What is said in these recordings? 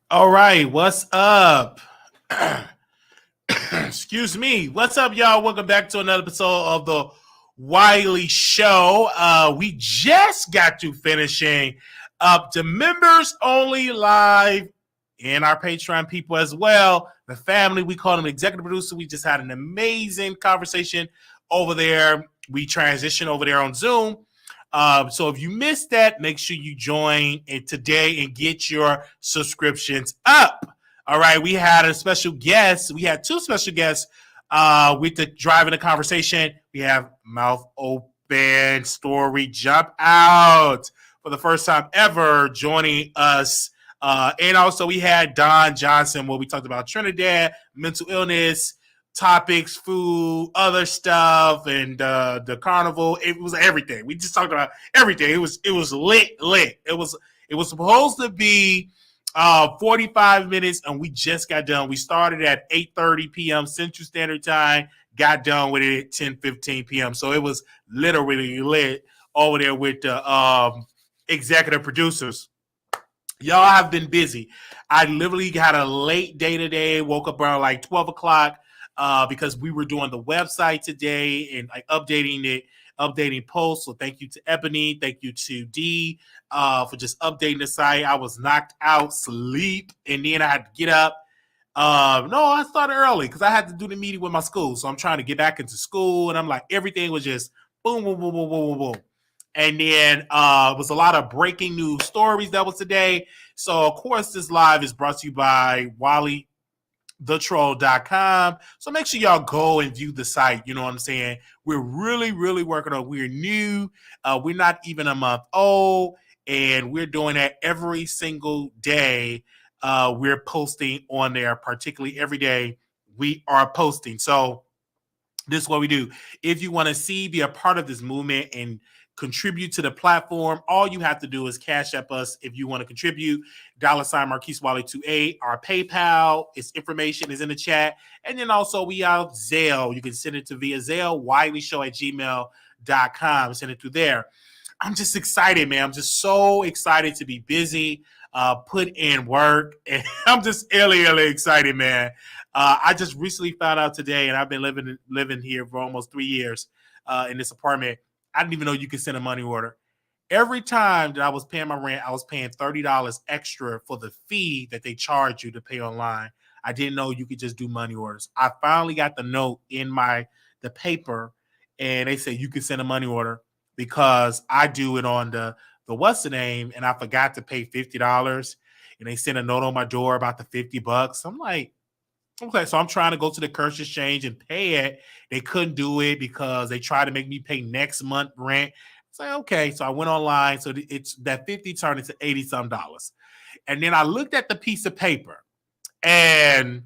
All right, what's up? Excuse me. What's up, y'all? Welcome back to another episode of the Wiley Show. We just got to finishing up the members only live and our Patreon people as well. The family, we call them executive producer. We just had an amazing conversation over there. We transitioned over there on Zoom. So if you missed that, make sure you join it today and get your subscriptions up. All right, we had a special guest. We had two special guests with the driving the conversation. We have Mouth Open Story Jump Out for the first time ever joining us. And also we had Don Johnson where we talked about Trinidad, mental illness, topics, food, other stuff, and the carnival. It was everything. We just talked about everything. It was lit. It was supposed to be 45 minutes, and we just got done. We started at 8:30 p.m. Central Standard Time, got done with it at 10:15 p.m. So it was literally lit over there with the executive producers. Y'all have been busy. I literally had a late day today, woke up around like 12 o'clock because we were doing the website today and like updating posts. So thank you to Ebony. Thank you to D for just updating the site. I was knocked out, sleep, and then I had to get up. No, I started early because I had to do the meeting with my school. So I'm trying to get back into school, and I'm like, everything was just boom, boom, boom, boom, boom, boom, boom. And then it was a lot of breaking news stories that was today. So, of course, this live is brought to you by WileyTheTroll.com. So make sure y'all go and view the site. You know what I'm saying? We're really, really working on. We're new. We're not even a month old, and we're doing that every single day. We're posting on there, particularly every day. We are posting. So this is what we do. If you want to be a part of this movement and contribute to the platform, all you have to do is cash up us if you want to contribute. $ Marquise Wiley 28. Our PayPal, its information is in the chat. And then also we have Zelle. You can send it to via Zelle, WileyShow@gmail.com. Send it through there. I'm just excited, man. I'm just so excited to be busy, put in work. And I'm just really excited, man. I just recently found out today, and I've been living here for almost 3 years in this apartment. I didn't even know you could send a money order. Every time that I was paying my rent, I was paying $30 extra for the fee that they charge you to pay online. I didn't know you could just do money orders. I finally got the note in the paper, and they said you can send a money order because I do it on the what's the name, and I forgot to pay $50, and they sent a note on my door about the $50. I'm like, okay, so I'm trying to go to the Curse Exchange and pay it. They couldn't do it because they tried to make me pay next month rent. It's like, okay, so I went online. So it's that 50 turned into 80 some dollars. And then I looked at the piece of paper and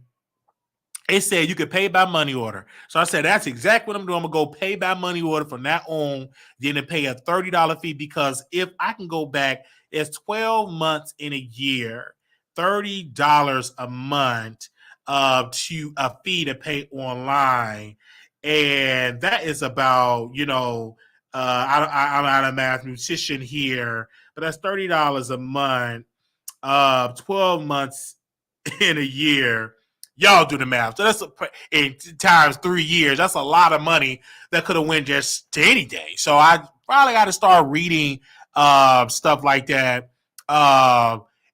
it said you could pay by money order. So I said, that's exactly what I'm doing. I'm going to go pay by money order from that on, then to pay a $30 fee because if I can go back, it's 12 months in a year, $30 a month to a fee to pay online. And that is about, I'm not a mathematician here, but that's $30 a month, 12 months in a year. Y'all do the math. So that's in times 3 years. That's a lot of money that could have went just to any day. So I probably got to start reading stuff like that.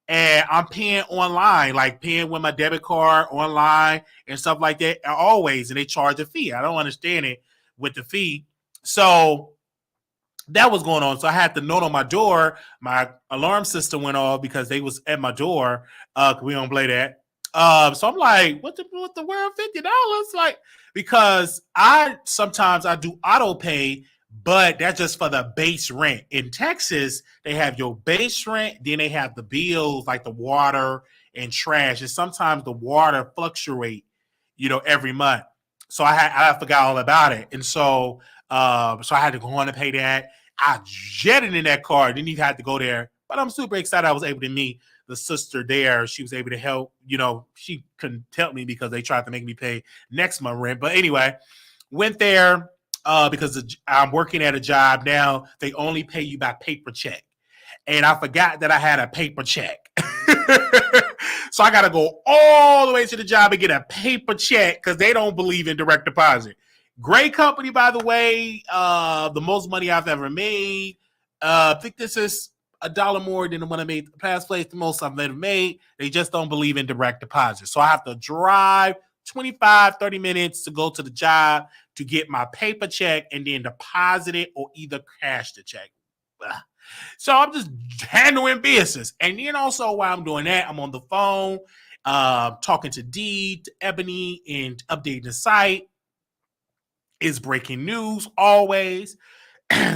And I'm paying online, like paying with my debit card online and stuff like that always. And they charge a fee. I don't understand it with the fee. So that was going on. So I had the note on my door. My alarm system went off because they was at my door. We don't play that. So I'm like, what the world, $50? Like, because sometimes I do auto pay, but that's just for the base rent. In Texas, they have your base rent, then they have the bills like the water and trash. And sometimes the water fluctuate, every month. So I forgot all about it. And so I had to go on and pay that. I jetted in that car, didn't even have to go there. But I'm super excited I was able to meet the sister there. She was able to help. She couldn't help me because they tried to make me pay next month rent. But anyway, went there because I'm working at a job now. They only pay you by paper check. And I forgot that I had a paper check. So I got to go all the way to the job and get a paper check because they don't believe in direct deposit. Great company, by the way. The most money I've ever made. I think this is $1 more than the one I made the past place, the most I've ever made. They just don't believe in direct deposit. So I have to drive 25, 30 minutes to go to the job to get my paper check and then deposit it or either cash the check. So I'm just handling business. And then also while I'm doing that, I'm on the phone talking to Dee, to Ebony, and updating the site. It's breaking news always.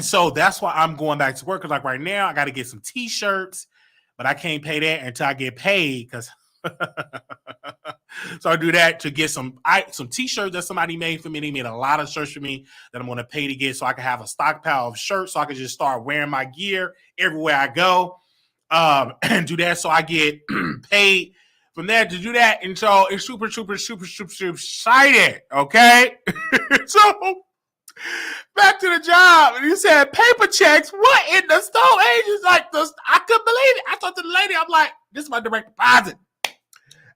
So that's why I'm going back to work. Because like right now, I got to get some t-shirts, but I can't pay that until I get paid. Because so I do that to get some t-shirts that somebody made for me. They made a lot of shirts for me that I'm going to pay to get so I can have a stockpile of shirts so I can just start wearing my gear everywhere I go. And do that so I get paid from there to do that. And so it's super excited. Okay. So back to the job, and he said paper checks. What in the stone age is like this? I couldn't believe it. I talked to the lady. I'm like, this is my direct deposit.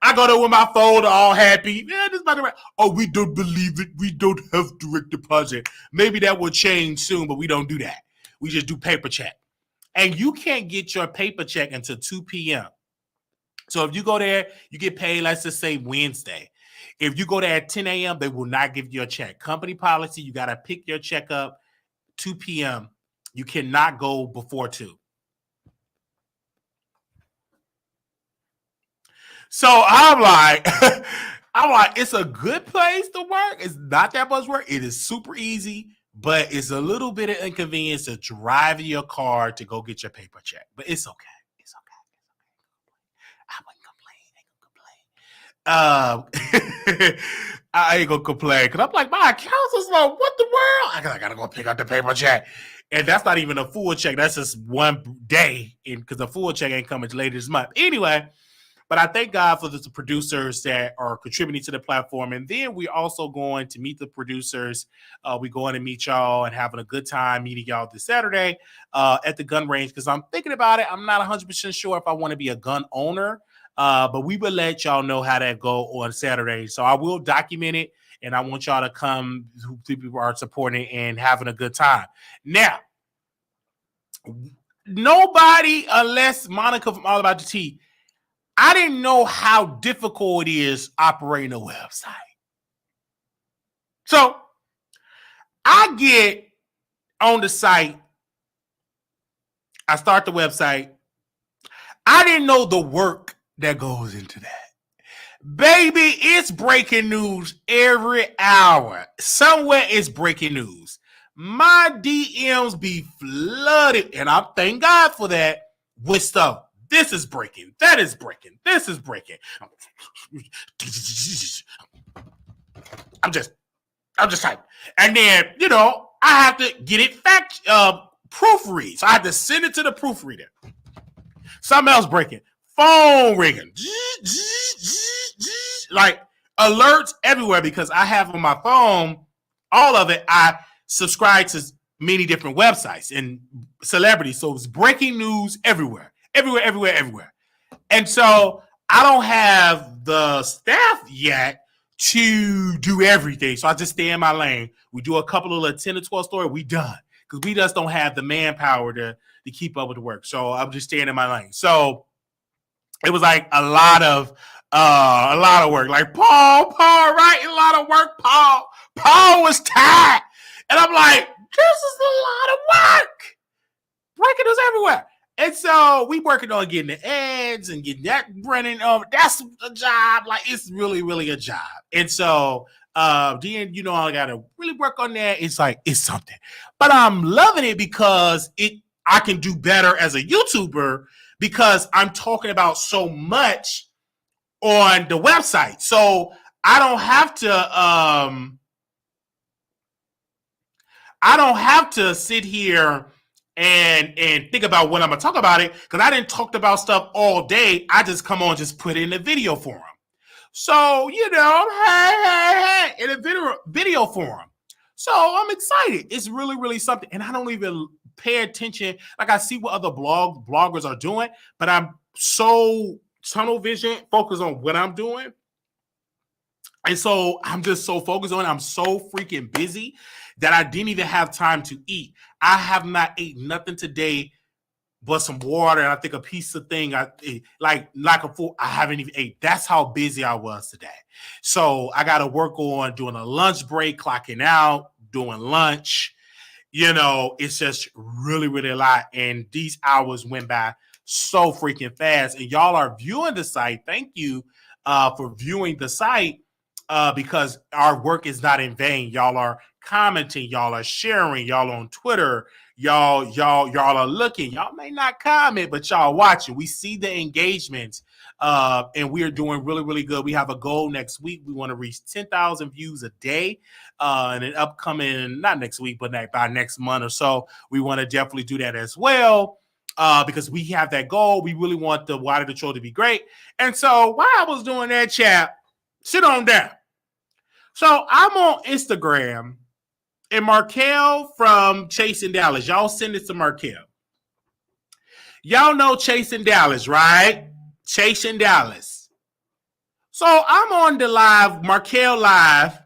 I go there with my folder, all happy. Yeah, this is my direct. Oh, we don't believe it. We don't have direct deposit. Maybe that will change soon, but we don't do that. We just do paper check. And you can't get your paper check until 2 p.m. So if you go there, you get paid, let's just say Wednesday. If you go there at 10 a.m., they will not give you a check. Company policy, you got to pick your check up 2 p.m. You cannot go before 2. So I'm like, it's a good place to work. It's not that much work. It is super easy, but it's a little bit of inconvenience to drive in your car to go get your paper check. But it's okay. It's okay. I ain't gonna complain because I'm like, my account's is like, what the world? I gotta go pick up the paper check, and that's not even a full check. That's just one day, because the full check ain't coming later this month. Anyway, but I thank God for the producers that are contributing to the platform, and then we're also going to meet the producers. We're going to meet y'all and having a good time meeting y'all this Saturday at the gun range because I'm thinking about it. I'm not 100% sure if I want to be a gun owner. But we will let y'all know how that go on Saturday. So I will document it, and I want y'all to come who people are supporting and having a good time. Now, nobody, unless Monica from All About the Tea, I didn't know how difficult it is operating a website. So I get on the site. I start the website. I didn't know the work that goes into that. Baby, it's breaking news every hour. Somewhere it's breaking news. My DMs be flooded, and I thank God for that, with stuff. This is breaking. That is breaking. This is breaking. I'm just typing. And then, I have to get it proofread. So I have to send it to the proofreader. Something else breaking. Phone ringing, like alerts everywhere because I have on my phone, all of it. I subscribe to many different websites and celebrities. So it's breaking news everywhere. And so I don't have the staff yet to do everything. So I just stay in my lane. We do a couple of 10 to 12 stories. We done because we just don't have the manpower to keep up with the work. So I'm just staying in my lane. So it was like a lot of work. Like Paul, right? A lot of work. Paul was tired. And I'm like, this is a lot of work. Breaking news everywhere. And so we working on getting the ads and getting that running. That's a job. Like it's really, really a job. And so then, I got to really work on that. It's like, it's something. But I'm loving it because I can do better as a YouTuber because I'm talking about so much on the website. So I don't have to sit here and think about what I'm going to talk about it because I didn't talk about stuff all day. I just come on, just put it in a video form. So, hey, in a video form. So I'm excited. It's really, really something. And I don't even pay attention. Like I see what other bloggers are doing, but I'm so tunnel vision, focus on what I'm doing. And so I'm just so focused on it. I'm so freaking busy that I didn't even have time to eat. I have not ate nothing today but some water and I think a piece of thing like a fool. I haven't even ate. That's how busy I was today. So I got to work on doing a lunch break, clocking out, doing lunch. It's just really, really a lot. And these hours went by so freaking fast. And y'all are viewing the site. Thank you for viewing the site because our work is not in vain. Y'all are commenting. Y'all are sharing. Y'all on Twitter. Y'all are looking. Y'all may not comment, but y'all watching. We see the engagement, and we are doing really, really good. We have a goal next week. We want to reach 10,000 views a day, and an upcoming, not next week, but by next month or so, we want to definitely do that as well, because we have that goal. We really want the Wider the Troll to be great. And so while I was doing that, chat, sit on down. So I'm on Instagram. And Markel from Chasing Dallas. Y'all send it to Markel. Y'all know Chasing Dallas, right? Chasing Dallas. So I'm on the live, Markel live.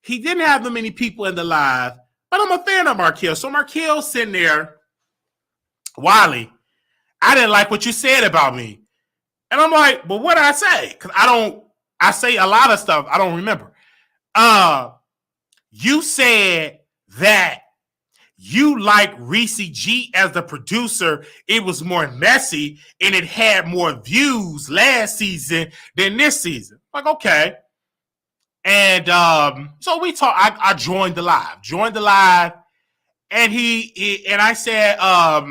He didn't have that many people in the live, but I'm a fan of Markel. So Markel's sitting there. Wiley, I didn't like what you said about me. And I'm like, but what did I say? Because I say a lot of stuff I don't remember. You said that you like Reese G as the producer. It was more messy and it had more views last season than this season. Like, okay. And so we talked. I joined the live. And and I said, I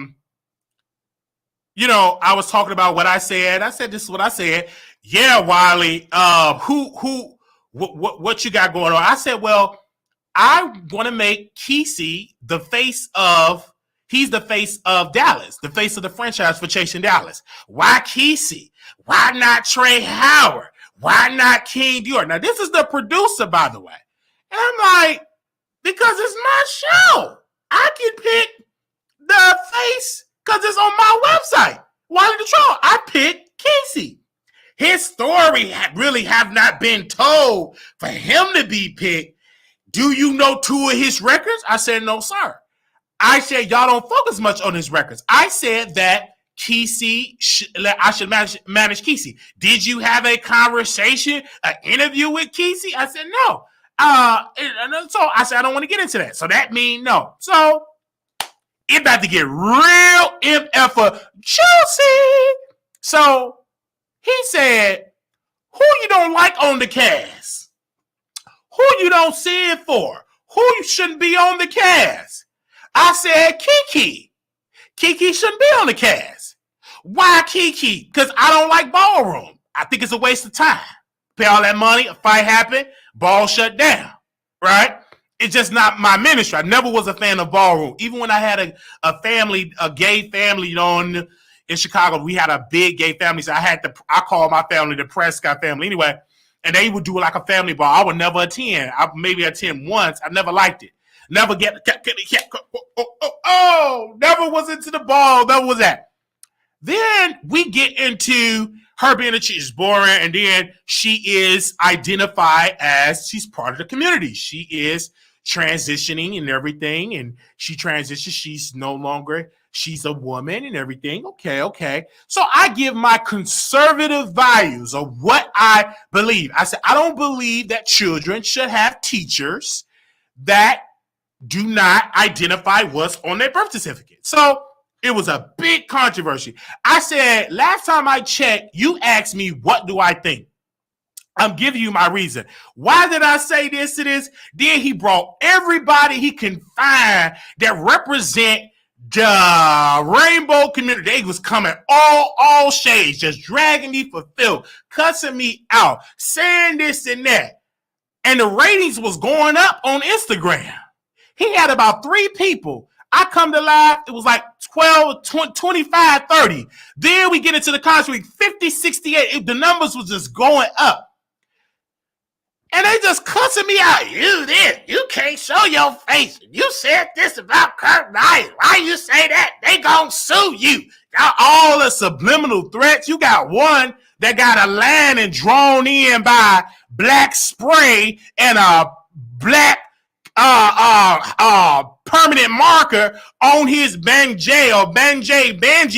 was talking about what I said. I said, this is what I said. Yeah, Wiley, what you got going on? I said, well, I want to make Kesey he's the face of Dallas, the face of the franchise for Chasing Dallas. Why Kesey? Why not Trey Howard? Why not King Dior? Now, this is the producer, by the way. And I'm like, because it's my show. I can pick the face because it's on my website. Wiley the Troll. I picked Kesey. His story really have not been told for him to be picked. Do you know 2 of his records? I said, no, sir. I said, y'all don't focus much on his records. I said that Kesey, I should manage Kesey. Did you have a conversation, an interview with Kesey? I said, no. So I said, I don't want to get into that. So that means no. So it about to get real MF juicy. So he said, who you don't like on the cast? Who you don't see it for? Who you shouldn't be on the cast? I said Kiki. Kiki shouldn't be on the cast. Why Kiki? Because I don't like ballroom. I think it's a waste of time. Pay all that money, a fight happened, ball shut down, right? It's just not my ministry. I never was a fan of ballroom. Even when I had a family, a gay family, in Chicago, we had a big gay family. So I called my family the Prescott family anyway. And they would do like a family ball. I would never attend. I maybe attend once. I never liked it. Never never was into the ball. Never was that. Then we get into her being she's boring, and then she is identified as she's part of the community. She is transitioning and everything, and she transitions. She's no longer, she's a woman and everything. Okay. So I give my conservative values of what I believe. I said, I don't believe that children should have teachers that do not identify what's on their birth certificate. So it was a big controversy. I said, last time I checked, you asked me, what do I think? I'm giving you my reason. Why did I say this to this? Then he brought everybody he can find that represent the rainbow community. They was coming all shades, just dragging me for filth, cussing me out, saying this and that. And the ratings was going up on Instagram. He had about 3 people. I come to live, it was like 12, 20, 25, 30. Then we get into the concert, 50, 68. The numbers was just going up. And they just cussing me out. You this, you can't show your face. You said this about Kurt Knight. Why you say that? They gonna sue you. Got all the subliminal threats. You got one that got a line and drawn in by black spray and a black permanent marker on his Banjay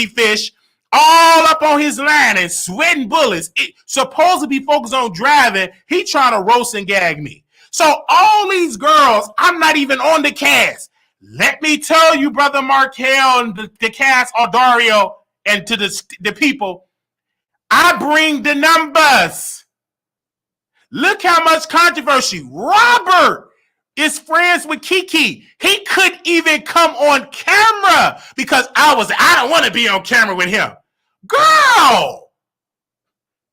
fish, all up on his line and sweating bullets. It supposed to be focused on driving. He trying to roast and gag me. So all these girls, I'm not even on the cast. Let me tell you, brother Markel and the cast, or Dario, and to the people, I bring the numbers. Look how much controversy. Robert is friends with Kiki. He couldn't even come on camera because I don't want to be on camera with him. Girl,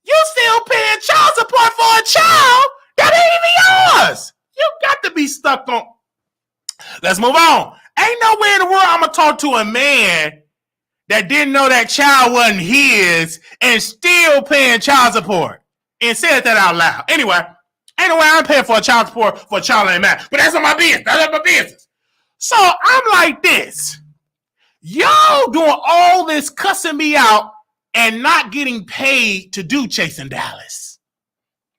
you still paying child support for a child that ain't even yours. You got to be stuck on. Let's move on. Ain't nowhere in the world I'm going to talk to a man that didn't know that child wasn't his and still paying child support and said that out loud. Anyway, ain't no way I'm paying for a child support for a child that ain't mine. But that's not my business. That's my business. So I'm like this. Y'all doing all this cussing me out and not getting paid to do Chasing Dallas.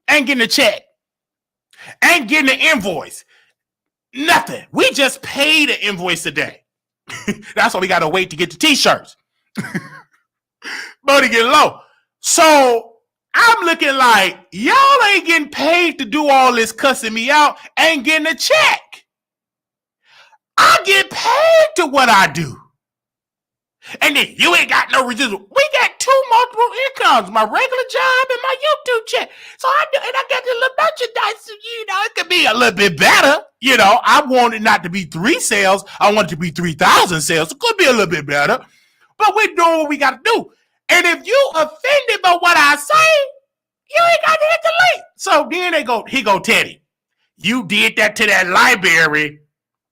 Ain't getting a check. Ain't getting an invoice. Nothing. We just paid an invoice today. That's why we got to wait to get the t-shirts. But it get low. So I'm looking like y'all ain't getting paid to do all this cussing me out, ain't getting a check. I get paid to what I do. And then you ain't got no residual. We got two multiple incomes, my regular job and my YouTube check. So I got the little merchandise, it could be a little bit better. I want it not to be 3 sales. I want it to be 3,000 sales. It could be a little bit better. But we're doing what we got to do. And if you offended by what I say, you ain't got to hit the link. So then he go, Teddy, you did that to that library.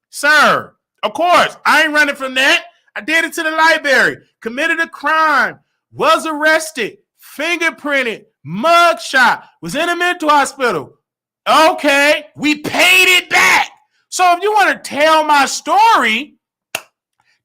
Sir, of course, I ain't running from that. I did it to the library, committed a crime, was arrested, fingerprinted, mugshot, was in a mental hospital. Okay, we paid it back. So if you want to tell my story,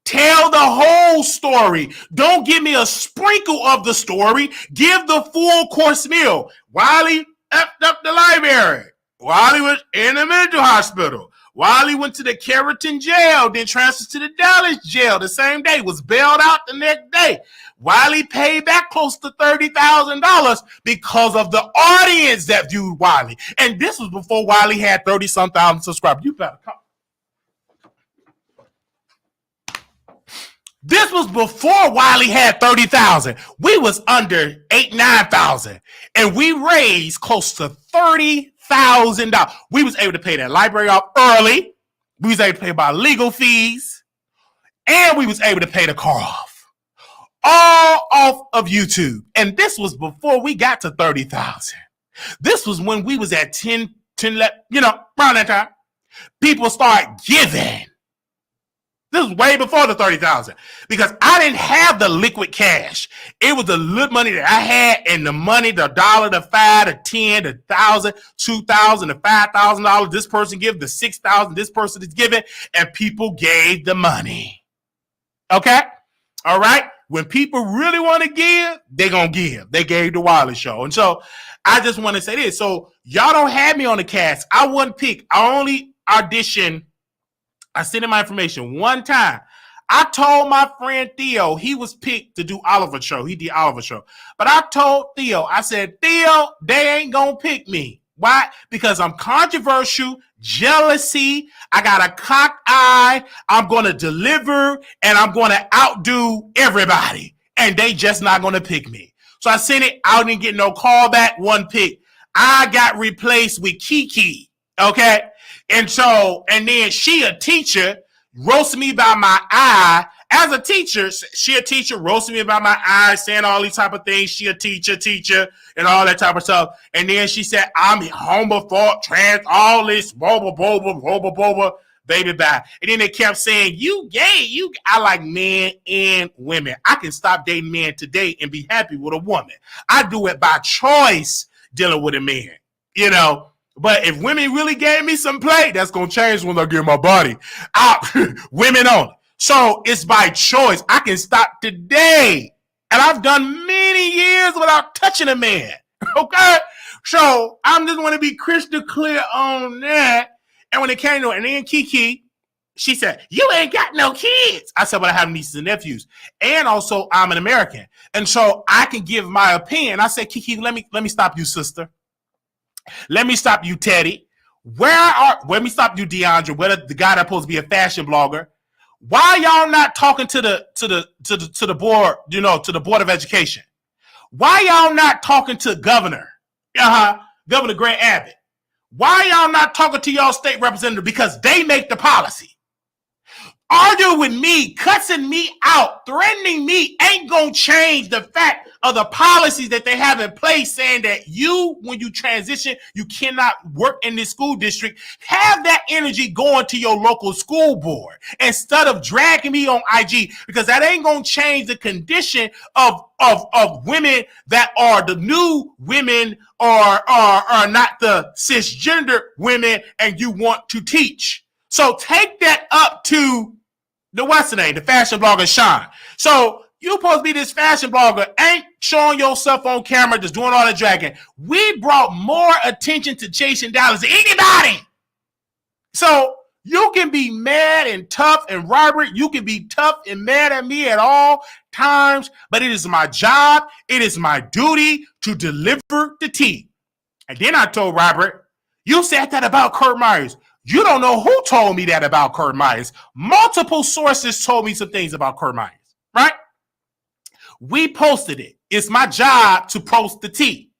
tell the whole story. Don't give me a sprinkle of the story. Give the full course meal. Wiley effed up the library. Wiley was in a mental hospital. Wiley went to the Keratin jail, then transferred to the Dallas jail the same day, was bailed out the next day. Wiley paid back close to $30,000 because of the audience that viewed Wiley. And this was before Wiley had 30-some thousand subscribers. You better come. This was before Wiley had 30,000. We was under 9,000. And we raised close to $30,000. We was able to pay that library off early. We was able to pay by legal fees. And we was able to pay the car off. All off of YouTube. And this was before we got to 30,000. This was when we was at 10, around that time. People start giving. This was way before the 30,000 because I didn't have the liquid cash. It was the little money that I had and the money, the $1, the $5, the $10, the $1,000, $2,000, the $5,000. This person give the $6,000. This person is giving, and people gave the money. Okay, all right. When people really want to give, they gonna give. They gave the Wiley Show, and so I just want to say this. So y'all don't have me on the cast. I wasn't picked. I only auditioned. I sent him my information one time. I told my friend Theo he was picked to do Oliver Show. He did Oliver Show. But I told Theo, I said, Theo, they ain't going to pick me. Why? Because I'm controversial, jealousy. I got a cocked eye. I'm going to deliver and I'm going to outdo everybody. And they just not going to pick me. So I sent it. I didn't get no call back, one pick. I got replaced with Kiki. Okay. And then she a teacher, roasting me by my eye. As a teacher, she a teacher, roasting me about my eye, saying all these type of things. She a teacher, and all that type of stuff. And then she said, I'm homophobic, trans, all this, boba, baby, bye. And then they kept saying, you gay, I like men and women. I can stop dating men today and be happy with a woman. I do it by choice dealing with a man, But if women really gave me some play, that's going to change when I get my body out. Women only. So it's by choice. I can stop today. And I've done many years without touching a man. Okay? So I'm just want to be crystal clear on that. And when it came to it, and then Kiki, she said, you ain't got no kids. I said, but I have nieces and nephews. And also, I'm an American. And so I can give my opinion. I said, Kiki, let me stop you, sister. Let me stop you, Teddy. Let me stop you, DeAndre, the guy that's supposed to be a fashion blogger. Why y'all not talking to the board, to the Board of Education? Why y'all not talking to Governor Grant Abbott? Why y'all not talking to y'all state representative? Because they make the policy. Arguing with me, cussing me out, threatening me ain't gonna change the fact of the policies that they have in place saying that when you transition, you cannot work in this school district. Have that energy going to your local school board instead of dragging me on IG, because that ain't gonna change the condition of women that are the new women or are not the cisgender women and you want to teach. So take that up to the fashion blogger Sean. So you supposed to be this fashion blogger, ain't showing yourself on camera, just doing all the dragging. We brought more attention to chasing dollars than anybody. So you can be mad and tough, and Robert, you can be tough and mad at me at all times, but it is my job, it is my duty to deliver the tea. And then I told Robert, you said that about Kurt Myers. You don't know who told me that about Kurt Myers. Multiple sources told me some things about Kurt Myers, right? We posted it. It's my job to post the tea.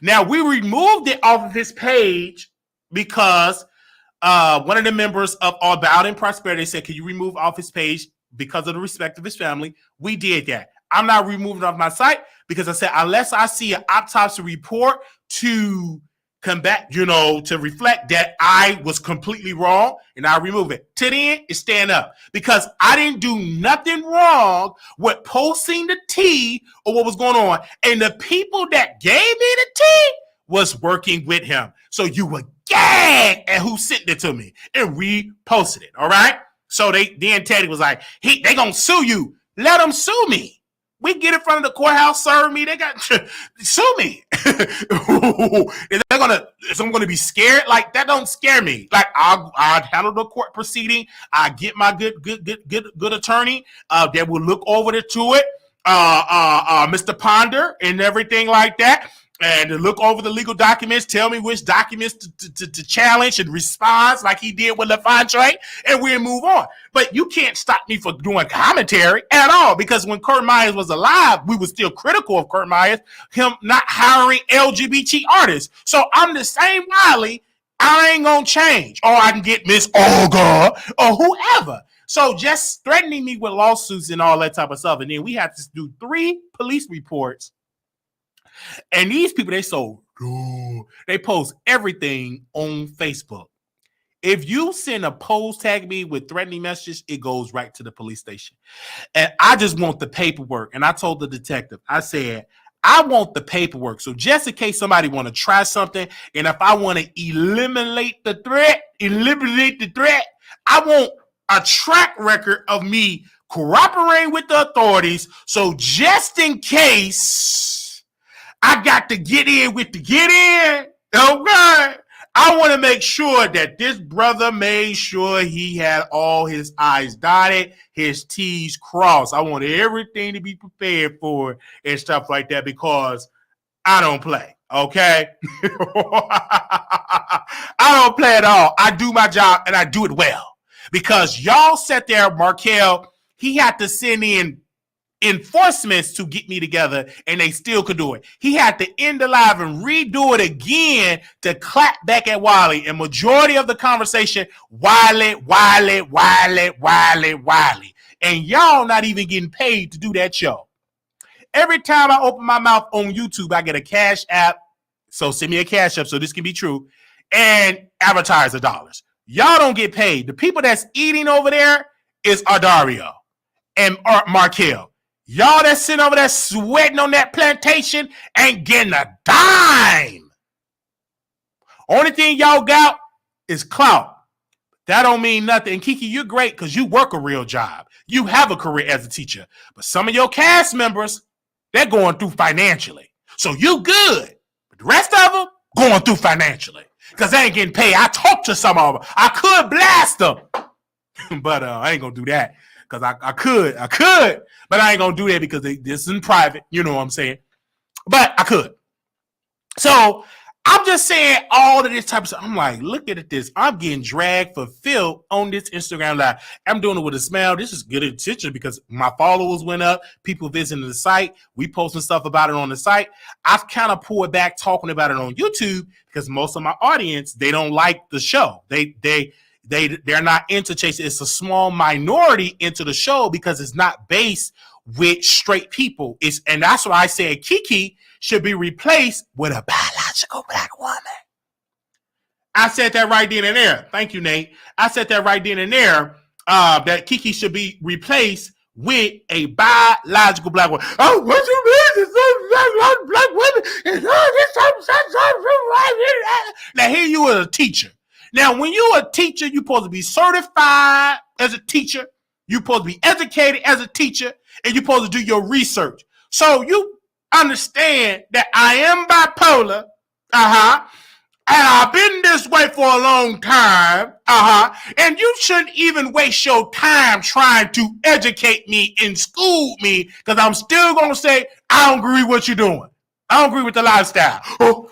Now, we removed it off of his page because one of the members of About in Prosperity said, can you remove off his page because of the respect of his family? We did that. I'm not removing it off my site because I said, unless I see an autopsy report to come back, to reflect that I was completely wrong, and I remove it. To the end, it's stand up. Because I didn't do nothing wrong with posting the tea or what was going on. And the people that gave me the tea was working with him. So you would gag at who sent it to me and reposted it. All right? So then Teddy was like, they gonna sue you. Let them sue me. We get in front of the courthouse, serve me. They got sue me. Is I'm gonna be scared? Like, that don't scare me. Like, I'll handle the court proceeding. I get my good attorney that will look over to it. Mr. Ponder and everything like that. And to look over the legal documents, tell me which documents to challenge and respond like he did with LaFontre, and we'll move on. But you can't stop me from doing commentary at all, because when Kurt Myers was alive, we were still critical of Kurt Myers, him not hiring LGBT artists. So I'm the same Wiley. I ain't gonna change. Or I can get Miss Olga or whoever. So just threatening me with lawsuits and all that type of stuff. And then we had to do 3 police reports. And these people, they post everything on Facebook. If you send a post, tag me with threatening messages, it goes right to the police station. And I just want the paperwork. And I told the detective, I said, I want the paperwork. So just in case somebody want to try something, and if I want to eliminate the threat, I want a track record of me cooperating with the authorities. So just in case I got to get in with the get in, okay, I want to make sure that this brother made sure he had all his I's dotted, his T's crossed. I want everything to be prepared for and stuff like that, because I don't play, okay? I don't play at all. I do my job, and I do it well. Because y'all sat there, Markel, he had to send in enforcements to get me together, and they still could do it. He had to end the live and redo it again to clap back at Wiley. And majority of the conversation, Wiley. And y'all not even getting paid to do that show. Every time I open my mouth on YouTube, I get a cash app. So send me a cash app so this can be true. And advertiser dollars. Y'all don't get paid. The people that's eating over there is Adario and Markel. Y'all that sitting over there sweating on that plantation ain't getting a dime. Only thing y'all got is clout. That don't mean nothing. And Kiki, you're great because you work a real job. You have a career as a teacher. But some of your cast members, they're going through financially. So you good. But the rest of them going through financially because they ain't getting paid. I talked to some of them. I could blast them. But I ain't going to do that because I could. But I ain't going to do that because this is in private. You know what I'm saying? But I could. So I'm just saying all of this type of stuff. I'm like, look at this. I'm getting dragged for filth on this Instagram Live. I'm doing it with a smile. This is good attention because my followers went up. People visiting the site. We posting stuff about it on the site. I've kind of pulled back talking about it on YouTube because most of my audience, they don't like the show. They're not into chasing. It's a small minority into the show because it's not based with straight people. And that's why I said Kiki should be replaced with a biological black woman. I said that right then and there. Thank you, Nate. I said that right then and there, that Kiki should be replaced with a biological black woman. Oh, what you mean? It's black women. Now, here you are a teacher. Now, when you're a teacher, you're supposed to be certified as a teacher. You're supposed to be educated as a teacher, and you're supposed to do your research. So you understand that I am bipolar, and I've been this way for a long time, and you shouldn't even waste your time trying to educate me and school me, because I'm still going to say, I don't agree with what you're doing. I don't agree with the lifestyle. Oh,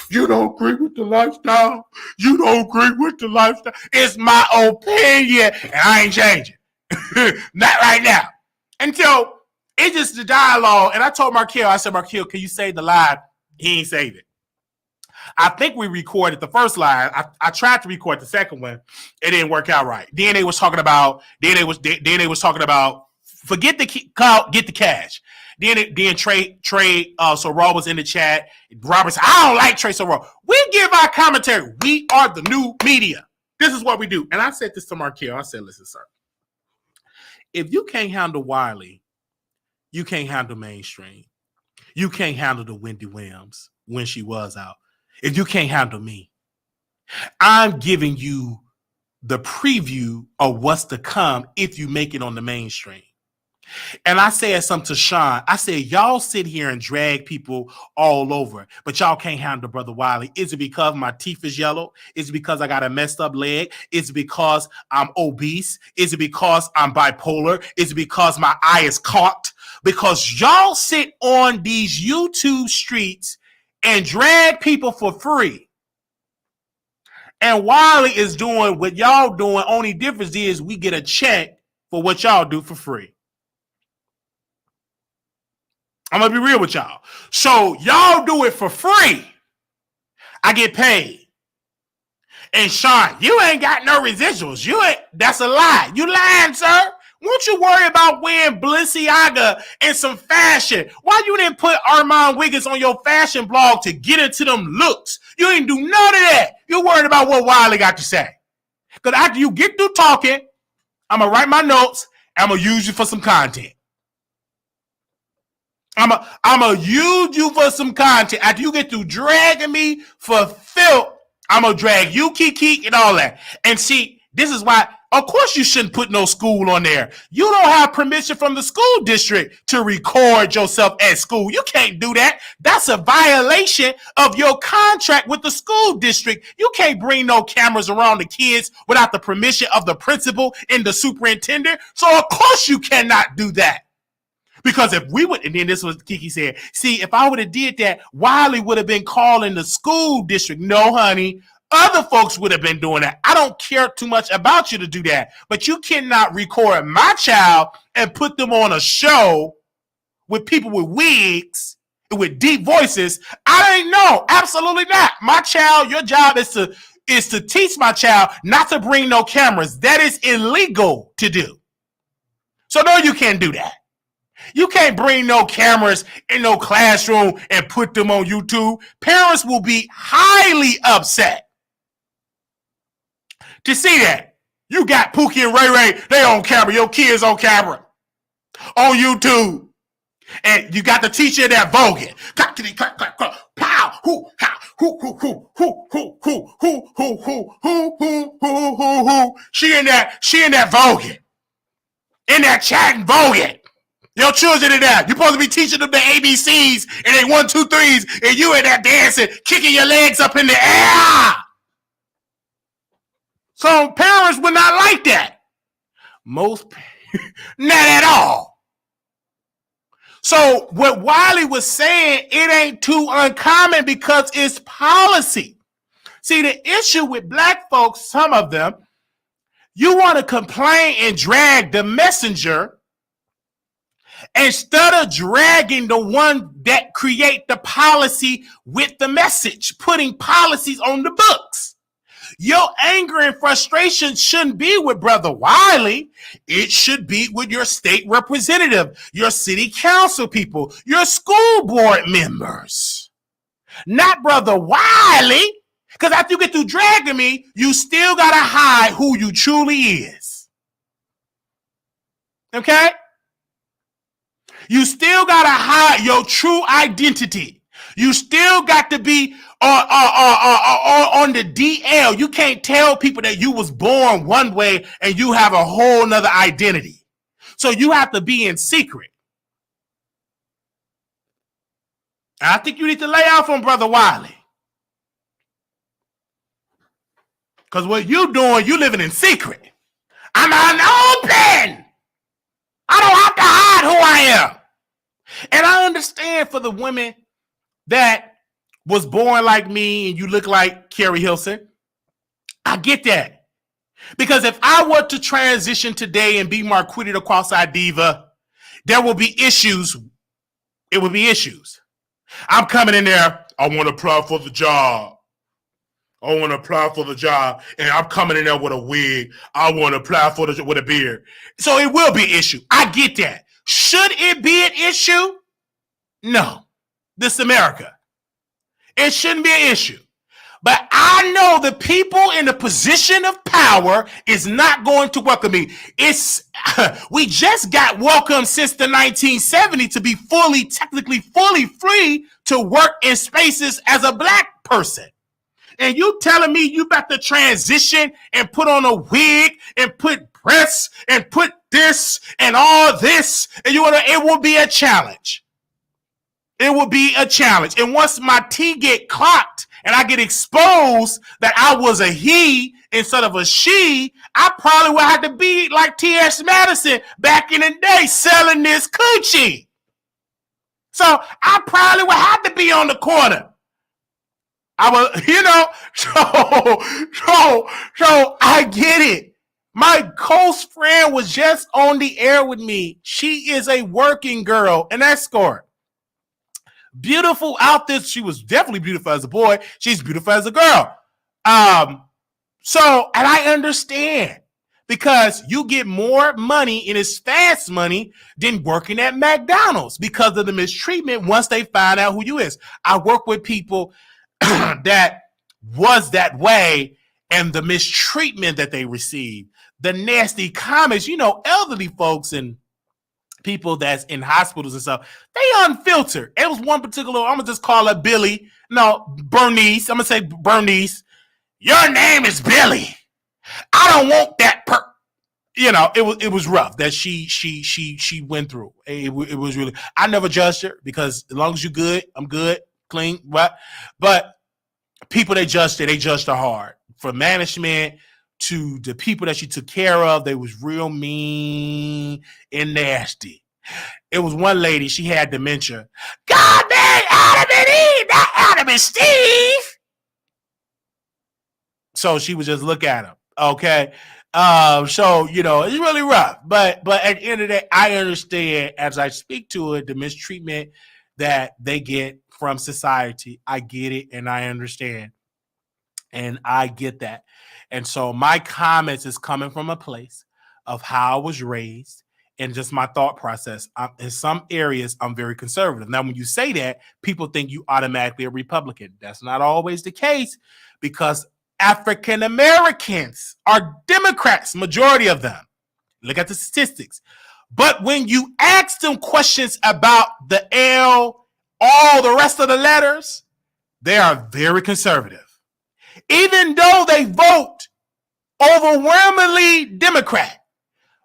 you don't agree with the lifestyle? You don't agree with the lifestyle? It's my opinion, and I ain't changing. Not right now. Until it's just the dialogue. And I told Markel, I said, Markel, can you save the live? He ain't saved it. I think we recorded the first live. I tried to record the second one. It didn't work out right. Then they was talking about, forget the call, get the cash. Then Trey Sorrell was in the chat. Robert said, I don't like Trey Sorrell. We give our commentary. We are the new media. This is what we do. And I said this to Markel. I said, listen, sir. If you can't handle Wiley, you can't handle mainstream. You can't handle the Wendy Williams when she was out. If you can't handle me, I'm giving you the preview of what's to come if you make it on the mainstream. And I said something to Sean. I said, y'all sit here and drag people all over, but y'all can't handle Brother Wiley. Is it because my teeth is yellow? Is it because I got a messed up leg? Is it because I'm obese? Is it because I'm bipolar? Is it because my eye is caught? Because y'all sit on these YouTube streets and drag people for free. And Wiley is doing what y'all doing. Only difference is we get a check for what y'all do for free. I'm going to be real with y'all. So y'all do it for free. I get paid. And Sean, you ain't got no residuals. That's a lie. You lying, sir. Won't you worry about wearing Balenciaga and some fashion? Why you didn't put Armon Wiggins on your fashion blog to get into them looks? You didn't do none of that. You're worried about what Wiley got to say. Because after you get through talking, I'm going to write my notes. I'm going to use you for some content. I'm going to use you for some content. After you get through dragging me for filth, I'm going to drag you, Kiki, and all that. And see, this is why, of course you shouldn't put no school on there. You don't have permission from the school district to record yourself at school. You can't do that. That's a violation of your contract with the school district. You can't bring no cameras around the kids without the permission of the principal and the superintendent. So of course you cannot do that. Because if we would, and then this was Kiki said, see, if I would have did that, Wiley would have been calling the school district. No, honey, other folks would have been doing that. I don't care too much about you to do that, but you cannot record my child and put them on a show with people with wigs, with deep voices. I ain't know. Absolutely not. My child, your job is to teach my child not to bring no cameras. That is illegal to do. So no, you can't do that. You can't bring no cameras in no classroom and put them on YouTube. Parents will be highly upset to see that. You got Pookie and Ray Ray, they on camera. Your kids on camera on YouTube. And you got the teacher that voguing. Clack, clack, clack, clack, pow, hoo, how, She in that voguing. In that chatting voguing. Your children in there. You're supposed to be teaching them the ABCs and they 1, 2, 3s, and you in there dancing, kicking your legs up in the air. So parents would not like that. Most, not at all. So what Wiley was saying, it ain't too uncommon because it's policy. See, the issue with black folks, some of them, you want to complain and drag the messenger instead of dragging the one that create the policy with the message, putting policies on the books. Your anger and frustration shouldn't be with Brother Wiley. It should be with your state representative, your city council people, your school board members. Not Brother Wiley, because after you get through dragging me, you still got to hide who you truly is. Okay? You still got to hide your true identity. You still got to be on the DL. You can't tell people that you was born one way and you have a whole nother identity. So you have to be in secret. I think you need to lay off on Brother Wiley. Because what you doing, you living in secret. I'm unopened. I don't have to hide who I am. And I understand for the women that was born like me and you look like Carrie Hilson. I get that. Because if I were to transition today and be Marquita the Cross-Eyed Diva, there will be issues. It would be issues. I'm coming in there. I want to apply for the job. I want to apply for the job. And I'm coming in there with a wig. I want to apply for the with a beard. So it will be an issue. I get that. Should it be an issue? No. This is America. It shouldn't be an issue. But I know the people in the position of power is not going to welcome me. We just got welcomed since the 1970s to be technically fully free to work in spaces as a black person. And you telling me you about to transition and put on a wig and put breasts and put this and all this, and it will be a challenge. It will be a challenge. And once my T get clocked and I get exposed that I was a he instead of a she, I probably will have to be like T.S. Madison back in the day selling this coochie. So I probably will have to be on the corner. I was, so I get it. My close friend was just on the air with me. She is a working girl, an escort. Beautiful outfit. She was definitely beautiful as a boy. She's beautiful as a girl. And I understand because you get more money and it's fast money than working at McDonald's because of the mistreatment once they find out who you is. I work with people that was that way and the mistreatment that they received, the nasty comments, elderly folks and people that's in hospitals and stuff, they unfiltered. It was one particular, I'm going to just call her Billy. No, Bernice. I'm going to say Bernice. Your name is Billy. I don't want that it was rough that she went through. It was really, I never judged her because as long as you're good, I'm good, clean, right? But people they judged her hard. From management to the people that she took care of, they was real mean and nasty. It was one lady, she had dementia. God dang Adam and Eve, not Adam and Steve. So she would just look at him. Okay. It's really rough. But at the end of the day, I understand as I speak to it, the mistreatment that they get from society. I get it and I understand. And I get that. And so my comments is coming from a place of how I was raised and just my thought process. In some areas, I'm very conservative. Now, when you say that, people think you automatically a Republican. That's not always the case because African Americans are Democrats, majority of them. Look at the statistics. But when you ask them questions about the L, all the rest of the letters, they are very conservative. Even though they vote overwhelmingly Democrat.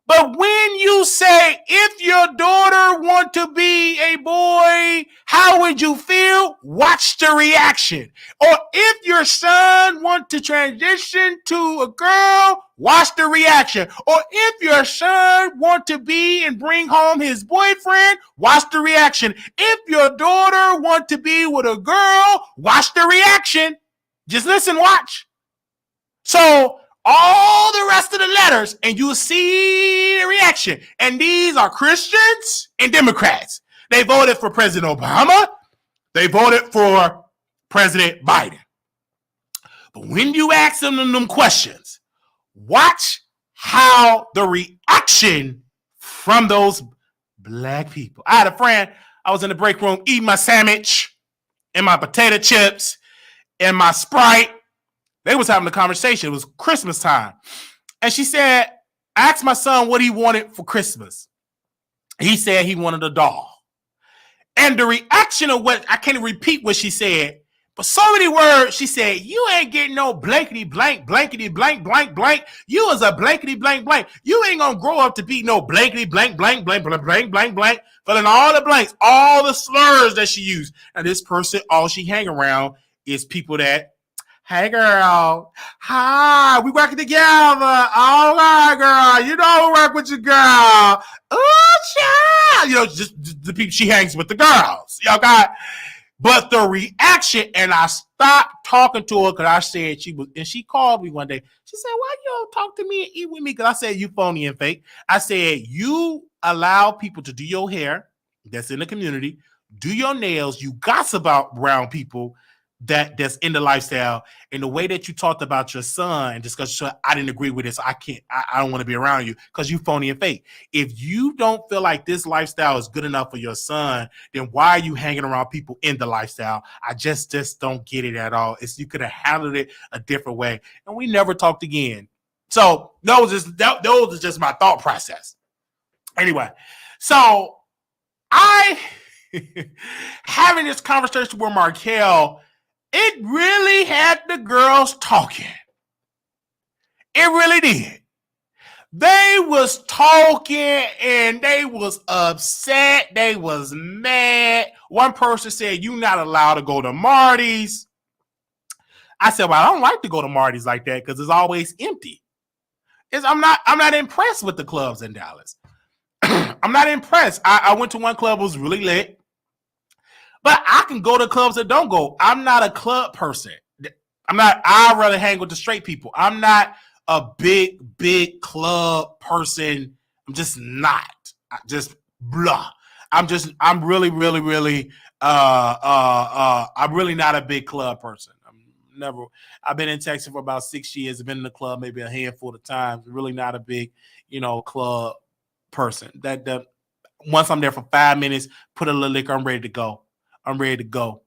But when you say, if your daughter want to be a boy, how would you feel? Watch the reaction. Or if your son want to transition to a girl, watch the reaction. Or if your son want to be and bring home his boyfriend, watch the reaction. If your daughter want to be with a girl, watch the reaction. Just listen, watch. So all the rest of the letters, and you'll see the reaction. And these are Christians and Democrats. They voted for President Obama. They voted for President Biden. But when you ask them questions, watch how the reaction from those black people. I had a friend, I was in the break room eating my sandwich and my potato chips and my Sprite. They was having a conversation. It was Christmas time. And she said, I asked my son what he wanted for Christmas. He said he wanted a doll. And the reaction of what, I can't repeat what she said, but so many words, she said, you ain't getting no blankety blank, blankety blank, blank, blank. You was a blankety blank, blank. You ain't gonna grow up to be no blankety blank, blank, blank, blank, blank, blank, blank. Filling all the blanks, all the slurs that she used. And this person, all she hang around is people that, hey, girl. Hi, we working together. All right, girl. You know we work with your girl. Oh, child. You know, just the people she hangs with, the girls. Y'all got. But the reaction, and I stopped talking to her because I said she called me one day. She said, why you don't talk to me and eat with me? Because I said, you phony and fake. I said, you allow people to do your hair that's in the community, do your nails, you gossip about brown people that's in the lifestyle, and the way that you talked about your son and discussed, I didn't agree with this. So I don't want to be around you because you phony and fake. If you don't feel like this lifestyle is good enough for your son, then why are you hanging around people in the lifestyle? I just don't get it at all. You could have handled it a different way, and we never talked again. So those is just my thought process. Anyway, so I having this conversation with Markel, it really had the girls talking. It really did. They was talking and they was upset. They was mad. One person said, "You not allowed to go to Marty's." I said, "Well, I don't like to go to Marty's like that because it's always empty." I'm not impressed with the clubs in Dallas. I'm not impressed. I went to one club, it was really lit. But I can go to clubs that don't go. I'm not a club person. I'd rather hang with the straight people. I'm not a big club person. I'm just not. I'm really not a big club person. I've been in Texas for about 6 years. I've been in the club maybe a handful of times. Really not a big, club person. That once I'm there for 5 minutes, put a little liquor, I'm ready to go. I'm ready to go.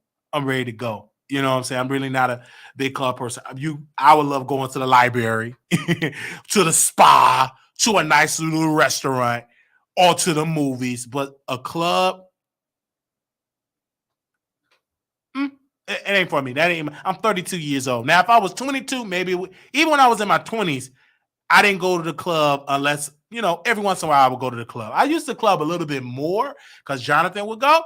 You know what I'm saying? I'm really not a big club person. I would love going to the library, to the spa, to a nice little restaurant, or to the movies. But a club, it ain't for me. I'm 32 years old. Now, if I was 22, maybe, even when I was in my 20s, I didn't go to the club unless, every once in a while I would go to the club. I used to club a little bit more because Jonathan would go.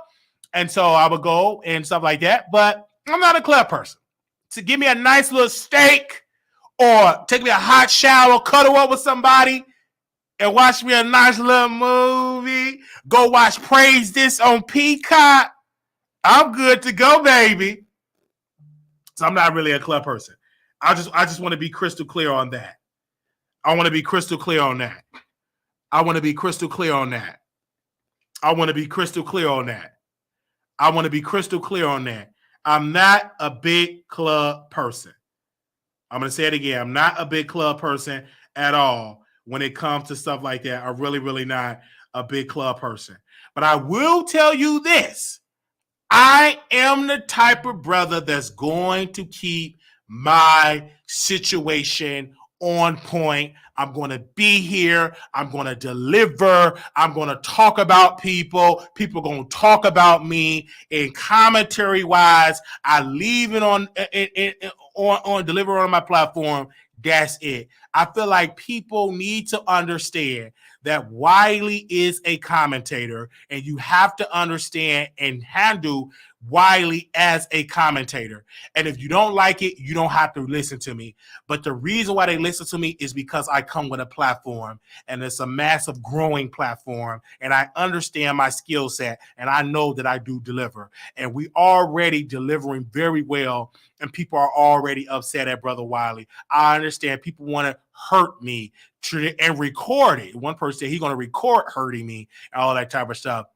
And so I would go and stuff like that. But I'm not a club person. So give me a nice little steak or take me a hot shower, cuddle up with somebody, and watch me a nice little movie. Go watch Praise This on Peacock. I'm good to go, baby. So I'm not really a club person. I just want to be crystal clear on that. I want to be crystal clear on that. I'm not a big club person. I'm going to say it again. I'm not a big club person at all when it comes to stuff like that. I'm really not a big club person. But I will tell you this. I am the type of brother that's going to keep my situation on point. I'm going to be here. I'm going to deliver. I'm going to talk about people. People are going to talk about me. And commentary wise, I leave it on deliver on my platform. That's it. I feel like people need to understand that Wiley is a commentator, and you have to understand and handle Wiley as a commentator. And if you don't like it, you don't have to listen to me. But the reason why they listen to me is because I come with a platform, and it's a massive growing platform, and I understand my skill set, and I know that I do deliver. And we already delivering very well, and people are already upset at Brother Wiley. I understand people want to hurt me and record it. One person said he's going to record hurting me and all that type of stuff.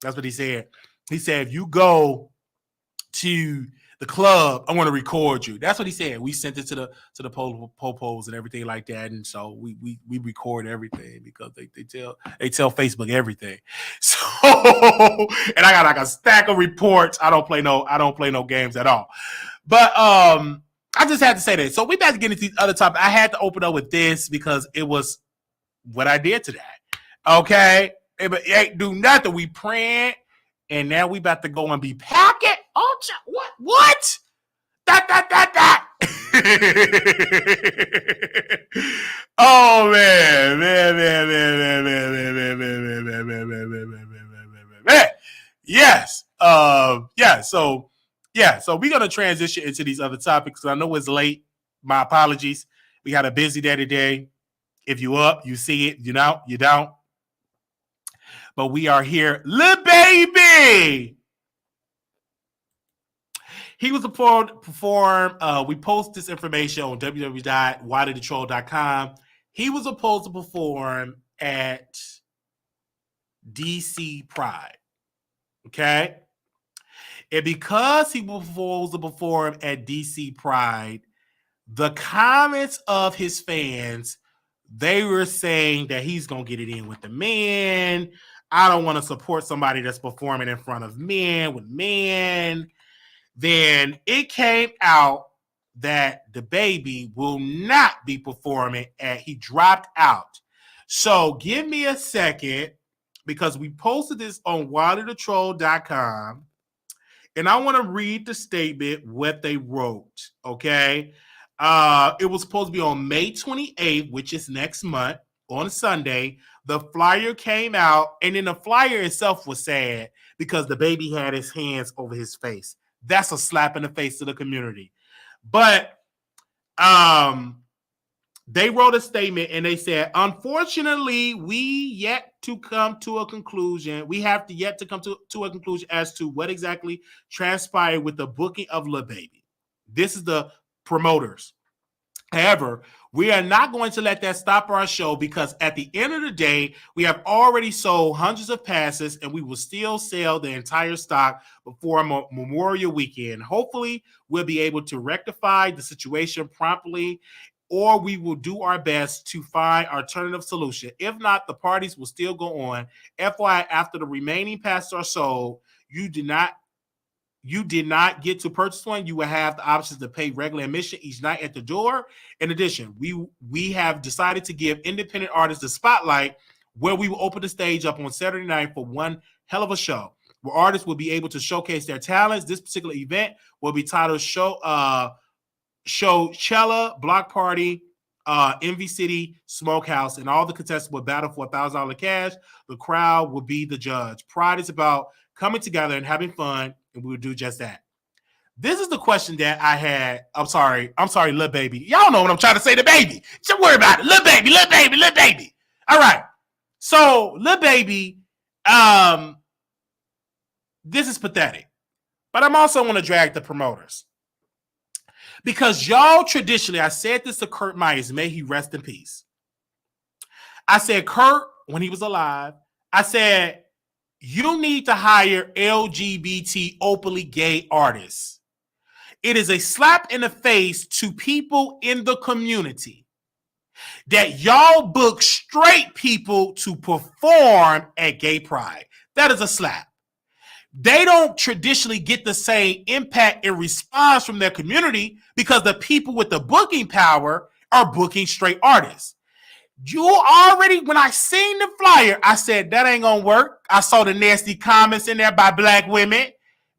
That's what he said. He said, if you go to the club, I want to record you. That's what he said. We sent it to the popos and everything like that. And so we record everything because they tell Facebook everything. So and I got like a stack of reports. I don't play no games at all. But I just had to say that. So we about to get into these other topics. I had to open up with this because it was what I did today. Okay? But it ain't do nothing. We praying, and now we about to go and be packing. Oh, what? That. Oh, man. Yes. So we're going to transition into these other topics. I know it's late. My apologies. We had a busy day today. If you up, you see it. You know, you don't. But we are here. Lil Baby! He was supposed to perform. We post this information on www.wileythetroll.com. He was supposed to perform at DC Pride. Okay? And because he was supposed to perform at DC Pride, the comments of his fans, they were saying that he's going to get it in with the men. I don't want to support somebody that's performing in front of men with men. Then it came out that the baby will not be performing he dropped out. So give me a second because we posted this on wileythetroll.com. And I want to read the statement, what they wrote, okay? It was supposed to be on May 28th, which is next month, on Sunday. The flyer came out, and then the flyer itself was sad because the baby had his hands over his face. That's a slap in the face to the community. But they wrote a statement, and they said, unfortunately, we have yet to come to a conclusion as to what exactly transpired with the booking of Lil Baby. This is the promoters. However, we are not going to let that stop our show because at the end of the day, we have already sold hundreds of passes and we will still sell the entire stock before Memorial Weekend. Hopefully, we'll be able to rectify the situation promptly, or we will do our best to find alternative solution. If not, the parties will still go on. FYI, after the remaining passes are sold, you did not get to purchase one, you will have the options to pay regular admission each night at the door. In addition, we have decided to give independent artists the spotlight, where we will open the stage up on Saturday night for one hell of a show, where artists will be able to showcase their talents. This particular event will be titled Showchella Block Party, Envy City Smokehouse, and all the contestants will battle for $1,000 cash. The crowd will be the judge. Pride is about coming together and having fun, and we will do just that. This is the question that I had. I'm sorry, Lil Baby. Y'all know what I'm trying to say to Baby. Don't worry about it. Lil Baby. All right. So, Lil Baby, this is pathetic. But I'm also want to drag the promoters. Because y'all traditionally, I said this to Kurt Myers, may he rest in peace. I said, Kurt, when he was alive, I said, you need to hire LGBT openly gay artists. It is a slap in the face to people in the community that y'all book straight people to perform at Gay Pride. That is a slap. They don't traditionally get the same impact and response from their community because the people with the booking power are booking straight artists. You already, when I seen the flyer, I said, that ain't gonna work. I saw the nasty comments in there by black women,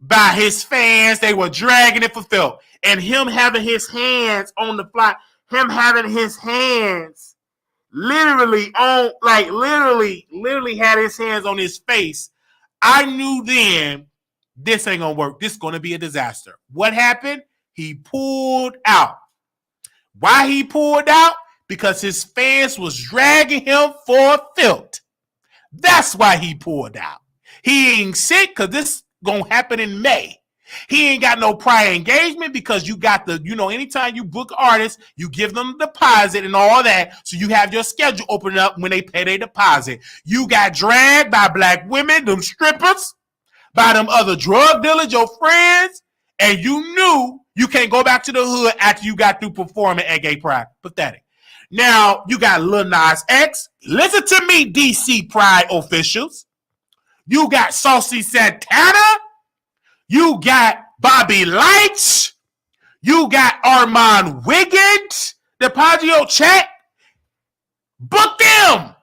by his fans. They were dragging it for filth. And him having his hands on the flyer, him having his hands literally on, like literally had his hands on his face. I knew then this ain't gonna work. This is gonna be a disaster. What happened? He pulled out. Why he pulled out? Because his fans was dragging him for filth. That's why he pulled out. He ain't sick because this gonna happen in May. He ain't got no prior engagement because you got the, anytime you book artists, you give them a deposit and all that. So you have your schedule open up when they pay their deposit. You got dragged by black women, them strippers, by them other drug dealers, your friends, and you knew you can't go back to the hood after you got through performing at Gay Pride. Pathetic. Now, you got Lil Nas X. Listen to me, DC Pride officials. You got Saucy Santana. You got Bobby Lights. You got Armon Wiggins. The Paggio chat. Book them.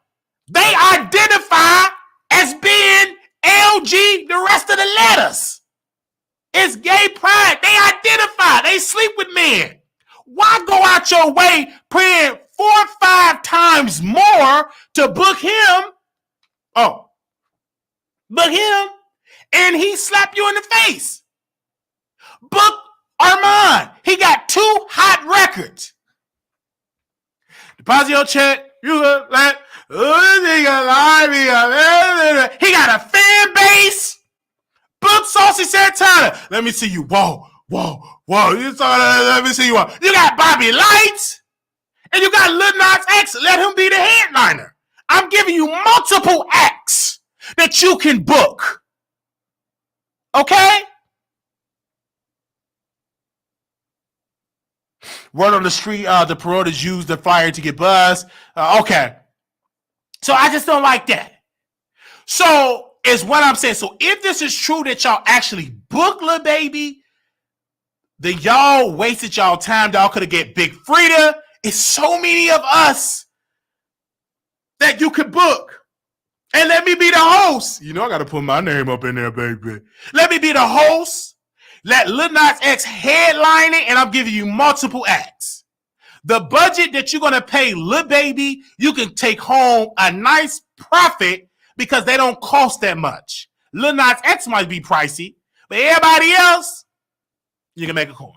They identify as being LG, the rest of the letters. It's Gay Pride. They identify. They sleep with men. Why go out your way paying 4 or 5 times more to book him? Oh, book him, and he slap you in the face. Book Armon. He got 2 hot records. Deposit your check. You look like he got a fan base. Book Saucy Santana. Let me see you. Whoa. Let me see you. You got Bobby Lights. And you got Lil Nas X. Let him be the headliner. I'm giving you multiple acts that you can book. Okay? Word on the street, the promoters use the flyer to get buzz. Okay. So I just don't like that. So is what I'm saying. So if this is true that y'all actually book Lil Baby, then y'all wasted y'all time. Y'all could have get Big Frida. It's so many of us that you could book. And let me be the host. I got to put my name up in there, baby. Let me be the host. Let Lil Nas X headline it, and I'm giving you multiple acts. The budget that you're going to pay Lil Baby, you can take home a nice profit because they don't cost that much. Lil Nas X might be pricey, but everybody else, you can make a coin.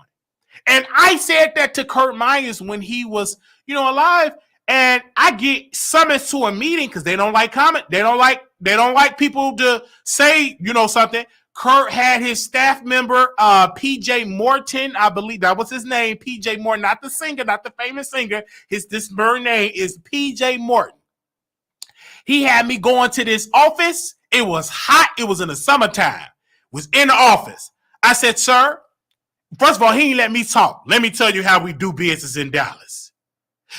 And I said that to Kurt Myers when he was, alive. And I get summoned to a meeting because they don't like comment. They don't like people to say, something. Kurt had his staff member, PJ Morton, I believe that was his name. PJ Morton, not the singer, not the famous singer. This bird name is PJ Morton. He had me going to this office. It was hot. It was in the summertime. Was in the office. I said, sir, first of all, he ain't let me talk. Let me tell you how we do business in Dallas.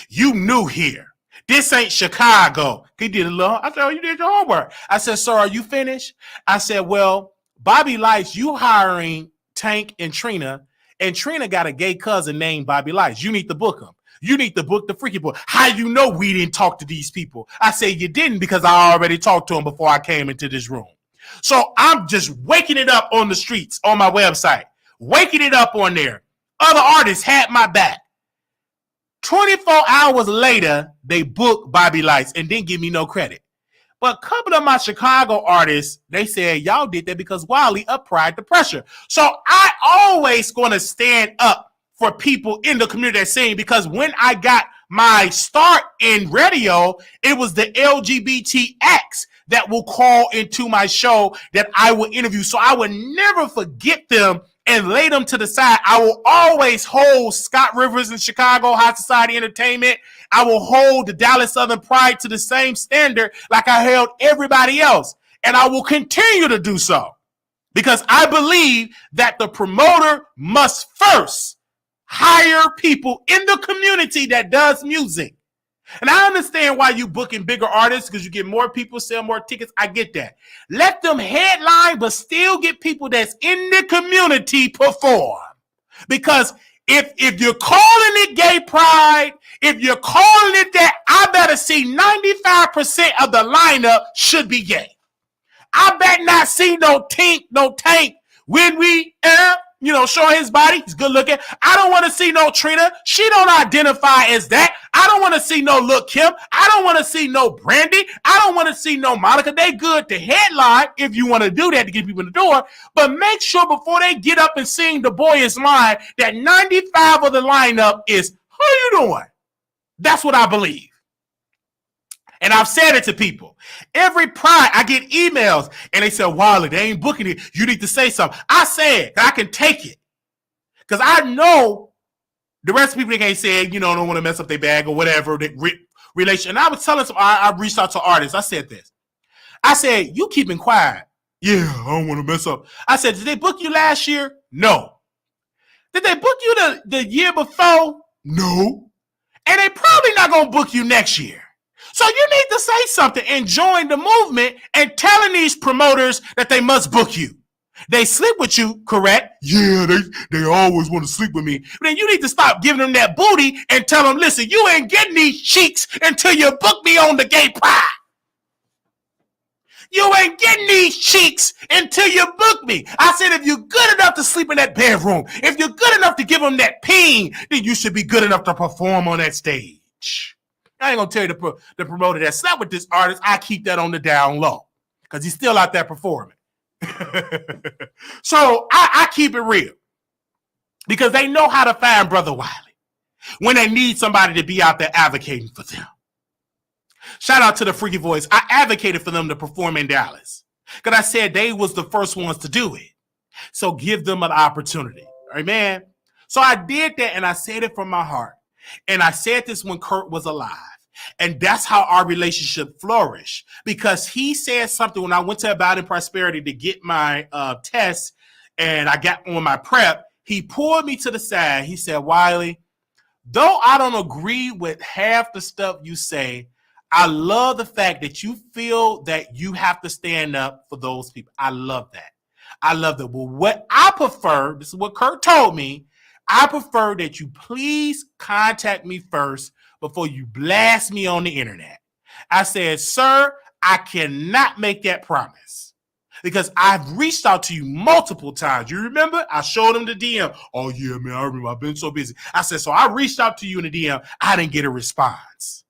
You new here. This ain't Chicago. He did a little. I said, oh, you did your homework. I said, sir, are you finished? I said, well, Bobby Lights, you hiring Tank and Trina got a gay cousin named Bobby Lights. You need to book him. You need to book the freaky boy. How you know we didn't talk to these people? I say you didn't because I already talked to him before I came into this room. So I'm just waking it up on the streets, on my website, waking it up on there. Other artists had my back. 24 hours later, they booked Bobby Lights and didn't give me no credit. But a couple of my Chicago artists, they said, y'all did that because Wiley applied the pressure. So I always going to stand up for people in the community that sing, because when I got my start in radio, it was the LGBT acts that will call into my show that I will interview. So I would never forget them and lay them to the side. I will always hold Scott Rivers in Chicago High Society Entertainment. I will hold the Dallas Southern Pride to the same standard like I held everybody else. And I will continue to do so because I believe that the promoter must first hire people in the community that does music. And I understand why you booking bigger artists because you get more people, sell more tickets. I get that. Let them headline, but still get people that's in the community perform. Because if you're calling it gay pride, If you're calling it that, I better see 95% of the lineup should be gay. I bet not see no tank when we show his body. He's good looking. I don't want to see no Trina. She don't identify as that. I don't want to see no Lil' Kim. I don't want to see no Brandy. I don't want to see no Monica. They good to headline if you want to do that to get people in the door. But make sure before they get up and sing The Boy Is Mine that 95 of the lineup is, how you doing? That's what I believe. And I've said it to people. Every Pride, I get emails, and they say, Wiley, they ain't booking it. You need to say something. I said, I can take it. Because I know the rest of the people, they can't say, don't want to mess up their bag or whatever, relation. And I was telling some, I reached out to artists. I said this. I said, you keeping quiet. Yeah, I don't want to mess up. I said, did they book you last year? No. Did they book you the year before? No. And they probably not going to book you next year. So you need to say something and join the movement and telling these promoters that they must book you. They sleep with you, correct? Yeah, they always want to sleep with me. But then you need to stop giving them that booty and tell them, listen, you ain't getting these cheeks until you book me on the Gay Pride. You ain't getting these cheeks until you book me. I said, if you're good enough to sleep in that bedroom, if you're good enough to give them that peen, then you should be good enough to perform on that stage. I ain't gonna tell you the promoter that slept with this artist. I keep that on the down low because he's still out there performing. So I keep it real because they know how to find Brother Wiley when they need somebody to be out there advocating for them. Shout out to the Freaky Voice. I advocated for them to perform in Dallas because I said they was the first ones to do it. So give them an opportunity. Amen. So I did that and I said it from my heart. And I said this when Kurt was alive. And that's how our relationship flourished because he said something when I went to About in Prosperity to get my test and I got on my prep. He pulled me to the side. He said, Wiley, though I don't agree with half the stuff you say, I love the fact that you feel that you have to stand up for those people. I love that. I love that. Well, what I prefer, this is what Kurt told me, I prefer that you please contact me first before you blast me on the internet. I said, sir, I cannot make that promise because I've reached out to you multiple times. You remember? I showed him the DM. Oh, yeah, man, I remember. I've been so busy. I said, so I reached out to you in the DM. I didn't get a response.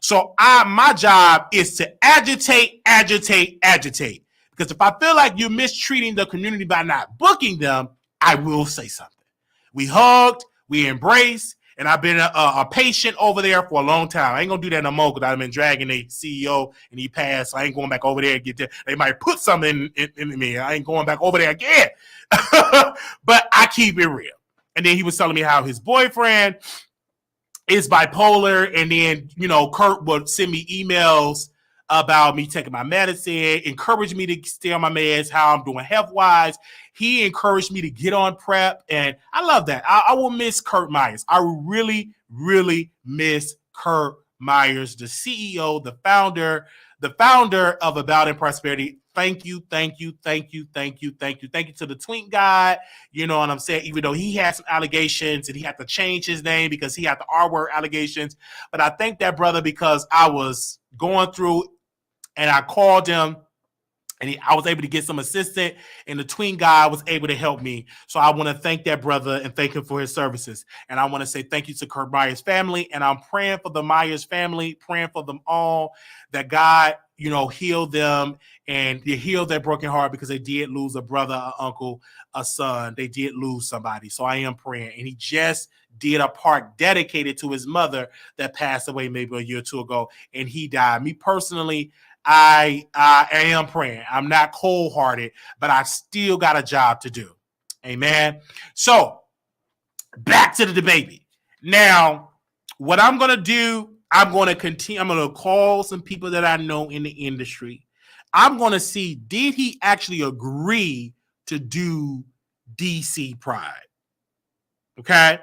So my job is to agitate. Because if I feel like you're mistreating the community by not booking them, I will say something. We hugged, we embraced, and I've been a patient over there for a long time. I ain't gonna do that no more because I've been dragging the CEO and he passed. So I ain't going back over there and get there. They might put something in me. I ain't going back over there again. But I keep it real. And then he was telling me how his boyfriend is bipolar. And then, Kurt would send me emails about me taking my medicine, encourage me to stay on my meds, how I'm doing health-wise. He encouraged me to get on prep, and I love that. I will miss Kurt Myers. I really, really miss Kurt Myers, the CEO, the founder of About in Prosperity. Thank you to the Twink guy. You know what I'm saying? Even though he had some allegations and he had to change his name because he had the R-word allegations. But I thank that brother because I was going through and I called him and I was able to get some assistance and the Twink guy was able to help me. So I want to thank that brother and thank him for his services. And I want to say thank you to Kurt Myers' family. And I'm praying for the Myers family, praying for them all, that God, heal them and they heal their broken heart because they did lose a brother, an uncle, a son. They did lose somebody. So I am praying. And he just did a park dedicated to his mother that passed away maybe a year or two ago. And he died. Me personally, I am praying. I'm not cold-hearted, but I still got a job to do. Amen. So back to the debate. Now, what I'm going to do, I'm going to continue. I'm going to call some people that I know in the industry. I'm going to see, did he actually agree to do DC Pride? Okay.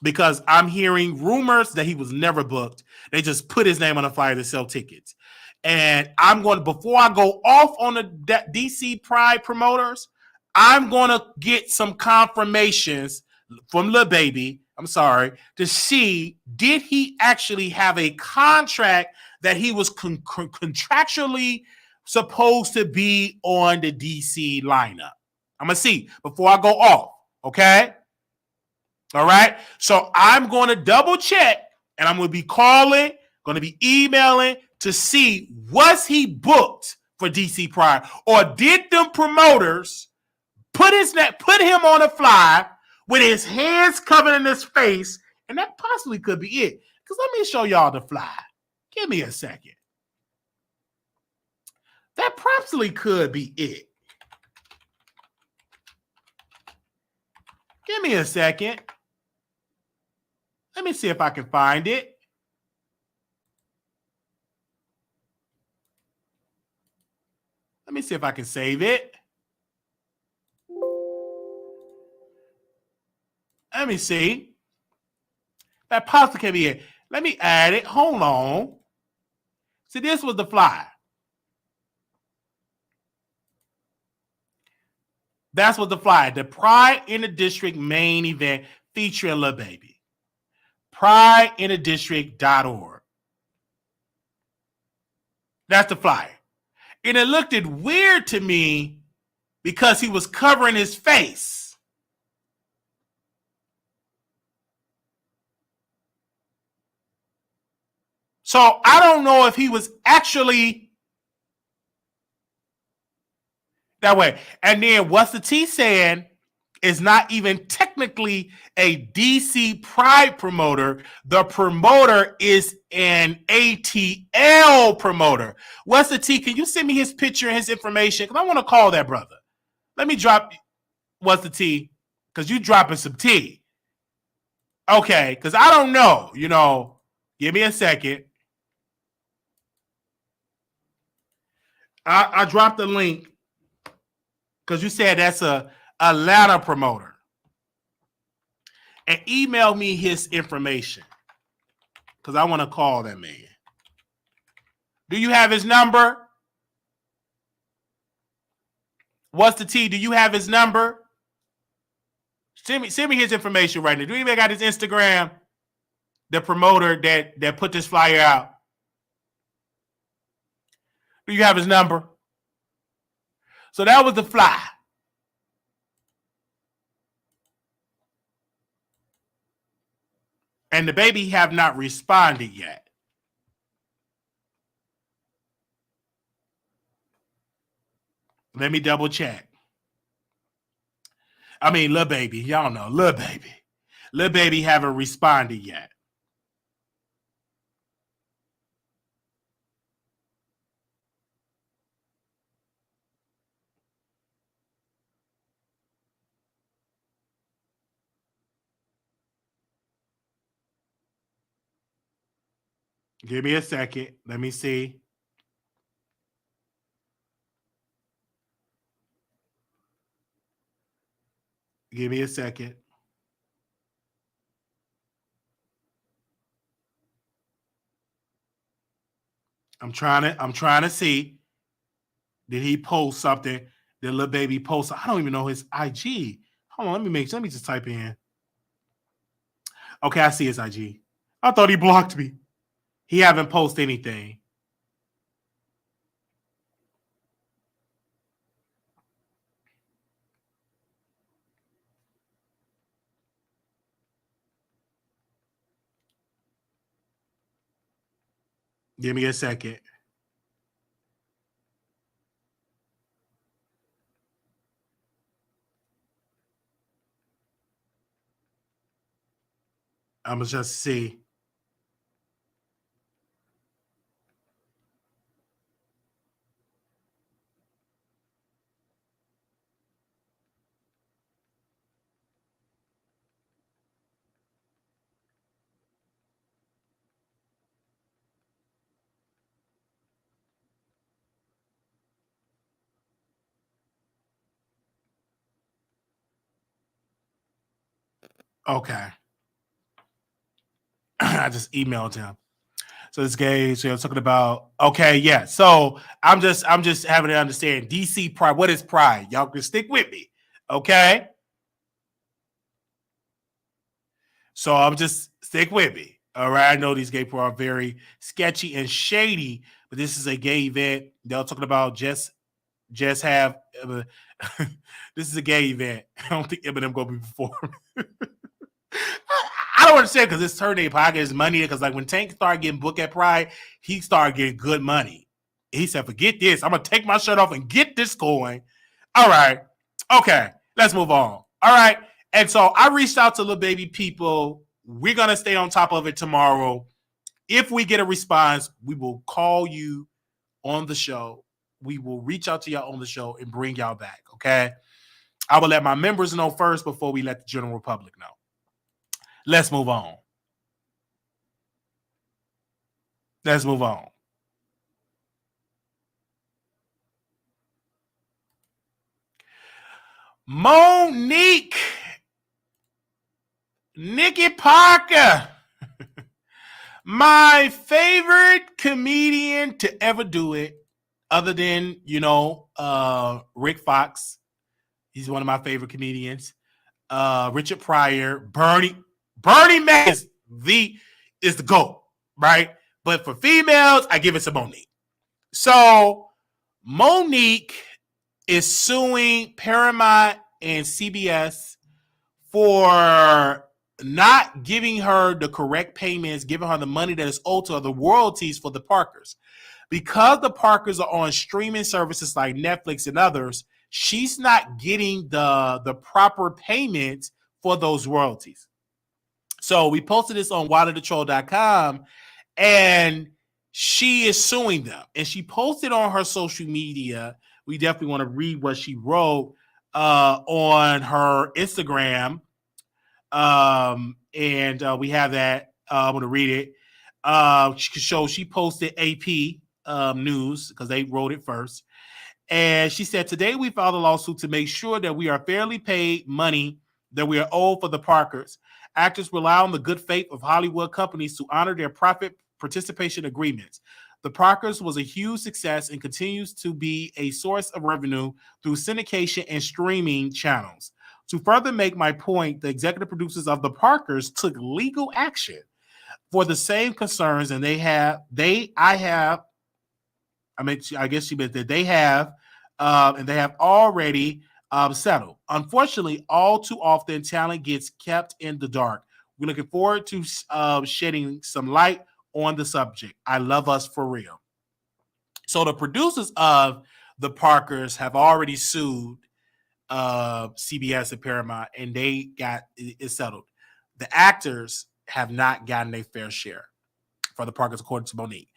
Because I'm hearing rumors that he was never booked. They just put his name on a flyer to sell tickets. And I'm going to, before I go off on the DC Pride promoters, I'm going to get some confirmations from Lil Baby I'm sorry, to see did he actually have a contract that he was contractually supposed to be on the DC lineup. I'm going to see before I go off, okay? All right? So I'm going to double check, and I'm going to be calling, going to be emailing to see was he booked for DC prior, or did them promoters put him on a fly with his hands covered in his face, and that possibly could be it. Because let me show y'all the fly. Give me a second. That possibly could be it. Give me a second. Let me see if I can find it. Let me see if I can save it. Let me see. That possibly can be it. Let me add it. Hold on. See, this was the fly. That's what the fly. The Pride in the District main event featuring Lil Baby. PrideInTheDistrict.org. That's the flyer. And it looked weird to me because he was covering his face. So I don't know if he was actually that way. And then what's the T saying is not even technically a DC Pride promoter. The promoter is an ATL promoter. What's the T? Can you send me his picture and his information? Because I want to call that brother. Let me drop what's the T? Because you dropping some T. Okay, because I don't know. Give me a second. I dropped the link because you said that's a Atlanta promoter. And email me his information because I want to call that man. Do you have his number? What's the T? Do you have his number? Send me his information right now. Do you even got his Instagram? The promoter that put this flyer out. Do you have his number? So that was the fly. And the baby have not responded yet. Let me double check. I mean, Lil Baby. Y'all know, Lil Baby. Lil Baby haven't responded yet. Give me a second. Let me see. Give me a second. I'm trying to see. Did he post something? Did Lil Baby post? I don't even know his IG. Hold on, let me just type in. Okay, I see his IG. I thought he blocked me. He haven't posted anything. Give me a second. I'm going to just see. Okay. I just emailed him. So this guy, so I'm talking about, okay, yeah. So I'm just having to understand DC Pride. What is Pride? Y'all can stick with me. Okay. So I'm just stick with me. All right. I know these gay people are very sketchy and shady, but this is a gay event. They're talking about just have this is a gay event. I don't think Eminem gonna be performing. I don't understand because it's turn their pockets money because like when Tank started getting booked at Pride, he started getting good money. He said, "Forget this. I'm gonna take my shirt off and get this going." All right, okay, let's move on. All right, and so I reached out to little baby people. We're gonna stay on top of it tomorrow. If we get a response, we will call you on the show. We will reach out to y'all on the show and bring y'all back. Okay, I will let my members know first before we let the general public know. Let's move on. Let's move on. Monique. Nikki Parker. My favorite comedian to ever do it, other than, Rick Fox. He's one of my favorite comedians. Richard Pryor. Bernie Mac is the GOAT, right? But for females, I give it to Monique. So Monique is suing Paramount and CBS for not giving her the correct payments, giving her the money that is owed to her, the royalties for the Parkers. Because the Parkers are on streaming services like Netflix and others, she's not getting the proper payment for those royalties. So we posted this on wileythetroll.com, and she is suing them. And she posted on her social media. We definitely want to read what she wrote on her Instagram. And we have that. I'm going to read it. So she posted AP News because they wrote it first. And she said, today we filed a lawsuit to make sure that we are fairly paid money that we are owed for the Parkers. Actors rely on the good faith of Hollywood companies to honor their profit participation agreements. The Parkers was a huge success and continues to be a source of revenue through syndication and streaming channels. To further make my point, the executive producers of the Parkers took legal action for the same concerns, and I guess she meant that they have, and they have already settled. Unfortunately, all too often, talent gets kept in the dark. We're looking forward to shedding some light on the subject. I love us for real. So the producers of the Parkers have already sued CBS and Paramount, and they got it settled. The actors have not gotten a fair share for the Parkers, according to Monique.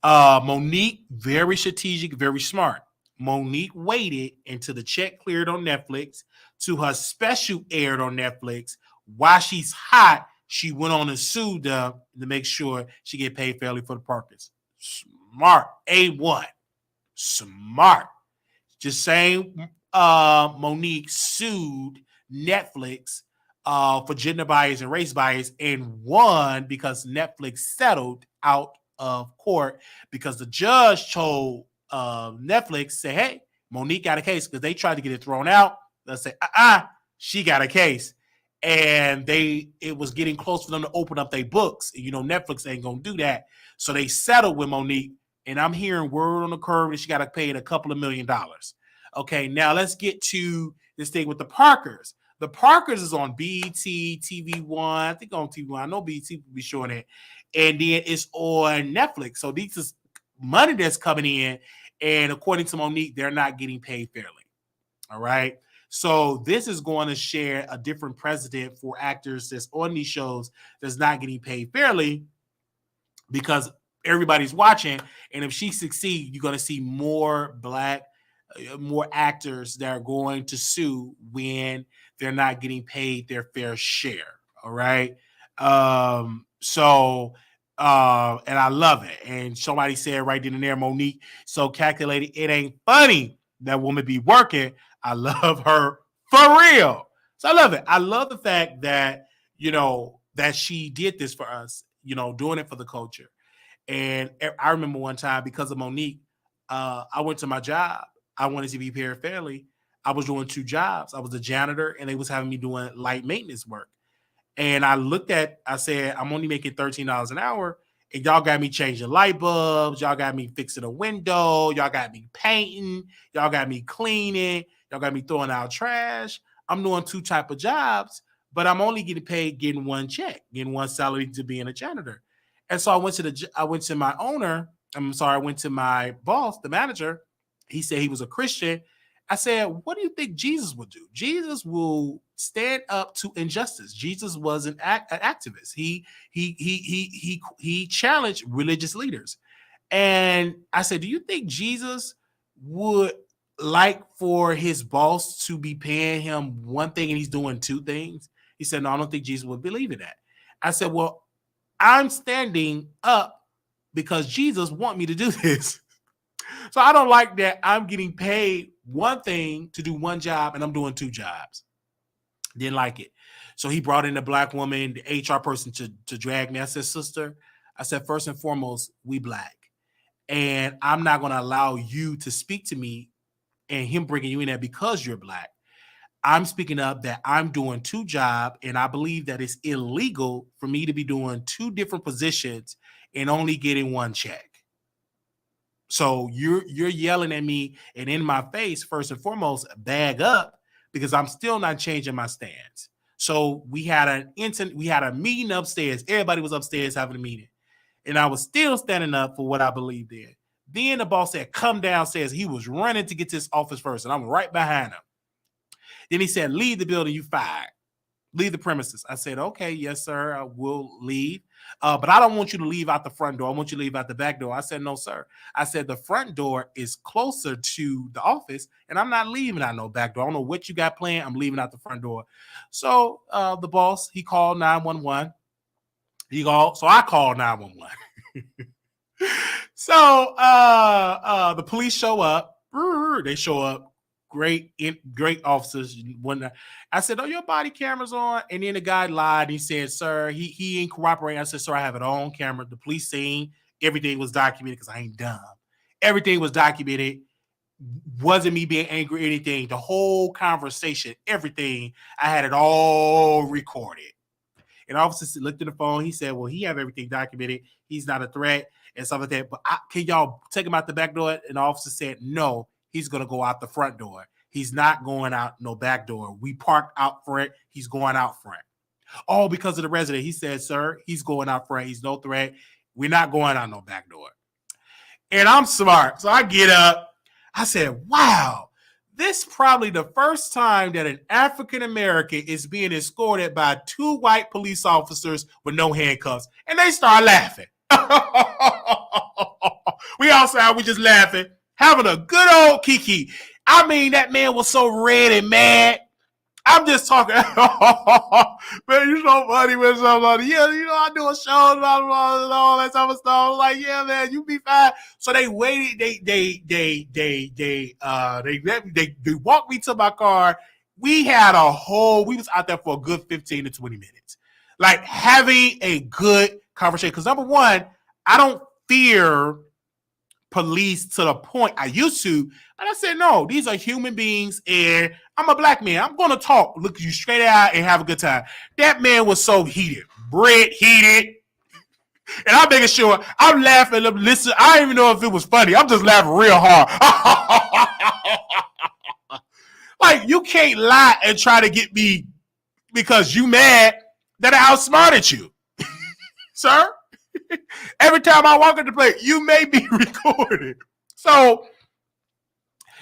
Monique, very strategic, very smart. Monique waited until the check cleared on Netflix, to her special aired on Netflix. While she's hot, she went on and sued them to make sure she get paid fairly for the Parkers. Smart. A1. Smart. Just saying, Monique sued Netflix for gender bias and race bias and won because Netflix settled out of court because the judge told Netflix, say, hey, Monique got a case, because they tried to get it thrown out. They'll say, she got a case. And it was getting close for them to open up their books. And, Netflix ain't going to do that. So they settled with Monique. And I'm hearing word on the curve that she got to pay it a couple of $1 million. Okay, now let's get to this thing with the Parkers. The Parkers is on BET, TV1. I think on TV1. I know BET will be showing it. And then it's on Netflix. So this is money that's coming in. And according to Monique, they're not getting paid fairly. All right. So this is going to share a different precedent for actors that's on these shows that's not getting paid fairly, because everybody's watching. And if she succeeds, you're going to see more actors that are going to sue when they're not getting paid their fair share. All right. And I love it. And somebody said right then and there, Monique, so calculated, it ain't funny that woman be working. I love her for real. So I love it. I love the fact that, that she did this for us, doing it for the culture. And I remember one time, because of Monique, I went to my job. I wanted to be paid fairly. I was doing 2 jobs. I was a janitor, and they was having me doing light maintenance work. And I said, I'm only making $13 an hour. And y'all got me changing light bulbs. Y'all got me fixing a window. Y'all got me painting. Y'all got me cleaning. Y'all got me throwing out trash. I'm doing 2 type of jobs, but I'm only getting paid getting 1 check, getting 1 salary to being a janitor. And so I went to my owner. I went to my boss, the manager. He said he was a Christian. I said, what do you think Jesus would do? Jesus will stand up to injustice. Jesus was an activist. He challenged religious leaders. And I said, do you think Jesus would like for his boss to be paying him 1 thing and he's doing 2 things? He said, no, I don't think Jesus would believe in that. I said, well, I'm standing up because Jesus want me to do this. So I don't like that I'm getting paid 1 thing to do 1 job and I'm doing 2 jobs. Didn't like it. So he brought in the black woman, the HR person to drag me. I said, sister, I said, first and foremost, we black. And I'm not going to allow you to speak to me and him bringing you in there because you're black. I'm speaking up that I'm doing 2 jobs, and I believe that it's illegal for me to be doing 2 different positions and only getting 1 check. So you're yelling at me and in my face, first and foremost, bag up, because I'm still not changing my stance. So we had a meeting upstairs. Everybody was upstairs having a meeting. And I was still standing up for what I believed in. Then the boss said, come downstairs. He was running to get to his office first, and I'm right behind him. Then he said, leave the building, you fired. Leave the premises. I said, okay, yes, sir, I will leave. But I don't want you to leave out the front door. I want you to leave out the back door. I said, no, sir. I said, the front door is closer to the office, and I'm not leaving out no back door. I don't know what you got planned. I'm leaving out the front door. So the boss, he called 911. So I called 911. So the police show up. They show up. Great officers. I said, oh, your body camera's on. And then the guy lied. He said, sir, he ain't cooperating. I said, sir, I have it on camera. The police scene, everything was documented because I ain't dumb. Everything was documented. Wasn't me being angry or anything. The whole conversation, everything, I had it all recorded. And the officer looked at the phone. He said, well, he have everything documented. He's not a threat and stuff like that. But can y'all take him out the back door? And the officer said, no, he's going to go out the front door. He's not going out no back door. We parked out front. He's going out front. Oh, because of the resident. He said, sir, he's going out front. He's no threat. We're not going out no back door. And I'm smart. So I get up. I said, wow. This is probably the first time that an African-American is being escorted by 2 white police officers with no handcuffs. And they start laughing. We outside, we just laughing, having a good old kiki. I mean, that man was so red and mad. I'm just talking. Man, you're so funny with somebody. Yeah, I do a show and all that type of stuff. Like, yeah, man, you be fine. So they waited. They walked me to my car. We was out there for a good 15 to 20 minutes. Like, having a good conversation. Because number one, I don't fear police to the point I used to. And I said, no, these are human beings, and I'm a black man. I'm going to talk, look you straight out, and have a good time. That man was so heated, heated. And I'm making sure I'm laughing. Listen, I don't even know if it was funny. I'm just laughing real hard. Like, you can't lie and try to get me because you mad that I outsmarted you. Sir, every time I walk into the place, you may be recorded. So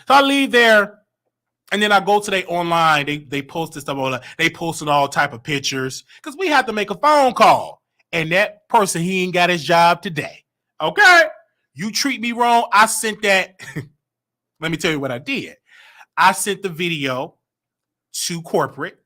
I leave there, and then I go to their online. They posted stuff on. They posted all type of pictures because we had to make a phone call, and that person, he ain't got his job today. Okay, you treat me wrong. I sent that. Let me tell you what I did. I sent the video to corporate,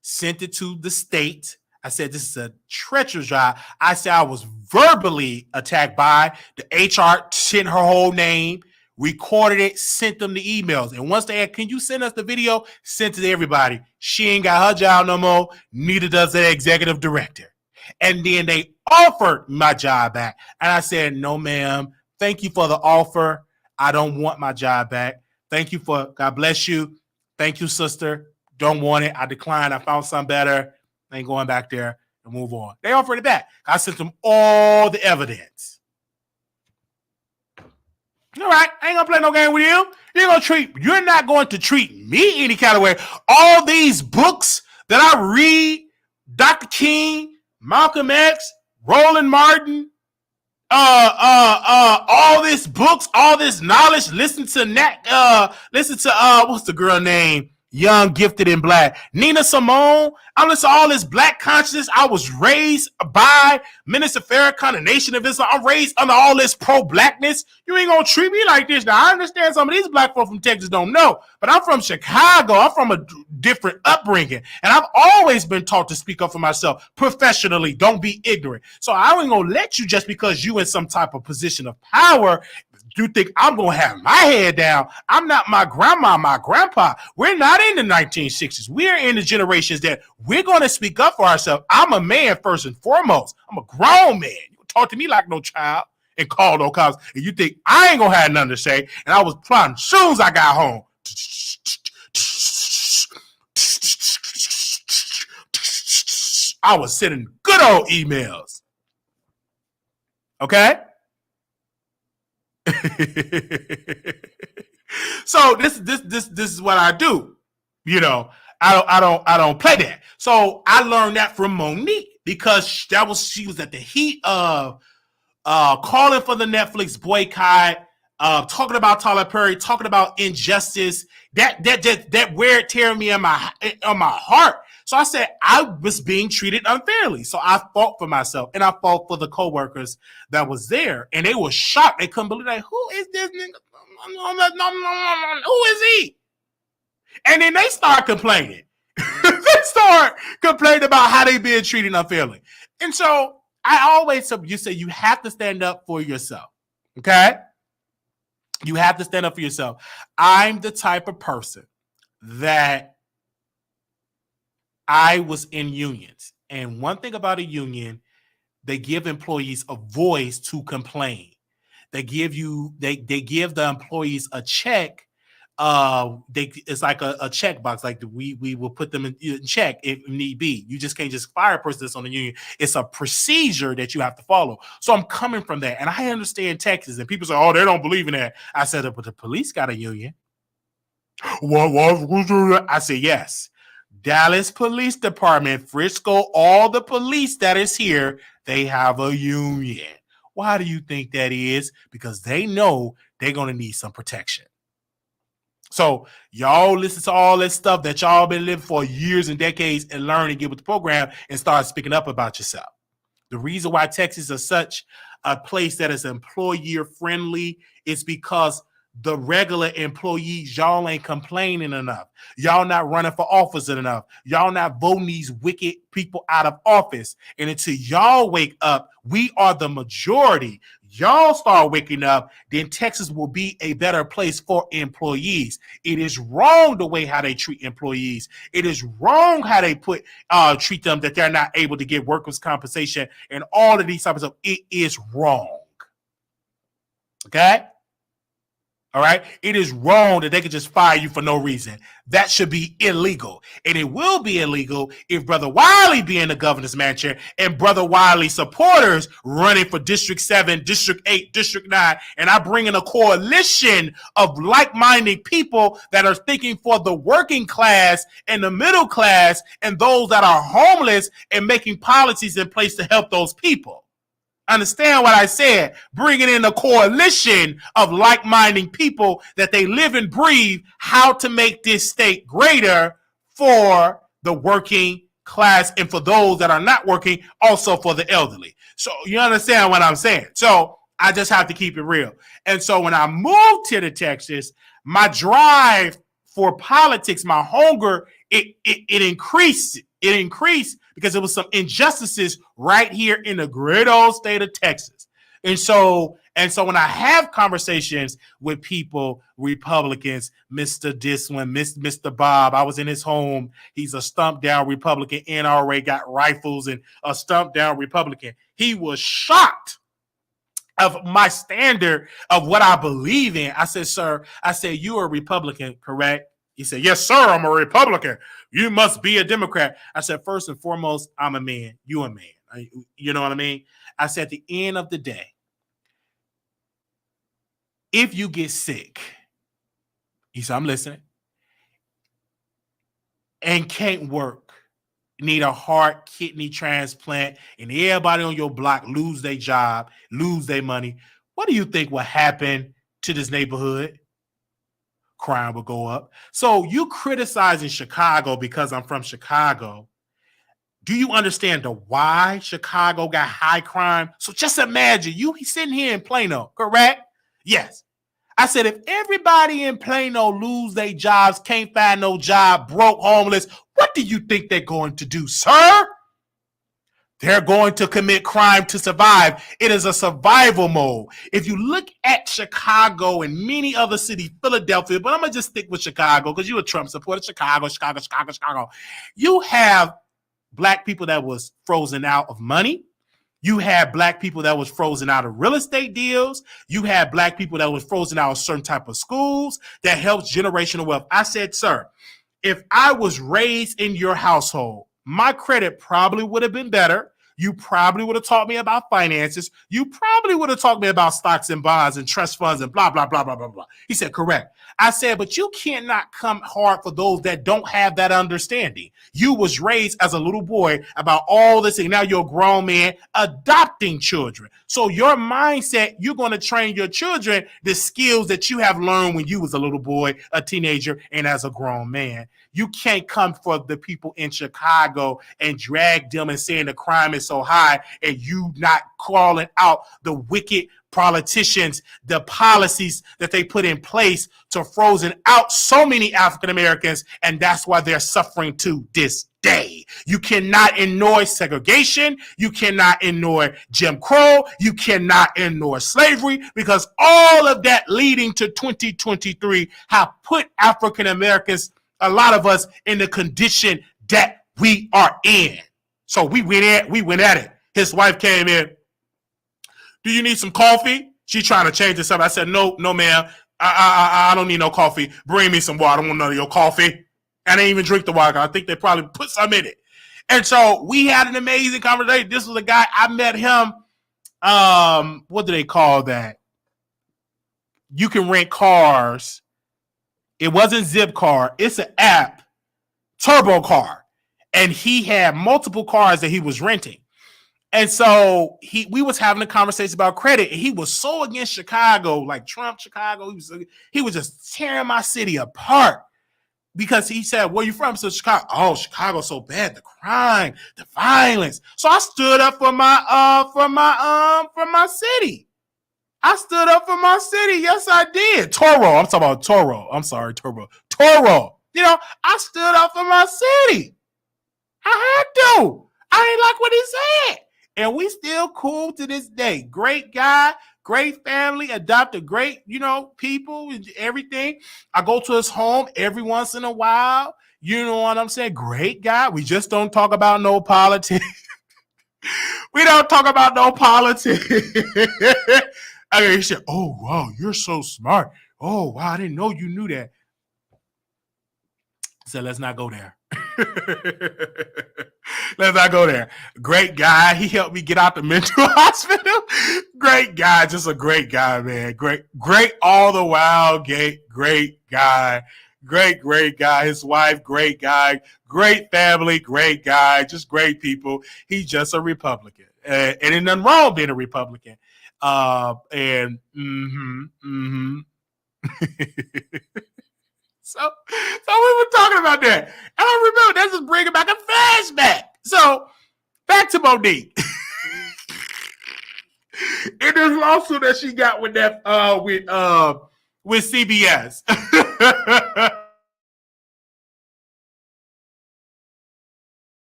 sent it to the state. I said, this is a treacherous job. I said I was verbally attacked by the HR, sent her whole name, recorded it, sent them the emails. And once they had, can you send us the video? Sent it to everybody. She ain't got her job no more. Neither does the executive director. And then they offered my job back. And I said, no, ma'am. Thank you for the offer. I don't want my job back. Thank you God bless you. Thank you, sister. Don't want it. I declined. I found something better. ain't going back there and move on. They offered it back. I sent them all the evidence. All right, I ain't gonna play no game with you. You're not going to treat me any kind of way. All these books that I read, Dr. King, Malcolm X, Roland Martin, all these books, all this knowledge. Listen to what's the girl name? Young, Gifted, and Black. Nina Simone. I'm listening to all this black consciousness. I was raised by Minister Farrakhan, the Nation of Islam. I'm raised under all this pro-blackness. You ain't gonna treat me like this. Now, I understand some of these black folks from Texas don't know, but I'm from Chicago. I'm from a different upbringing, and I've always been taught to speak up for myself professionally. Don't be ignorant. So I ain't gonna let you, just because you in some type of position of power, you think I'm going to have my head down. I'm not my grandma, my grandpa. We're not in the 1960s. We're in the generations that we're going to speak up for ourselves. I'm a man first and foremost. I'm a grown man. You talk to me like no child and call no cops. And you think I ain't going to have nothing to say. And I was plotting as soon as I got home. I was sending good old emails. Okay? So this is what I do. I don't play that. So I learned that from Monique, because she was at the heat of calling for the Netflix boycott, talking about Tyler Perry, talking about injustice. That wear tearing me on my heart. So I said I was being treated unfairly. So I fought for myself, and I fought for the coworkers that was there, and they were shocked. They couldn't believe, like, who is this nigga? Who is he? And then they start complaining. They start complaining about how they being treated unfairly. And so you say you have to stand up for yourself. Okay? You have to stand up for yourself. I'm the type of person that I was in unions. And one thing about a union, they give employees a voice to complain. They give the employees a check. It's like a checkbox. Like we will put them in check if need be. You just can't just fire a person that's on the union. It's a procedure that you have to follow. So I'm coming from that, and I understand Texas. And people say, "Oh, they don't believe in that." I said, "But the police got a union." What? I said, "Yes." Dallas Police Department, Frisco, all the police that is here, they have a union. Why do you think that is? Because they know they're going to need some protection. So y'all listen to all this stuff that y'all been living for years and decades and learn and get with the program and start speaking up about yourself. The reason why Texas is such a place that is employer friendly is because the regular employees, y'all ain't complaining enough. Y'all not running for office enough. Y'all not voting these wicked people out of office. And until y'all wake up, we are the majority. Y'all start waking up, then Texas will be a better place for employees. It is wrong the way how they treat employees. It is wrong how they treat them, that they're not able to get workers' compensation and all of these types of stuff. It is wrong. Okay? All right. It is wrong that they could just fire you for no reason. That should be illegal. And it will be illegal if Brother Wiley be in the governor's mansion and Brother Wiley supporters running for District 7, District 8, District 9. And I bring in a coalition of like-minded people that are thinking for the working class and the middle class and those that are homeless, and making policies in place to help those people. Understand what I said? Bringing in a coalition of like-minded people that they live and breathe how to make this state greater for the working class, and for those that are not working, also for the elderly. So you understand what I'm saying? So I just have to keep it real. And so when I moved here to Texas, my drive for politics, my hunger, it increased. It increased because there was some injustices right here in the great old state of Texas. And so when I have conversations with people, Republicans, Mr. This one, Mr. Bob, I was in his home. He's a stump down Republican, NRA, got rifles, and a stump down Republican. He was shocked of my standard of what I believe in. I said, "Sir," I said, "you are a Republican, correct?" He said, yes, sir, I'm a Republican. You must be a Democrat. I said, first and foremost, I'm a man. You a man. You know what I mean? I said, at the end of the day, if you get sick, he said, I'm listening, and can't work, need a heart, kidney transplant, and everybody on your block lose their job, lose their money, what do you think will happen to this neighborhood? Crime will go up. So you criticizing Chicago because I'm from Chicago. Do you understand the why Chicago got high crime? So just imagine you sitting here in Plano, correct? Yes. I said, if everybody in Plano lose their jobs, can't find no job, broke, homeless, what do you think they're going to do, sir? They're going to commit crime to survive. It is a survival mode. If you look at Chicago and many other cities, Philadelphia, but I'm going to just stick with Chicago because you're a Trump supporter. Chicago. You have black people that was frozen out of money. You had black people that was frozen out of real estate deals. You had black people that was frozen out of certain type of schools that helps generational wealth. I said, sir, if I was raised in your household, my credit probably would have been better. You probably would have taught me about finances. You probably would have taught me about stocks and bonds and trust funds and blah, blah, blah, blah, blah, blah. He said, correct. I said, but you cannot come hard for those that don't have that understanding. You was raised as a little boy about all this, and now you're a grown man adopting children. So your mindset, you're going to train your children the skills that you have learned when you was a little boy, a teenager, and as a grown man. You can't come for the people in Chicago and drag them and saying the crime is so high and you not calling out the wicked politicians, the policies that they put in place to frozen out so many African Americans, and that's why they're suffering to this day. You cannot ignore segregation. You cannot ignore Jim Crow. You cannot ignore slavery, because all of that leading to 2023 have put African Americans, a lot of us, in the condition that we are in. So we went at it. His wife came in. Do you need some coffee? She trying to change this up. I said, no, ma'am. I don't need no coffee. Bring me some water. I don't want none of your coffee. I didn't even drink the water. I think they probably put some in it. And so we had an amazing conversation. This was a guy, I met him. What do they call that? You can rent cars. It wasn't Zipcar. It's an app, Turbo Car. And he had multiple cars that he was renting. And so we was having a conversation about credit, and he was so against Chicago, like Trump, Chicago. He was just tearing my city apart, because he said, where you from? So Chicago. Oh, Chicago's so bad. The crime, the violence. So I stood up for my city. I stood up for my city. Yes, I did. Toro. I'm talking about Toro. I'm sorry, Toro. Toro. You know, I stood up for my city. I had to. I ain't like what he said. And we still cool to this day. Great guy, great family, adopted great, people and everything. I go to his home every once in a while. You know what I'm saying? Great guy. We just don't talk about no politics. We don't talk about no politics. I mean, he said, oh, wow, you're so smart. Oh, wow, I didn't know you knew that. I said, let's not go there. Let's not go there. Great guy. He helped me get out the mental hospital. Great guy. Just a great guy, man. Great all the while. Great guy. Great guy. His wife, great guy. Great family, great guy. Just great people. He's just a Republican. And ain't nothing wrong being a Republican. So we were talking about that. And I remember that's just bringing back a flashback. So back to Monique. In this lawsuit that she got with that with CBS.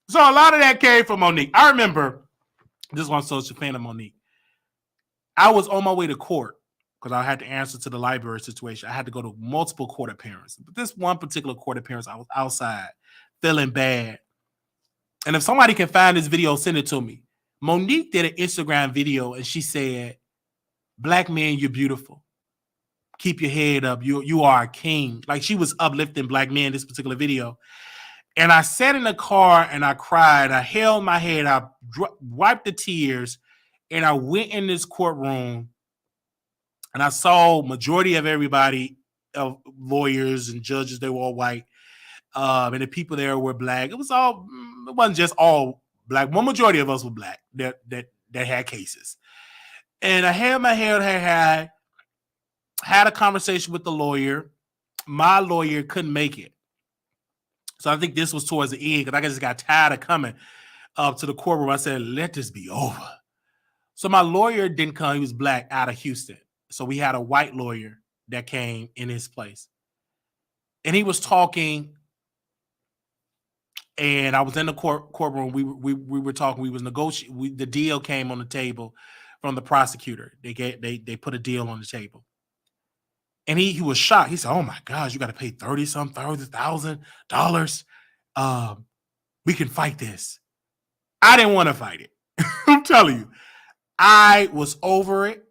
So a lot of that came from Monique. I remember, this one social fan of Monique. I was on my way to court, because I had to answer to the library situation. I had to go to multiple court appearances. But this one particular court appearance, I was outside feeling bad. And if somebody can find this video, send it to me. Monique did an Instagram video, and she said, Black man, you're beautiful. Keep your head up. You are a king. Like, she was uplifting black men in this particular video. And I sat in the car and I cried. I held my head. I wiped the tears. And I went in this courtroom and I saw majority of everybody, of lawyers and judges, they were all white. And the people there were black. It wasn't just all black. One majority of us were black that had cases. And I had my head had a conversation with the lawyer. My lawyer couldn't make it. So I think this was towards the end because I just got tired of coming up to the courtroom. I said, let this be over. So my lawyer didn't come. He was black, out of Houston. So we had a white lawyer that came in his place. And he was talking, and I was in the courtroom. We were talking. We was negotiating. The deal came on the table from the prosecutor. They put a deal on the table. And he was shocked. He said, "Oh my gosh, you got to pay $30,000. We can fight this." I didn't want to fight it. I'm telling you, I was over it.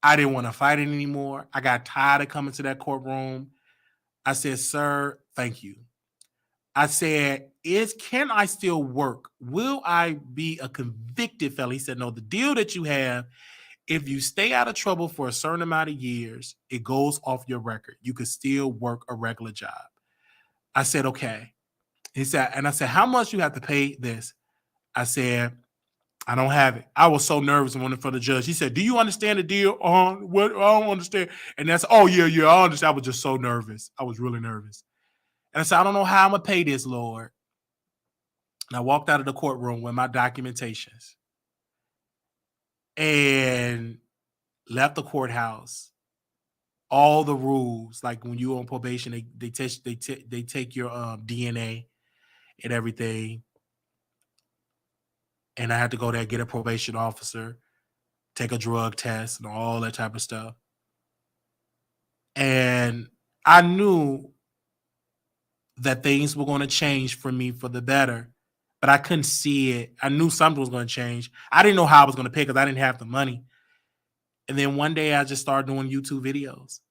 I didn't want to fight it anymore. I got tired of coming to that courtroom. I said, "Sir, thank you." I said, can I still work? Will I be a convicted felon? He said, "No, the deal that you have, if you stay out of trouble for a certain amount of years, it goes off your record. You can still work a regular job." I said, "Okay." He said, and I said, "How much you have to pay this?" I said, "I don't have it." I was so nervous when in front of the judge. He said, "Do you understand the deal?" What? I don't understand. And that's, "Oh, yeah, I understand." I was just so nervous. I was really nervous. And I said, "I don't know how I'm going to pay this, Lord." And I walked out of the courtroom with my documentations and left the courthouse. All the rules, like when you're on probation, they take your DNA and everything. And I had to go there, get a probation officer, take a drug test and all that type of stuff. And I knew that things were going to change for me for the better, but I couldn't see it. I knew something was going to change. I didn't know how I was going to pay because I didn't have the money. And then one day I just started doing YouTube videos,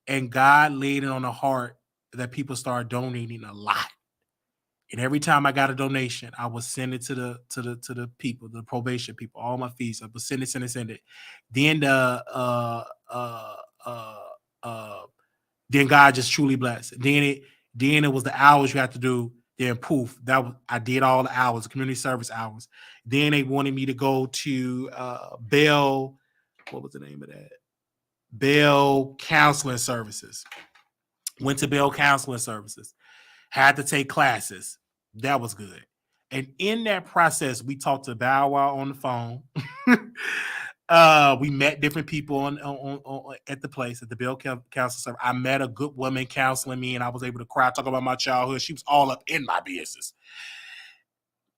and God laid it on the heart that people started donating a lot. And every time I got a donation, I would send it to the people, the probation people, all my fees. I would send it. Then then God just truly blessed. Then it was the hours you had to do. Then poof, I did all the hours, community service hours. Then they wanted me to go to Bell. What was the name of that? Bell Counseling Services. Went to Bell Counseling Services. Had to take classes. That was good. And in that process, we talked to Bow Wow on the phone. We met different people on at the place, at the Bell Counseling Service. I met a good woman counseling me, and I was able to cry, talk about my childhood. She was all up in my business.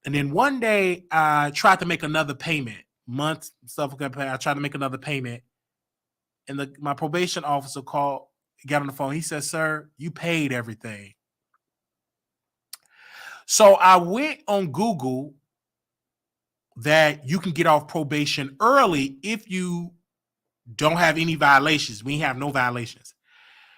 And then one day, I tried to make another payment. I tried to make another payment. And my probation officer got on the phone. He said, "Sir, you paid everything." So I went on Google that you can get off probation early if you don't have any violations. We have no violations.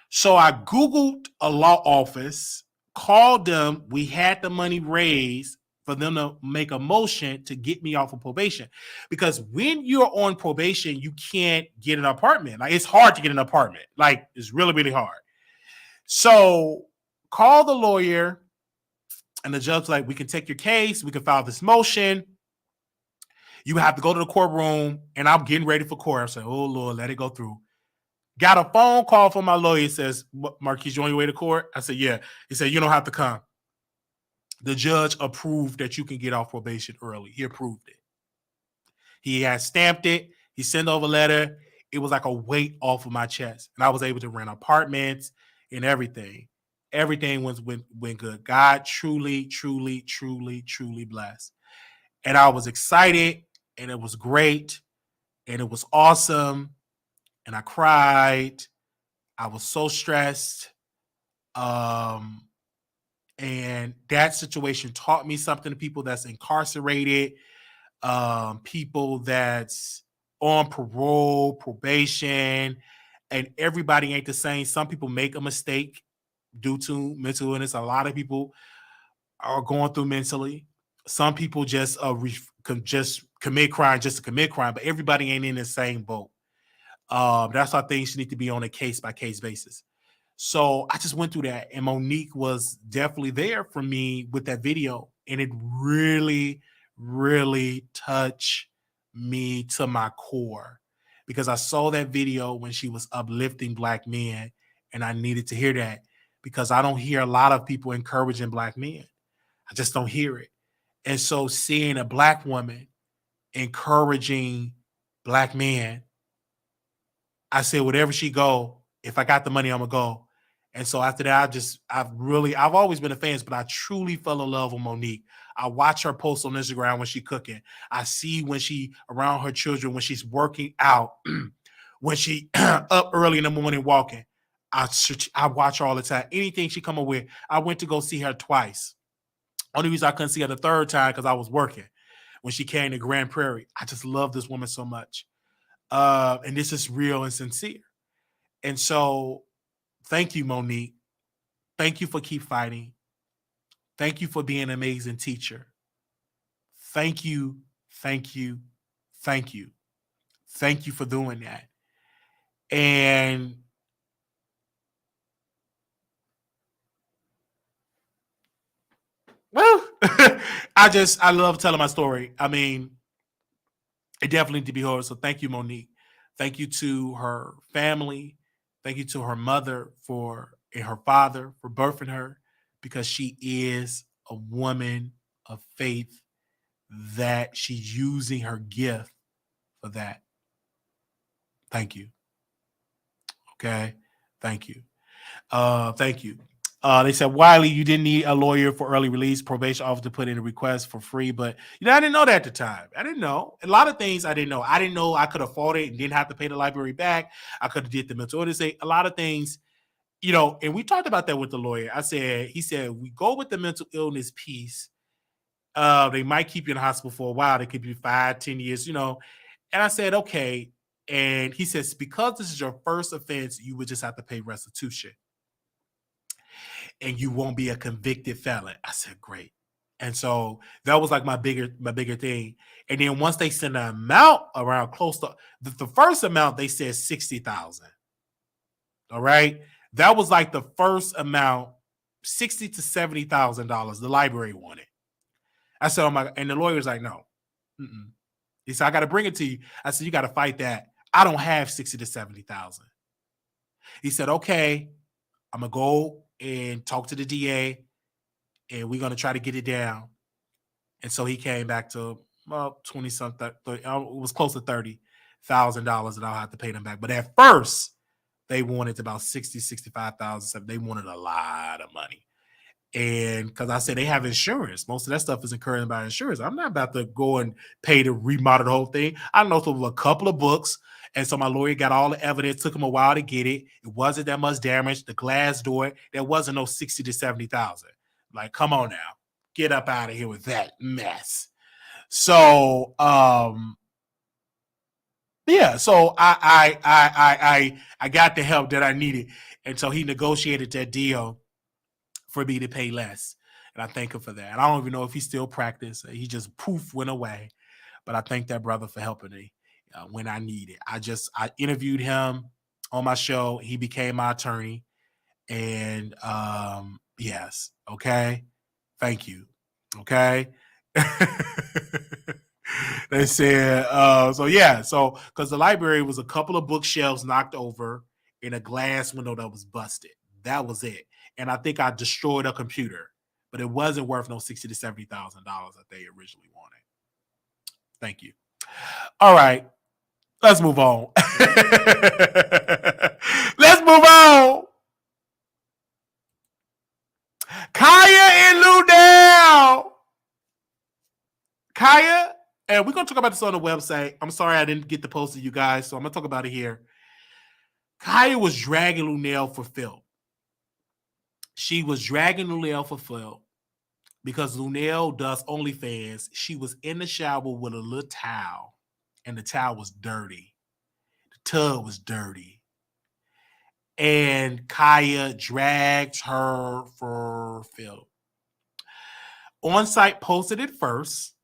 So I Googled a law office, called them. We had the money raised for them to make a motion to get me off of probation. Because when you're on probation, you can't get an apartment. Like, it's hard to get an apartment. Like, it's really, really hard. So call the lawyer, and the judge's like, "We can take your case. We can file this motion. You have to go to the courtroom." And I'm getting ready for court. I said, "Oh, Lord, let it go through." Got a phone call from my lawyer. It says, "Marquise, you on your way to court?" I said, "Yeah." He said, "You don't have to come." The judge approved that you can get off probation early. He approved it. He had stamped it. He sent over a letter. It was like a weight off of my chest. And I was able to rent apartments and everything. Everything went good. God truly, truly, truly, truly blessed. And I was excited, and it was great, and it was awesome. And I cried. I was so stressed. And that situation taught me something. People that's incarcerated, people that's on parole, probation. and everybody ain't the same. Some people make a mistake due to mental illness. A lot of people are going through mentally. Some people just just commit crime just to commit crime, but everybody ain't in the same boat. That's why things need to be on a case by case basis. So I just went through that, and Monique was definitely there for me with that video, and it really, really touched me to my core because I saw that video when she was uplifting Black men, and I needed to hear that because I don't hear a lot of people encouraging Black men. I just don't hear it. And so seeing a Black woman encouraging Black men, I said, whatever she go, if I got the money, I'm gonna go. And so after that, I've always been a fan, but I truly fell in love with Monique. I watch her post on Instagram when she cooking. I see when she around her children, when she's working out, when she up early in the morning walking. I watch her all the time. Anything she come up with, I went to go see her twice. Only reason I couldn't see her the third time because I was working when she came to Grand Prairie. I just love this woman so much. And this is real and sincere. And so thank you, Monique. Thank you for keep fighting. Thank you for being an amazing teacher. Thank you, thank you, thank you. Thank you for doing that. And well, I love telling my story. I mean, it definitely need to be heard. So thank you, Monique. Thank you to her family. Thank you to her mother and her father for birthing her, because she is a woman of faith that she's using her gift for that. Thank you. Okay. Thank you. Thank you. They said, Wiley, you didn't need a lawyer for early release. Probation officer to put in a request for free. But, I didn't know that at the time. I didn't know. A lot of things I didn't know. I didn't know I could afford it and didn't have to pay the library back. I could have did the mental illness. A lot of things, and we talked about that with the lawyer. He said, we go with the mental illness piece. They might keep you in the hospital for a while. They keep you 5-10 years, And I said, okay. And he says, because this is your first offense, you would just have to pay restitution. And you won't be a convicted felon. I said, great. And so that was like my bigger thing. And then once they sent an amount around close to the first amount, they said 60,000. All right. That was like the first amount, $60,000 to $70,000 the library wanted. I said, oh my, and the lawyer's like, no. Mm-mm. He said, I got to bring it to you. I said, you got to fight that. I don't have 60 to 70,000. He said, okay, I'm going to go and talk to the DA and we're going to try to get it down. And so he came back to 20 something, it was close to $30,000 that I'll have to pay them back. But at first, they wanted about 60, 65,000. They wanted a lot of money. And because I said they have insurance, most of that stuff is incurred by insurance. I'm not about to go and pay to remodel the whole thing. I know there was a couple of books. And so my lawyer got all the evidence. Took him a while to get it. It wasn't that much damage. The glass door, there wasn't no 60 to 70,000. Like, come on now, get up out of here with that mess. So, yeah. So I got the help that I needed, and so he negotiated that deal for me to pay less, and I thank him for that. And I don't even know if he still practiced. He just poof went away, but I thank that brother for helping me when I needed. I interviewed him on my show. He became my attorney, and yes, okay, thank you, okay. They said, so because the library was a couple of bookshelves knocked over and a glass window that was busted. That was it. And I think I destroyed a computer, but it wasn't worth no $60,000 to $70,000 that they originally wanted. Thank you. All right, let's move on. Let's move on. Khia and Luenell. Khia, and we're going to talk about this on the website. I'm sorry I didn't get the post to you guys, so I'm going to talk about it here. Khia was dragging Luenell for filth. She was dragging Luenell for filth because Luenell does OnlyFans. She was in the shower with a little towel, and the towel was dirty. The tub was dirty. and Khia dragged her for film. On Site posted it first,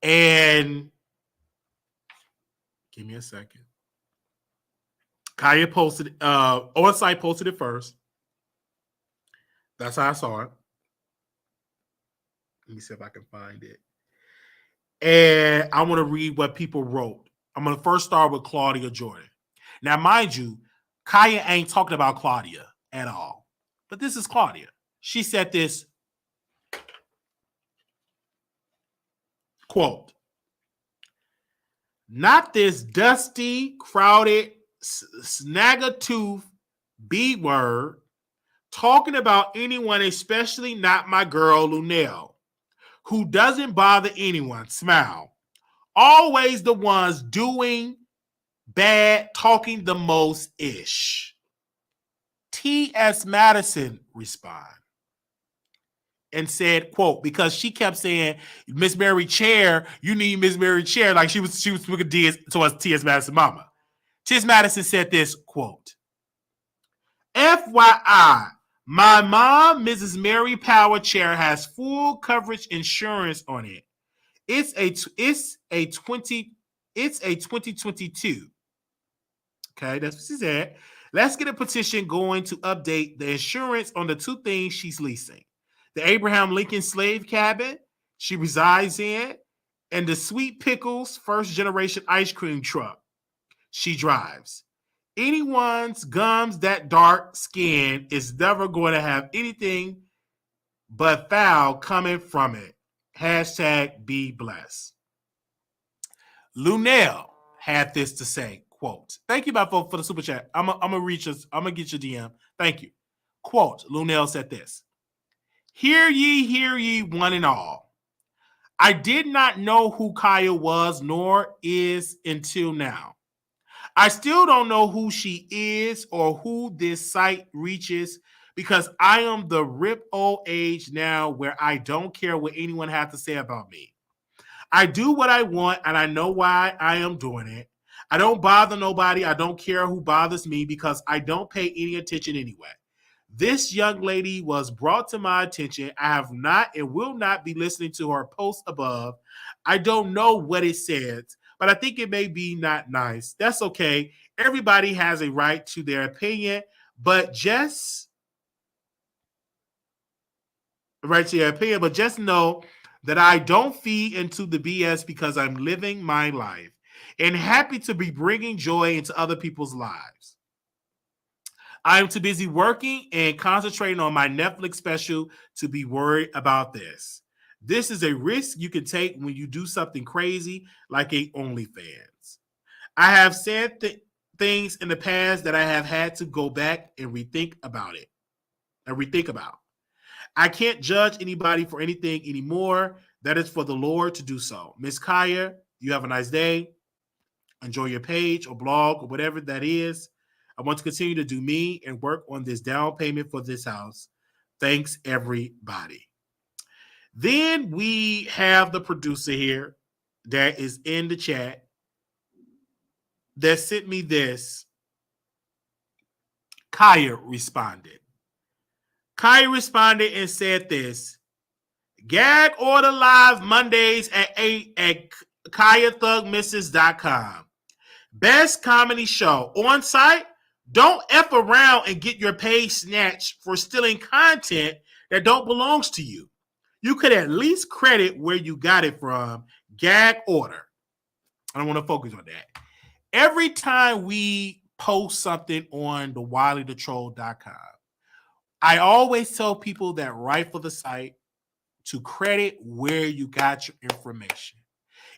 and give me a second. Khia posted On Site posted it first. That's how I saw it. Let me see if I can find it. And I want to read what people wrote. I'm going to first start with Claudia Jordan. Now, mind you, Khia ain't talking about Claudia at all. But this is Claudia. She said this, quote, "Not this dusty, crowded, snag-a-tooth B word talking about anyone, especially not my girl Luenell, who doesn't bother anyone. Smile. Always the ones doing bad, talking the most ish." T.S. Madison responded and said, quote, because she kept saying, Miss Mary Chair, you need Miss Mary Chair, like she was speaking towards T.S. Madison mama. T.S. Madison said this, quote, "FYI, my mom, Mrs. Mary Power Chair, has full coverage insurance on it. It's a 2022. Okay, that's what she said. Let's get a petition going to update the insurance on the two things she's leasing: the Abraham Lincoln slave cabin she resides in, and the Sweet Pickles first generation ice cream truck she drives. Anyone's gums that dark skin is never going to have anything but foul coming from it. Hashtag be blessed." Luenell had this to say, quote, thank you, my folks, for the super chat. I'm gonna reach us. I'm gonna get your DM. Thank you. Quote, Luenell said this: hear ye, one and all. I did not know who Khia was, nor is until now. I still don't know who she is or who this site reaches, because I am the rip old age now where I don't care what anyone has to say about me. I do what I want, and I know why I am doing it. I don't bother nobody. I don't care who bothers me, because I don't pay any attention anyway. This young lady was brought to my attention. I have not and will not be listening to her post above. I don't know what it says, but I think it may be not nice. That's okay. Everybody has a right to their opinion, but just know that I don't feed into the BS, because I'm living my life and happy to be bringing joy into other people's lives. I'm too busy working and concentrating on my Netflix special to be worried about this. This is a risk you can take when you do something crazy like a OnlyFans. I have said things in the past that I have had to go back and rethink about. I can't judge anybody for anything anymore. That is for the Lord to do so. Miss Khia, you have a nice day. Enjoy your page or blog or whatever that is. I want to continue to do me and work on this down payment for this house. Thanks, everybody. Then we have the producer here that is in the chat that sent me this. Khia responded. Khia responded and said this: gag order live Mondays at 8 at KhiaThugMisses.com. Best comedy show on site. Don't F around and get your page snatched for stealing content that don't belong to you. You could at least credit where you got it from. Gag order. I don't want to focus on that. Every time we post something on the WileyTheTroll.com, I always tell people that write for the site to credit where you got your information.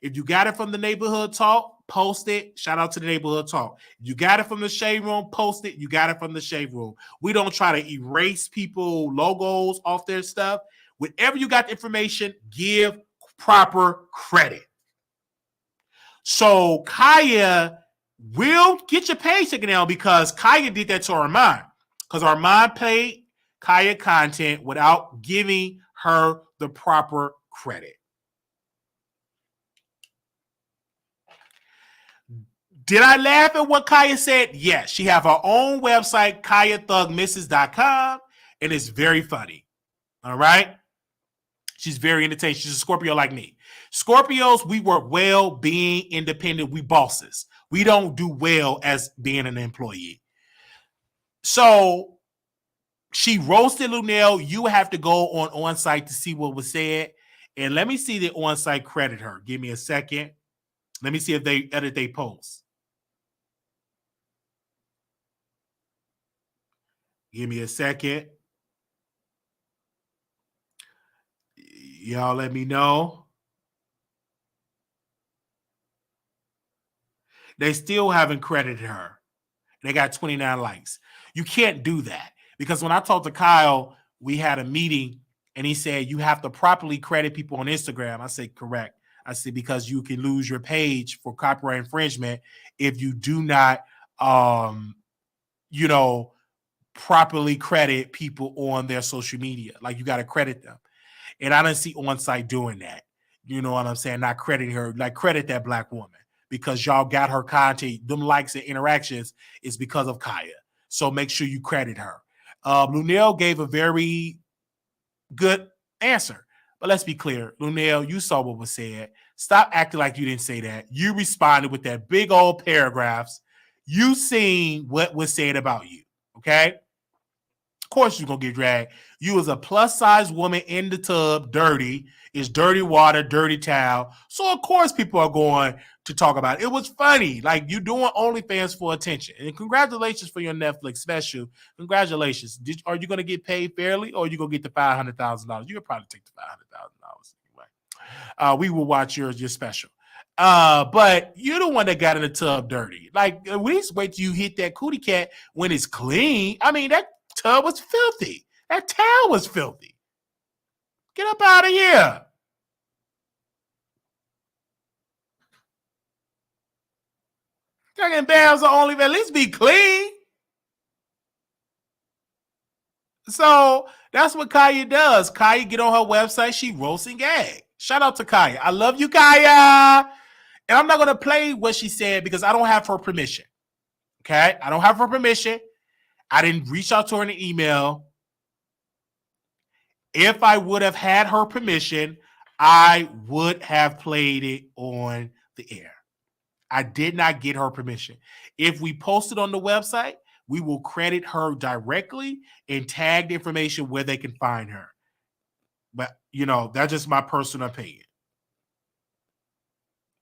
If you got it from the Neighborhood Talk, post it. Shout out to the Neighborhood Talk. If you got it from the Shade Room, post it. You got it from the Shade Room. We don't try to erase people logos off their stuff. Whenever you got the information, give proper credit. So Khia will get your page taken down, because Khia did that to Armon. Because Armon paid Khia content without giving her the proper credit. Did I laugh at what Khia said? Yes. She have her own website, KhiaThugMrs.com, and it's very funny. All right? She's very entertaining. She's a Scorpio like me. Scorpios, we work well being independent. We bosses. We don't do well as being an employee. So she roasted Luenell. You have to go on site to see what was said. And let me see the on site credit her. Give me a second. Let me see if they edit their post. Give me a second. Y'all let me know. They still haven't credited her. They got 29 likes. You can't do that because when I talked to Kyle, we had a meeting and he said you have to properly credit people on Instagram. I said, correct. I said, because you can lose your page for copyright infringement if you do not, properly credit people on their social media. Like you got to credit them. And I didn't see on-site doing that. You know what I'm saying? Not crediting her, like credit that black woman because y'all got her content. Them likes and interactions is because of Khia. So make sure you credit her. Luenell gave a very good answer. But let's be clear. Luenell, you saw what was said. Stop acting like you didn't say that. You responded with that big old paragraphs. You seen what was said about you. Okay? Of course you're going to get dragged. You was a plus-size woman in the tub, dirty. It's dirty water, dirty towel. So, of course, people are going to talk about it. It was funny. Like, you doing OnlyFans for attention. And congratulations for your Netflix special. Congratulations. Are you going to get paid fairly or are you going to get the $500,000? You'll probably take the $500,000 anyway. We will watch your special. But you're the one that got in the tub dirty. Like, at least wait till you hit that cootie cat when it's clean. I mean, that tub was filthy. That towel was filthy. Get up out of here. Taking baths are only at least be clean. So that's what Khia does. Khia get on her website. She roasts and gag. Shout out to Khia. I love you, Khia. And I'm not going to play what she said because I don't have her permission. Okay? I don't have her permission. I didn't reach out to her in an email. If I would have had her permission, I would have played it on the air. I did not get her permission. If we post it on the website, we will credit her directly and tag the information where they can find her. But, that's just my personal opinion.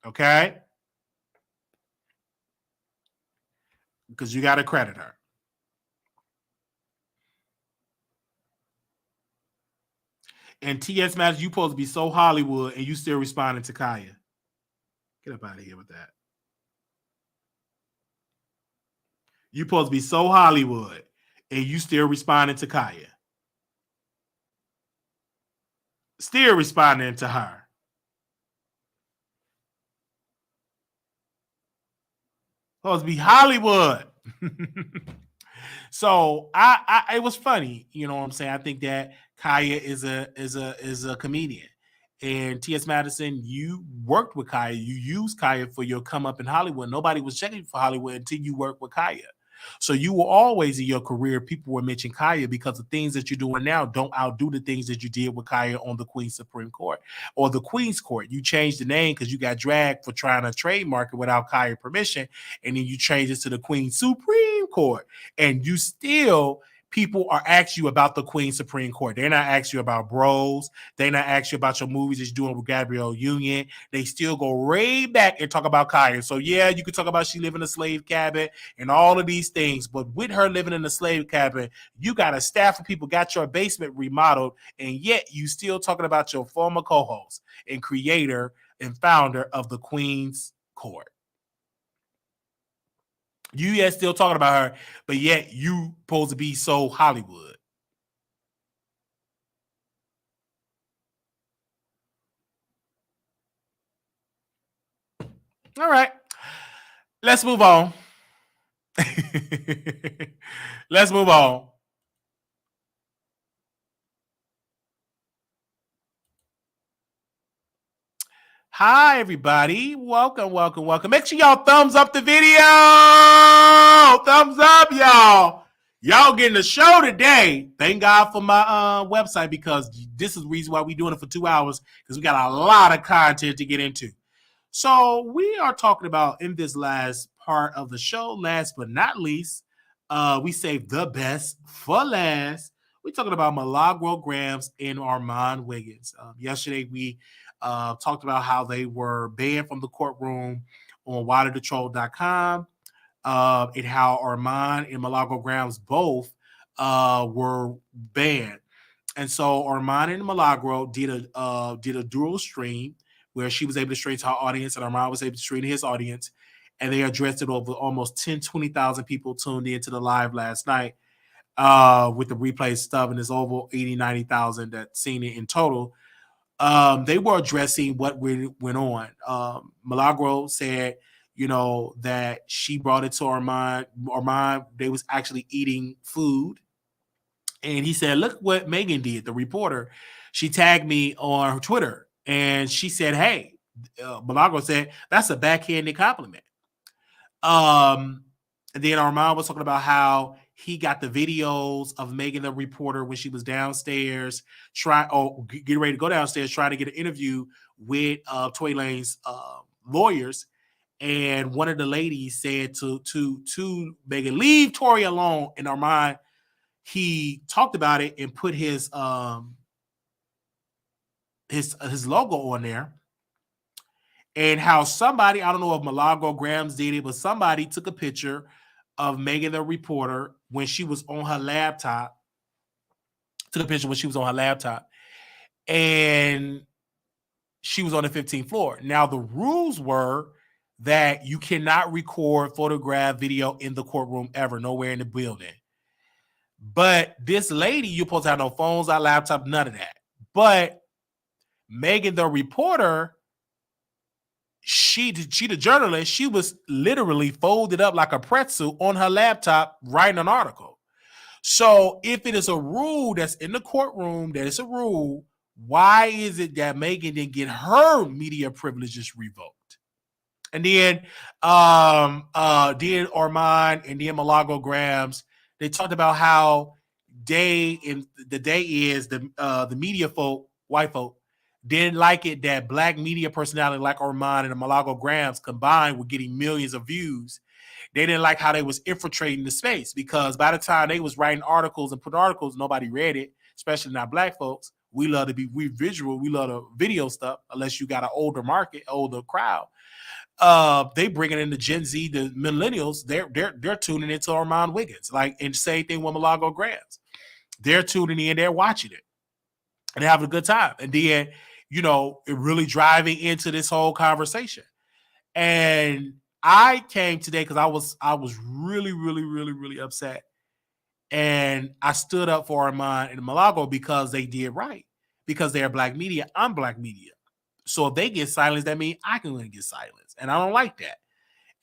Okay? Because you got to credit her. And T.S. Matters, you supposed to be so Hollywood and you still responding to Khia. Get up out of here with that. You supposed to be so Hollywood and you still responding to Khia. Still responding to her. Supposed to be Hollywood. So it was funny. You know what I'm saying? I think that Khia is a comedian. And T.S. Madison, you worked with Khia. You used Khia for your come up in Hollywood. Nobody was checking for Hollywood until you worked with Khia. So you were always in your career, people were mentioning Khia because the things that you're doing now don't outdo the things that you did with Khia on the Queen's Supreme Court or the Queen's Court. You changed the name because you got dragged for trying to trademark it without Khia permission. And then you changed it to the Queen's Supreme Court. And you still... people are asking you about the Queen's Supreme Court. They're not asking you about Bros. They're not asking you about your movies that you're doing with Gabrielle Union. They still go way back and talk about Khia. So, yeah, you could talk about she living in a slave cabin and all of these things. But with her living in a slave cabin, you got a staff of people, got your basement remodeled, and yet you still talking about your former co-host and creator and founder of the Queen's Court. You yet still talking about her, but yet you supposed to be so Hollywood. All right. Let's move on. Let's move on. Hi, everybody. Welcome, welcome, welcome. Make sure y'all thumbs up the video. Thumbs up, y'all. Y'all getting the show today. Thank God for my website because this is the reason why we're doing it for 2 hours because we got a lot of content to get into. So we are talking about in this last part of the show, last but not least, we saved the best for last. We're talking about Milagro Grams and Armon Wiggins. Yesterday we talked about how they were banned from the courtroom on WileyTheTroll.com, and how Armon and Milagro Grams both were banned. And so Armon and Milagro did a dual stream where she was able to stream to her audience and Armon was able to stream to his audience. And they addressed it over almost 20,000 people tuned into the live last night with the replay stuff. And there's over 90,000 that seen it in total. They were addressing what went on. Milagro said, that she brought it to Armon. Armon, they was actually eating food. And he said, look what Megan did, the reporter. She tagged me on her Twitter. And she said, hey, Milagro said, that's a backhanded compliment. And then Armon was talking about how he got the videos of Megan, the reporter, when she was downstairs, getting ready to go downstairs, trying to get an interview with Tory Lane's lawyers. And one of the ladies said to Megan, leave Tory alone. And Armon, he talked about it and put his logo on there. And how somebody, I don't know if Milagro Grams did it, but somebody took a picture of Megan the reporter when she was on her laptop. Took a picture when she was on her laptop. And she was on the 15th floor. Now, the rules were that you cannot record, photograph, video in the courtroom ever, nowhere in the building. But this lady, you're supposed to have no phones, no laptop, none of that. But Megan the reporter, she the journalist, she was literally folded up like a pretzel on her laptop writing an article. So if it is a rule that's in the courtroom, that is a rule, why is it that Megan didn't get her media privileges revoked? And then Armon and then Milagro Grams, they talked about how the media folk, white folk, didn't like it that black media personality like Armon and the Milagro Grams combined were getting millions of views. They didn't like how they was infiltrating the space because by the time they was writing articles and put articles, nobody read it, especially not black folks. We love to be visual. We love to video stuff unless you got an older market, older crowd. They bringing in the Gen Z, the millennials. They're tuning into Armon Wiggins. And same thing with Milagro Grams. They're tuning in. They're watching it. And they're having a good time. And then, it really driving into this whole conversation. And I came today because I was really, really, really, really upset. And I stood up for Armon and Milagro because they did right. Because they're black media, I'm black media. So if they get silenced, that means I can get silenced. And I don't like that.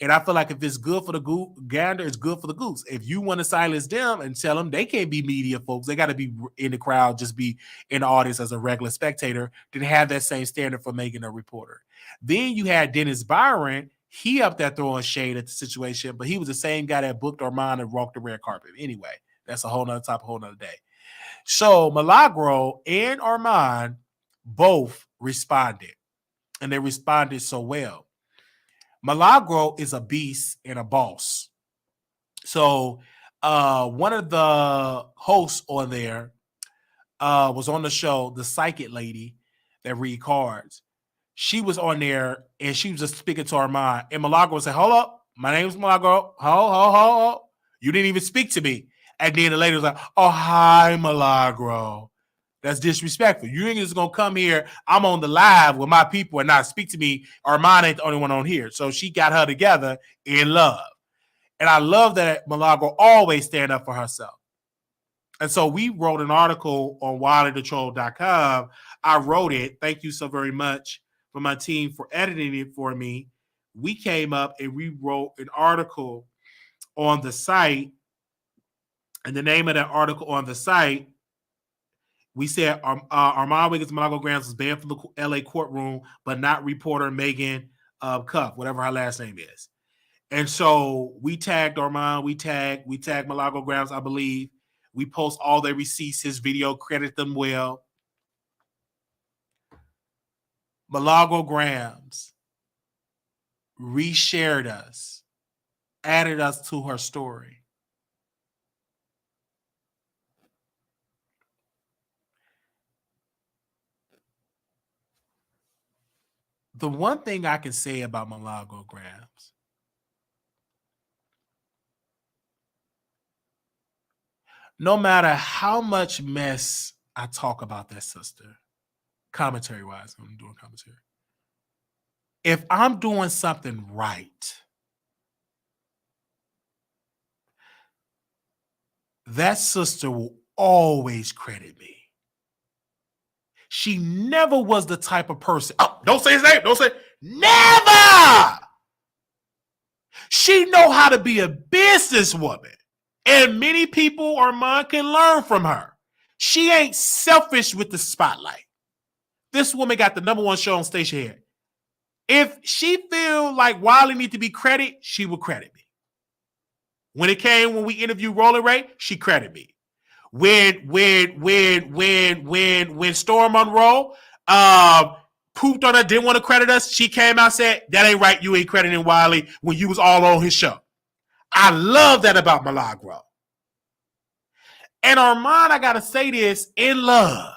And I feel like if it's good for the gander, it's good for the goose. If you want to silence them and tell them they can't be media folks, they got to be in the crowd, just be in the audience as a regular spectator, then have that same standard for making a reporter. Then you had Dennis Byron. He up there throwing shade at the situation, but he was the same guy that booked Armon and walked the red carpet. Anyway, that's a whole nother topic, a whole nother day. So Milagro and Armon both responded, and they responded so well. Milagro is a beast and a boss. So one of the hosts on there was on the show, the psychic lady that read cards. She was on there and she was just speaking to Armon. And Milagro said, hold up, my name is Milagro. Ho. You didn't even speak to me. And then the lady was like, oh, hi, Milagro. That's disrespectful. You ain't just gonna come here. I'm on the live with my people and not speak to me. Armon ain't the only one on here. So she got her together in love. And I love that Milagro always stand up for herself. And so we wrote an article on WileyTheTroll.com. I wrote it. Thank you so very much for my team for editing it for me. We came up and we wrote an article on the site. And the name of that article on the site We said Armon Wiggins Milagro-Grams was banned from the LA courtroom, but not reporter Megan Cuff, whatever her last name is. And so we tagged Armon, we tagged Milagro-Grams, I believe. We post all their receipts, his video, credit them well. Milagro-Grams reshared us, added us to her story. The one thing I can say about Milagro-Grams, no matter how much mess I talk about that sister, commentary-wise, I'm doing commentary. If I'm doing something right, that sister will always credit me. She never was the type of person. Oh, don't say his name. Don't say. Never. She know how to be a businesswoman. And many people, Armon, can learn from her. She ain't selfish with the spotlight. This woman got the #1 show on station here. If she feel like Wiley need to be credited, she will credit me. When we interviewed Rolling Ray, she credited me. When Storm Monroe pooped on her, didn't want to credit us, she came out and said, that ain't right, you ain't crediting Wiley when you was all on his show. I love that about Milagro. And Armon, I got to say this in love.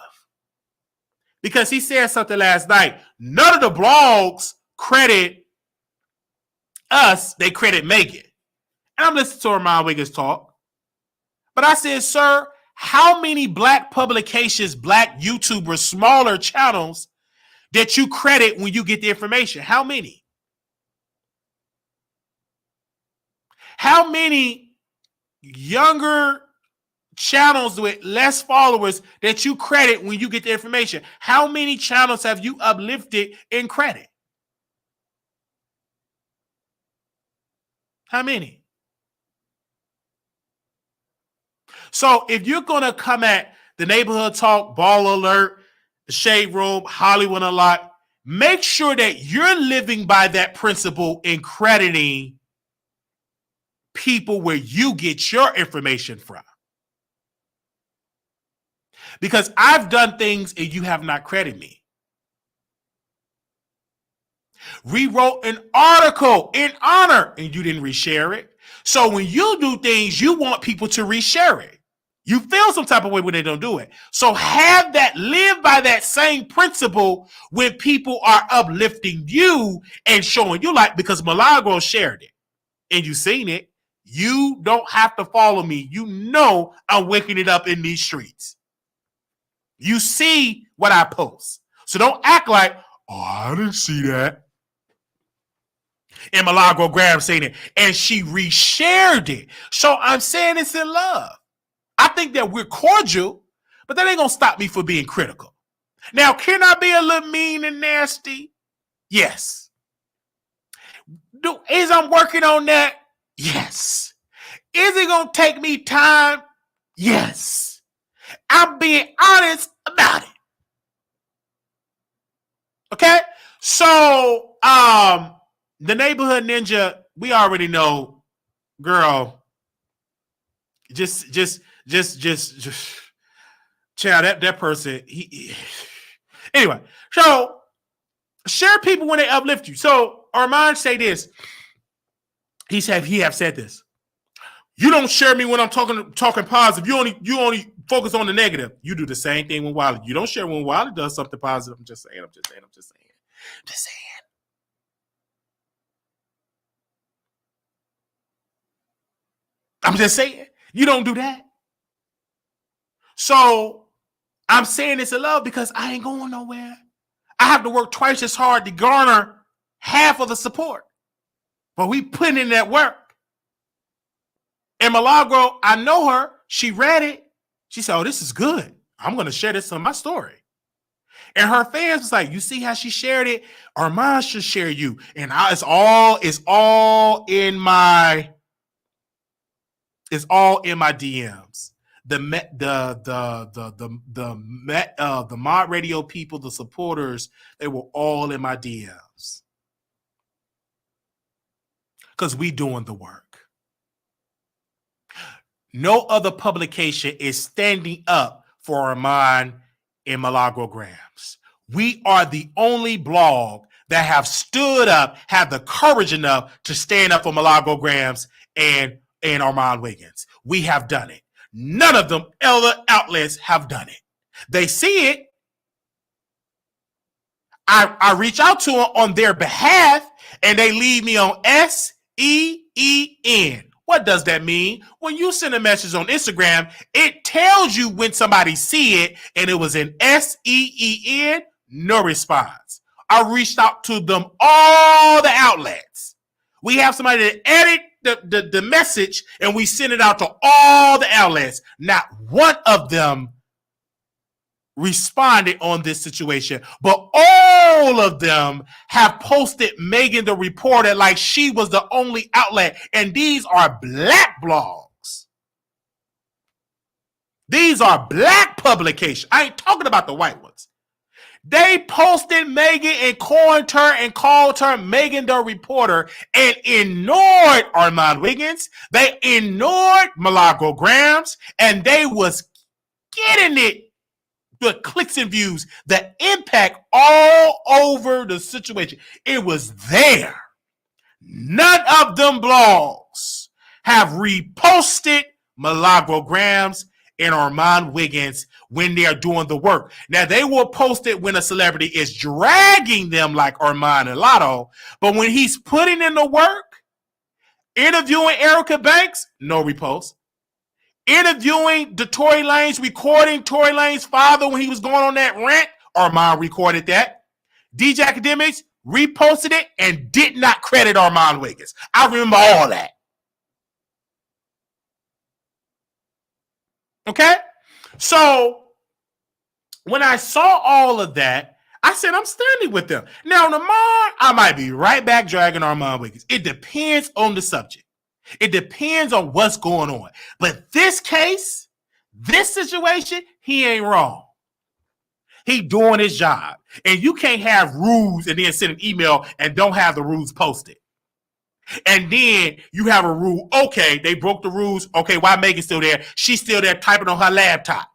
Because he said something last night. None of the blogs credit us, they credit Megan. And I'm listening to Armon Wiggins talk. But I said, sir, how many black publications, black YouTubers, smaller channels that you credit when you get the information? How many? How many younger channels with less followers that you credit when you get the information? How many channels have you uplifted in credit? How many? So if you're going to come at the Neighborhood Talk, Ball Alert, the Shade Room, Hollywood Unlocked, make sure that you're living by that principle in crediting people where you get your information from. Because I've done things and you have not credited me. Rewrote an article in honor and you didn't reshare it. So when you do things, you want people to reshare it. You feel some type of way when they don't do it. So have that, live by that same principle when people are uplifting you and showing you like, because Milagro shared it and you seen it. You don't have to follow me. You know I'm waking it up in these streets. You see what I post. So don't act like, oh, I didn't see that. And Milagro-Grams saying it. And she reshared it. So I'm saying it's in love. I think that we're cordial, but that ain't going to stop me from being critical. Now, can I be a little mean and nasty? Yes. Is I'm working on that? Yes. Is it going to take me time? Yes. I'm being honest about it. Okay? So, the Neighborhood Ninja, we already know, girl, just child, that person, anyway, so share people when they uplift you. So Armon say this. He have said this. You don't share me when I'm talking positive. You only focus on the negative. You do the same thing with Wiley. You don't share when Wiley does something positive. I'm just saying. You don't do that. So I'm saying this in love because I ain't going nowhere. I have to work twice as hard to garner half of the support. But we putting in that work. And Milagro, I know her. She read it. She said, oh, this is good. I'm going to share this on my story. And her fans was like, you see how she shared it? Armon should share you. And it's all in my DMs. the Mod Radio people, the supporters, they were all in my DMs because we doing the work. No other publication is standing up for Armon and Milagro-Grams. We are the only blog that have stood up, have the courage enough to stand up for Milagro-Grams and Armon Wiggins. We have done it. None of them other outlets have done it. They see it. I reach out to them on their behalf, and they leave me on SEEN. What does that mean? When you send a message on Instagram, it tells you when somebody see it, and it was in SEEN, no response. I reached out to them, all the outlets. We have somebody that edit the message, and we send it out to all the outlets. Not one of them responded on this situation, but all of them have posted Megan the Reporter like she was the only outlet, and these are black blogs. These are black publications. I ain't talking about the white ones. They posted Megan and coined her and called her Megan the Reporter and ignored Armon Wiggins. They ignored Milagro-Grams, and they was getting it. The clicks and views, the impact all over the situation. It was there. None of them blogs have reposted Milagro-Grams and Armon Wiggins when they are doing the work. Now, they will post it when a celebrity is dragging them like Armon and Lotto, but when he's putting in the work, interviewing Erica Banks, no repost. Interviewing the Tory Lanez, recording Tory Lanez's father when he was going on that rant, Armon recorded that. DJ Academics reposted it and did not credit Armon Wiggins. I remember all that. Okay? So, when I saw all of that, I said, I'm standing with them. Now, tomorrow, I might be right back dragging Armon Wiggins. It depends on the subject. It depends on what's going on. But this case, this situation, he ain't wrong. He doing his job. And you can't have rules and then send an email and don't have the rules posted. And then you have a rule. Okay, they broke the rules. Okay, why Megan's still there? She's still there typing on her laptop.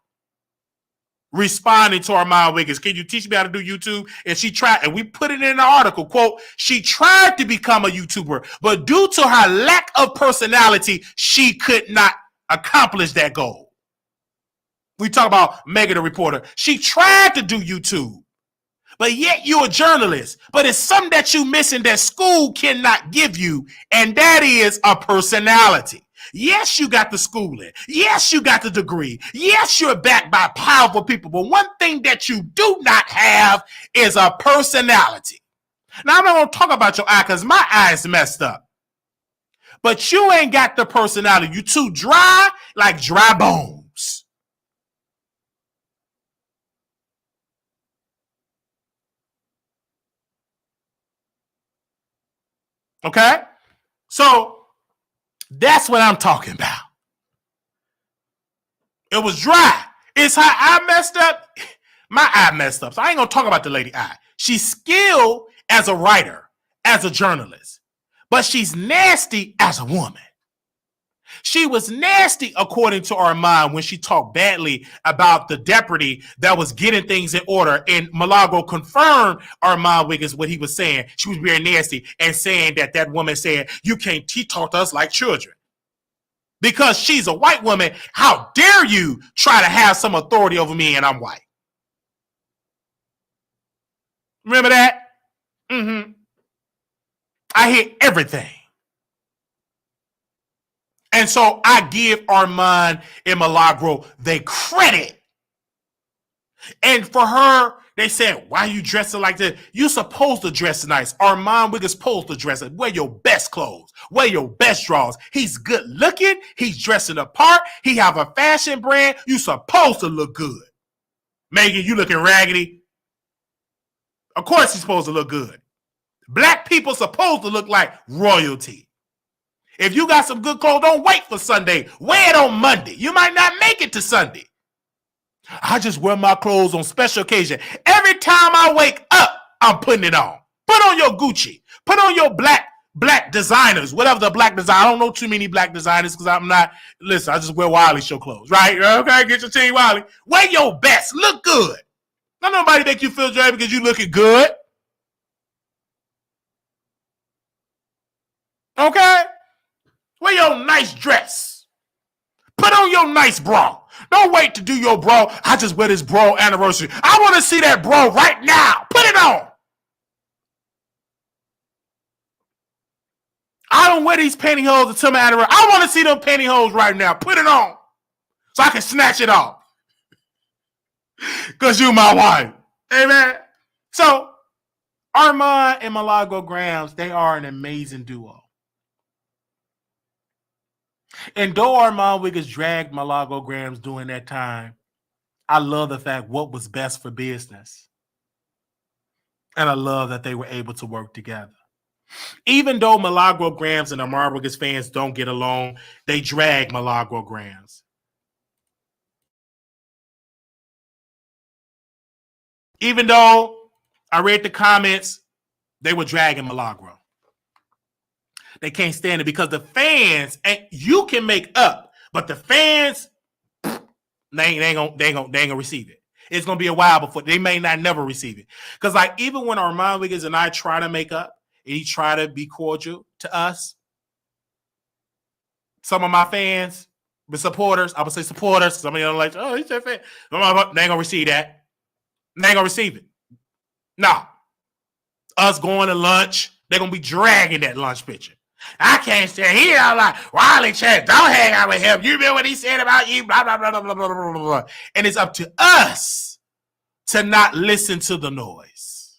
Responding to Armon Wiggins. Can you teach me how to do YouTube? And she tried, and we put it in the article, quote, she tried to become a YouTuber, but due to her lack of personality, she could not accomplish that goal. We talk about Megan the Reporter. She tried to do YouTube, but yet you're a journalist. But it's something that you're missing that school cannot give you, and that is a personality. Yes, you got the schooling. Yes, you got the degree. Yes, you're backed by powerful people. But one thing that you do not have is a personality. Now, I'm not going to talk about your eye because my eye is messed up. But you ain't got the personality. You too dry like dry bones. Okay? So, that's what I'm talking about. It was dry. It's how I messed up. My eye messed up. So I ain't going to talk about the lady eye. She's skilled as a writer, as a journalist, but she's nasty as a woman. She was nasty, according to Armon, when she talked badly about the deputy that was getting things in order. And Milagro confirmed Armon Wiggins what he was saying. She was very nasty and saying that woman said, you can't talk to us like children. Because she's a white woman, how dare you try to have some authority over me and I'm white? Remember that? I hear everything. And so I give Armon and Milagro their credit. And for her, they said, why are you dressing like this? You're supposed to dress nice. Armon Wiggins supposed to dress it. Wear your best clothes. Wear your best drawers. He's good looking. He's dressing the part. He have a fashion brand. You supposed to look good. Megan, you looking raggedy. Of course he's supposed to look good. Black people supposed to look like royalty. If you got some good clothes, don't wait for Sunday. Wear it on Monday. You might not make it to Sunday. I just wear my clothes on special occasion. Every time I wake up, I'm putting it on. Put on your Gucci. Put on your black designers, whatever the black design. I don't know too many black designers because I'm not, listen, I just wear Wiley Show clothes, right? Okay, get your team Wiley. Wear your best. Look good. Not nobody make you feel dirty because you looking good. Okay? Wear your nice dress. Put on your nice bra. Don't wait to do your bra. I just wear this bra anniversary. I want to see that bra right now. Put it on. I don't wear these pantyhose until my anniversary. I want to see them pantyhose right now. Put it on so I can snatch it off. Because you my wife. Amen. So, Armon and Milagro Grams, they are an amazing duo. And though Armon Wiggins dragged Milagro Grams during that time, I love the fact what was best for business. And I love that they were able to work together. Even though Milagro Grams and Armon Wiggins fans don't get along, they drag Milagro Grams. Even though I read the comments, they were dragging Milagro. They can't stand it because the fans, and you can make up, but the fans, they ain't gonna receive it. It's gonna be a while before they may not never receive it. Because like even when Armon Wiggins and I try to make up and he try to be cordial to us, some of my fans, the supporters, I would say supporters, some of you are like, oh, he's a fan. They ain't gonna receive that. They ain't gonna receive it. No. Us going to lunch, they're gonna be dragging that lunch picture. I can't stand here. I'm like, Wiley Show, don't hang out with him. You remember what he said about you? Blah, blah, blah, blah, blah, blah, blah, blah. And it's up to us to not listen to the noise.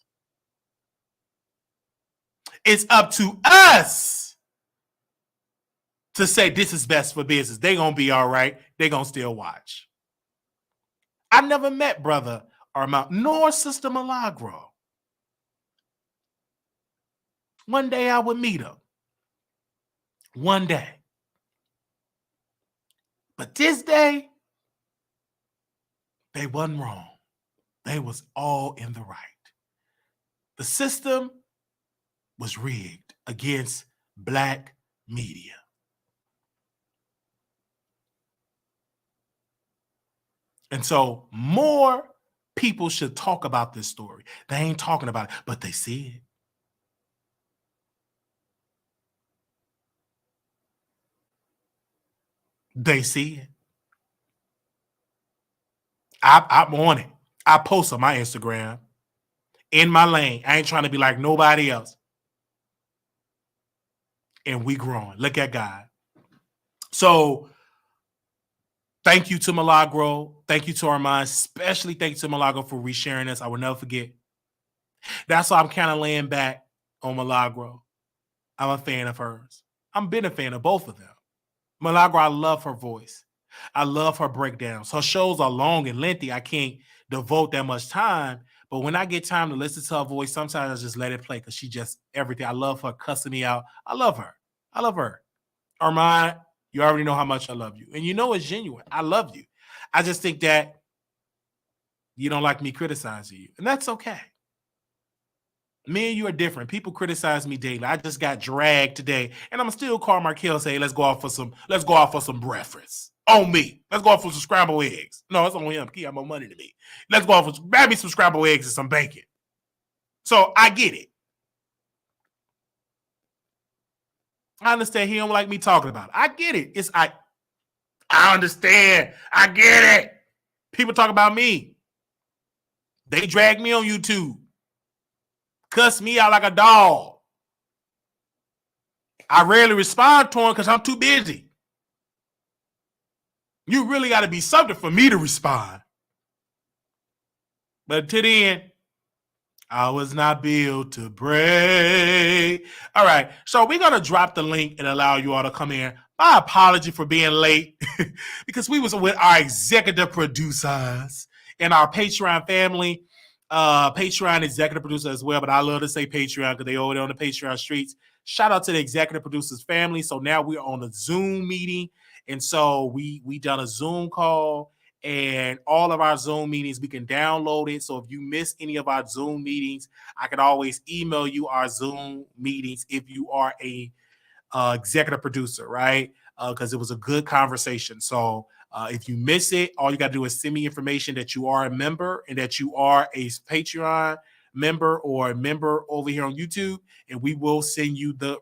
It's up to us to say this is best for business. They're going to be all right. They're going to still watch. I never met brother Armon nor sister Milagro. One day I would meet them. One day. But this day, they wasn't wrong. They was all in the right. The system was rigged against black media. And so more people should talk about this story. They ain't talking about it, but they see it. They see it. I'm on it. I post on my Instagram in my lane. I ain't trying to be like nobody else. And we growing. Look at God. So thank you to Milagro. Thank you to Armon. Especially thank you to Milagro for resharing this. I will never forget. That's why I'm kind of laying back on Milagro. I'm a fan of hers. I've been a fan of both of them. Milagro, I love her voice. I love her breakdowns. Her shows are long and lengthy. I can't devote that much time. But when I get time to listen to her voice, sometimes I just let it play because she just everything. I love her cussing me out. I love her. I love her. Armon, you already know how much I love you. And you know it's genuine. I love you. I just think that you don't like me criticizing you. And that's okay. Me and you are different. People criticize me daily. I just got dragged today, and I'm still call Markel say, let's go out for some breakfast. On me. Let's go out for some scrambled eggs. No, it's on him. He got more money than me. Let's go out for grab me some scrambled eggs and some bacon. So I get it. I understand he don't like me talking about it. I get it. I understand. I get it. People talk about me. They drag me on YouTube. Cuss me out like a dog. I rarely respond to them because I'm too busy. You really got to be something for me to respond. But to the end, I was not built to break. All right, so we're going to drop the link and allow you all to come in. My apology for being late because we was with our executive producers and our Patreon family. Patreon executive producer as well, but I love to say Patreon because they over there on the Patreon streets. Shout out to the executive producers family. So now we're on a Zoom meeting. And so we done a Zoom call, and all of our Zoom meetings, we can download it. So if you miss any of our Zoom meetings, I can always email you our Zoom meetings if you are a executive producer, right? Because it was a good conversation. So if you miss it, all you got to do is send me information that you are a member and that you are a Patreon member or a member over here on YouTube, and we will send you the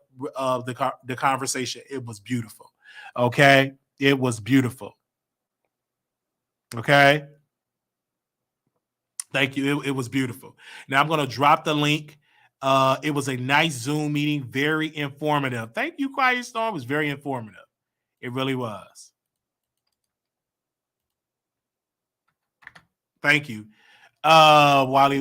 conversation. It was beautiful. Okay, it was beautiful. Okay, thank you. It was beautiful. Now I'm going to drop the link. It was a nice Zoom meeting, very informative. Thank you, Quiet Storm. It was very informative. It really was. Thank you. While it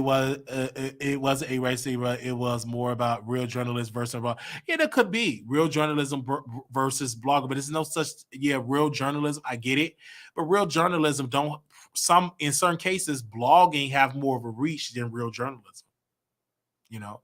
wasn't a race, it was more about real journalists versus yeah, it could be real journalism versus blogger, but it's no such real journalism. I get it, but real journalism in certain cases, blogging have more of a reach than real journalism. You know.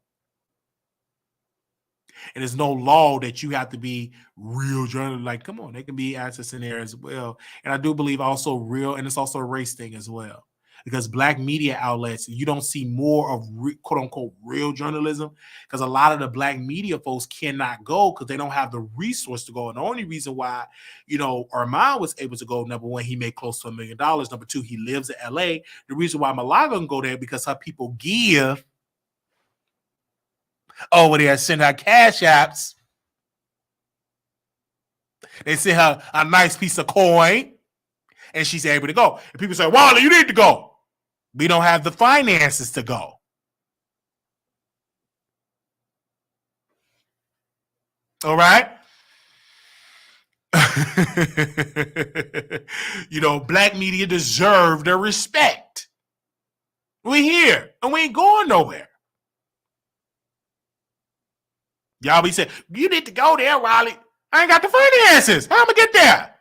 And there's no law that you have to be real journalist. Like, come on, they can be access in there as well. And I do believe also and it's also a race thing as well. Because Black media outlets, you don't see more of quote unquote real journalism, because a lot of the Black media folks cannot go because they don't have the resource to go. And the only reason why, Armon was able to go, number one, he made close to $1 million. Number two, he lives in LA. The reason why Malaga can go there because her people give over there, send her cash apps. They send her a nice piece of coin, and she's able to go. And people say, Wiley, you need to go. We don't have the finances to go. All right? Black media deserve their respect. We're here, and we ain't going nowhere. Y'all be saying, you need to go there, Wiley. I ain't got the finances. How am I get there?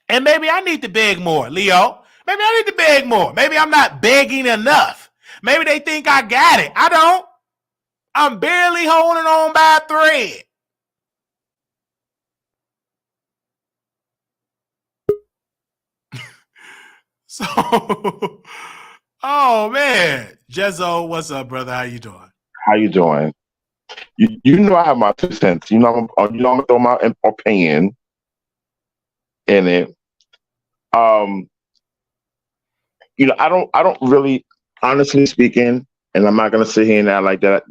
And maybe I need to beg more, Leo. Maybe I need to beg more. Maybe I'm not begging enough. Maybe they think I got it. I don't. I'm barely holding on by a thread. So, oh man. Jezzo, what's up, brother? How you doing? How you doing? You know I have my 2 cents. I'm gonna throw my opinion in it. I don't really, honestly speaking, and I'm not gonna sit here and act like that.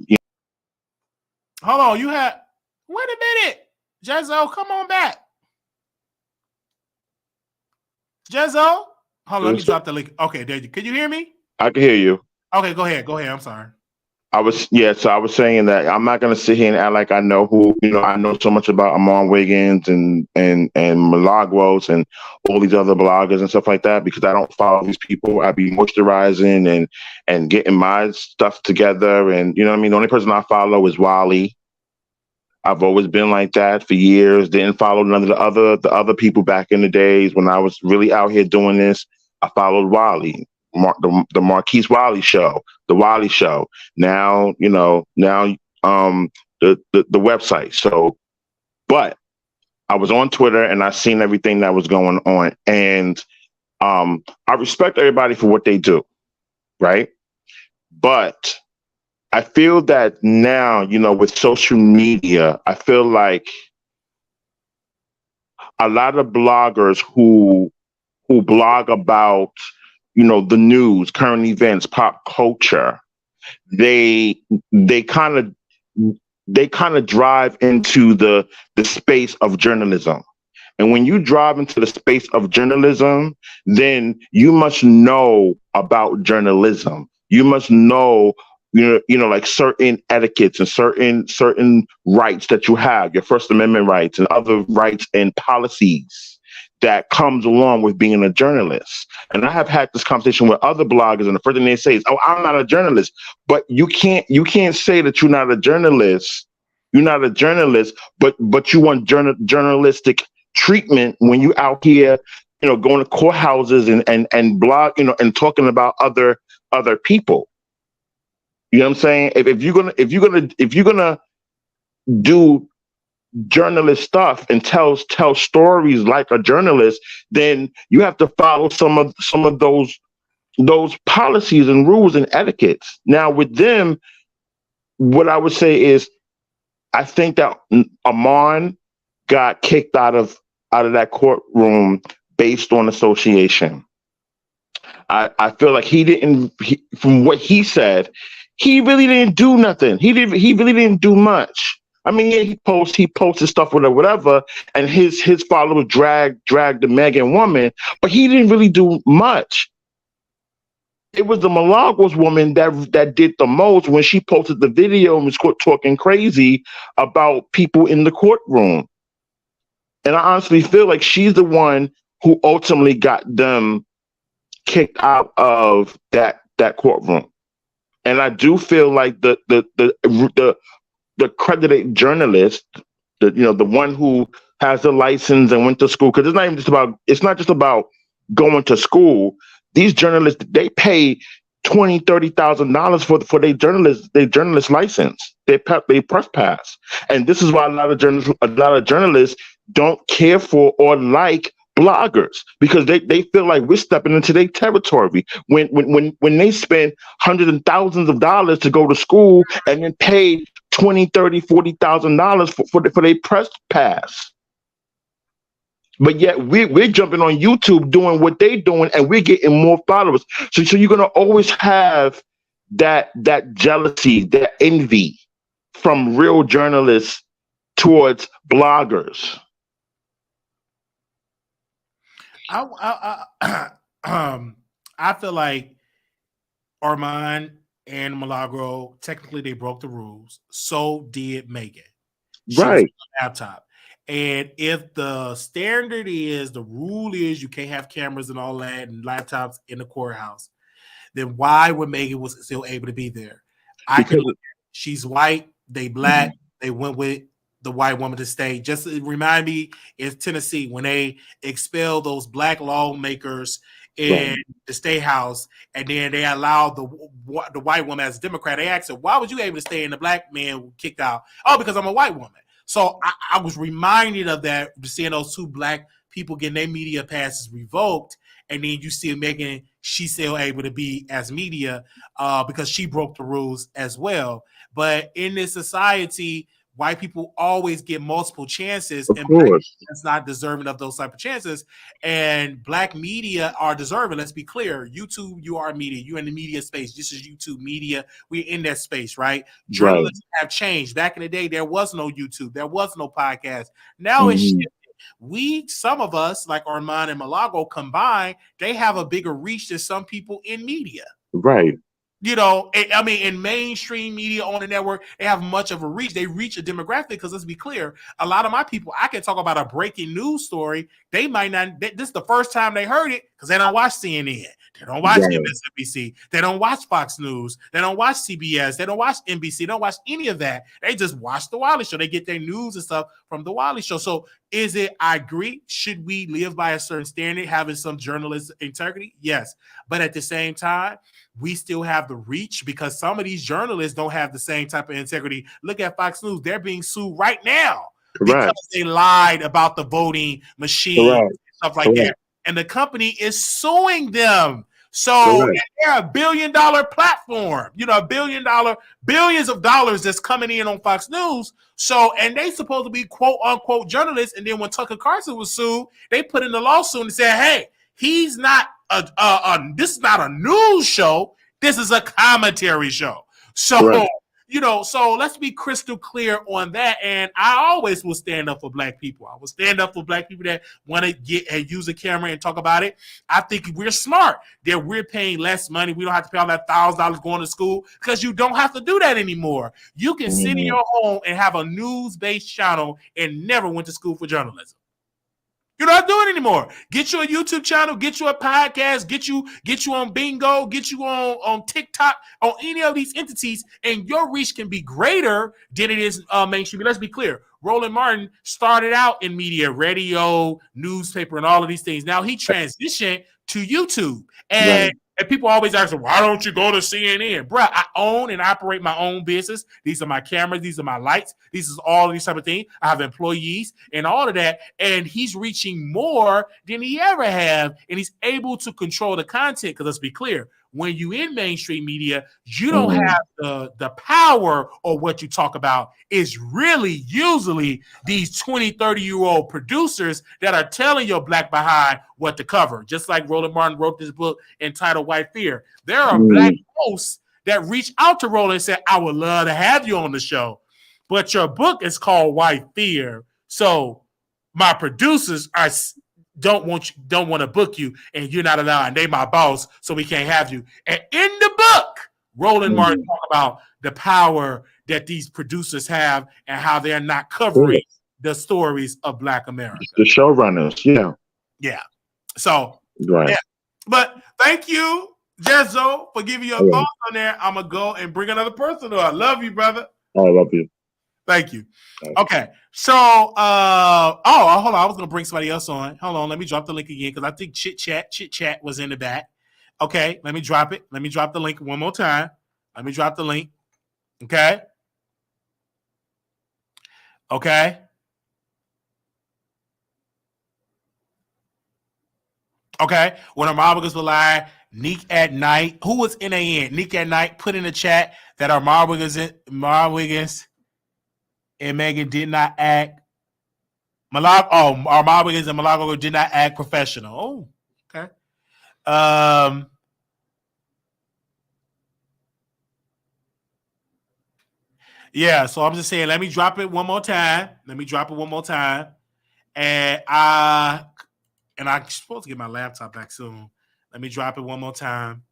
Hold on, wait a minute, Jezzo, come on back. Jezzo, hold on, let me drop the link. Okay, there you. Can you hear me? I can hear you. Okay, go ahead. I'm sorry. I was saying that I'm not gonna sit here and act like I know who, I know so much about Armon Wiggins and Milagros and all these other bloggers and stuff like that, because I don't follow these people. I be moisturizing and getting my stuff together, and the only person I follow is Wiley. I've always been like that for years. Didn't follow none of the other people back in the days when I was really out here doing this. I followed Wiley. The Marquise Wiley Show, the Wiley Show. Now, the website. So, but I was on Twitter and I seen everything that was going on, and I respect everybody for what they do, right? But I feel that now, with social media, I feel like a lot of bloggers who blog about the news, current events, pop culture, they kind of drive into the space of journalism. And when you drive into the space of journalism, then you must know about journalism. You must know, like certain etiquettes and certain rights that you have, your First Amendment rights and other rights and policies that comes along with being a journalist. And I have had this conversation with other bloggers, and the first thing they say is, "Oh, I'm not a journalist." But you can't say that you're not a journalist. You're not a journalist, but you want journalistic treatment when you out here, going to courthouses and blog, and talking about other people. You know what I'm saying? If you're gonna do journalist stuff and tell stories like a journalist, then you have to follow some of those policies and rules and etiquettes. Now with them, what I would say is I think that Armon got kicked out of that courtroom based on association. I feel like from what he said, he really didn't do nothing. He really didn't do much. I mean, yeah, he posted stuff, whatever, and his followers dragged the Megan woman, but he didn't really do much. It was the Milagros woman that did the most when she posted the video and was talking crazy about people in the courtroom. And I honestly feel like she's the one who ultimately got them kicked out of that courtroom. And I do feel like the accredited journalist, the one who has the license and went to school, because it's not just about going to school. These journalists, they pay $20,000-$30,000 for their journalist license, they press pass. And this is why a lot of journalists don't care for or like bloggers, because they feel like we're stepping into their territory when they spend hundreds and thousands of dollars to go to school and then pay $20,000-$30,000 for their press pass. But yet we're jumping on YouTube doing what they're doing, and we're getting more followers. So you're gonna always have that jealousy, that envy from real journalists towards bloggers. I feel like Armon and Milagro, technically they broke the rules. So did Megan. She Right. was on the laptop. And if the standard is, the rule is you can't have cameras and all that and laptops in the courthouse, then why would Megan was still able to be there? She's white, they black, they went with the white woman to stay. Just to remind me, in Tennessee, when they expelled those black lawmakers in the state house, and then they allowed the white woman as a Democrat, they asked her, why was you able to stay and the black man kicked out? Oh, because I'm a white woman. So I was reminded of that, seeing those two black people getting their media passes revoked, and then you see Megan, she's still able to be as media because she broke the rules as well. But in this society, white people always get multiple chances, and black that's not deserving of those type of chances. And black media are deserving. Let's be clear. YouTube, you are media. You're in the media space. This is YouTube media. We're in that space, right? Journalists have changed. Back in the day, there was no YouTube. There was no podcast. Now it's shifted. Some of us, like Armon and Milagro combined, they have a bigger reach than some people in media. Right. I mean, in mainstream media on the network, they have much of a reach. They reach a demographic because, let's be clear, a lot of my people, I can talk about a breaking news story. They might not, this is the first time they heard it because they don't watch CNN. They don't watch MSNBC. They don't watch Fox News. They don't watch CBS. They don't watch NBC. They don't watch any of that. They just watch the Wiley Show. They get their news and stuff from the Wiley Show. So I agree, should we live by a certain standard, having some journalist integrity? Yes. But at the same time, we still have the reach because some of these journalists don't have the same type of integrity. Look at Fox News. They're being sued right now because they lied about the voting machine and stuff like that. And the company is suing them. So they're a $1 billion platform, billions of dollars that's coming in on Fox News. So, and they supposed to be quote unquote journalists. And then when Tucker Carlson was sued, they put in the lawsuit and said, hey, he's not this is not a news show. This is a commentary show. So, so let's be crystal clear on that. And I always will stand up for black people. I will stand up for black people that want to get and use a camera and talk about it. I think we're smart that we're paying less money. We don't have to pay all that $1,000 going to school because you don't have to do that anymore. You can sit in your home and have a news-based channel and never went to school for journalism. You're not doing it anymore. Get you a YouTube channel, get you a podcast, get you on Bingo, get you on TikTok, on any of these entities, and your reach can be greater than it is mainstream. Let's be clear. Roland Martin started out in media, radio, newspaper, and all of these things. Now he transitioned to YouTube. And people always ask, why don't you go to CNN? Bruh, I own and operate my own business. These are my cameras. These are my lights. These is all of these type of things. I have employees and all of that. And he's reaching more than he ever have. And he's able to control the content. Because let's be clear, when you in mainstream media, you don't have the power or what you talk about is really usually these 20, 30-year-old producers that are telling your black behind what to cover. Just like Roland Martin wrote this book entitled White Fear. There are black hosts that reach out to Roland and say, I would love to have you on the show, but your book is called White Fear. So my producers don't want to book you, and you're not allowed, and they my boss, so we can't have you. And in the book, Roland Martin talk about the power that these producers have and how they're not covering the stories of Black America. The showrunners, yeah. So, yeah. But thank you, Jezzo, for giving your thoughts on there. I'm gonna go and bring another person on. I love you, brother. I love you. Thank you. Okay. So, hold on. I was going to bring somebody else on. Hold on. Let me drop the link again because I think Chit Chat was in the back. Okay. Let me drop it. Let me drop the link one more time. Let me drop the link. Okay. Okay. Okay. When our Marbles were live, Neek at Night. Who was NAN? Neek at Night put in the chat that our Wiggins and Megan did not act. Our Wiggins and Malago did not act professional. Oh, okay. Yeah, so I'm just saying, let me drop it one more time. And I'm supposed to get my laptop back soon. Let me drop it one more time.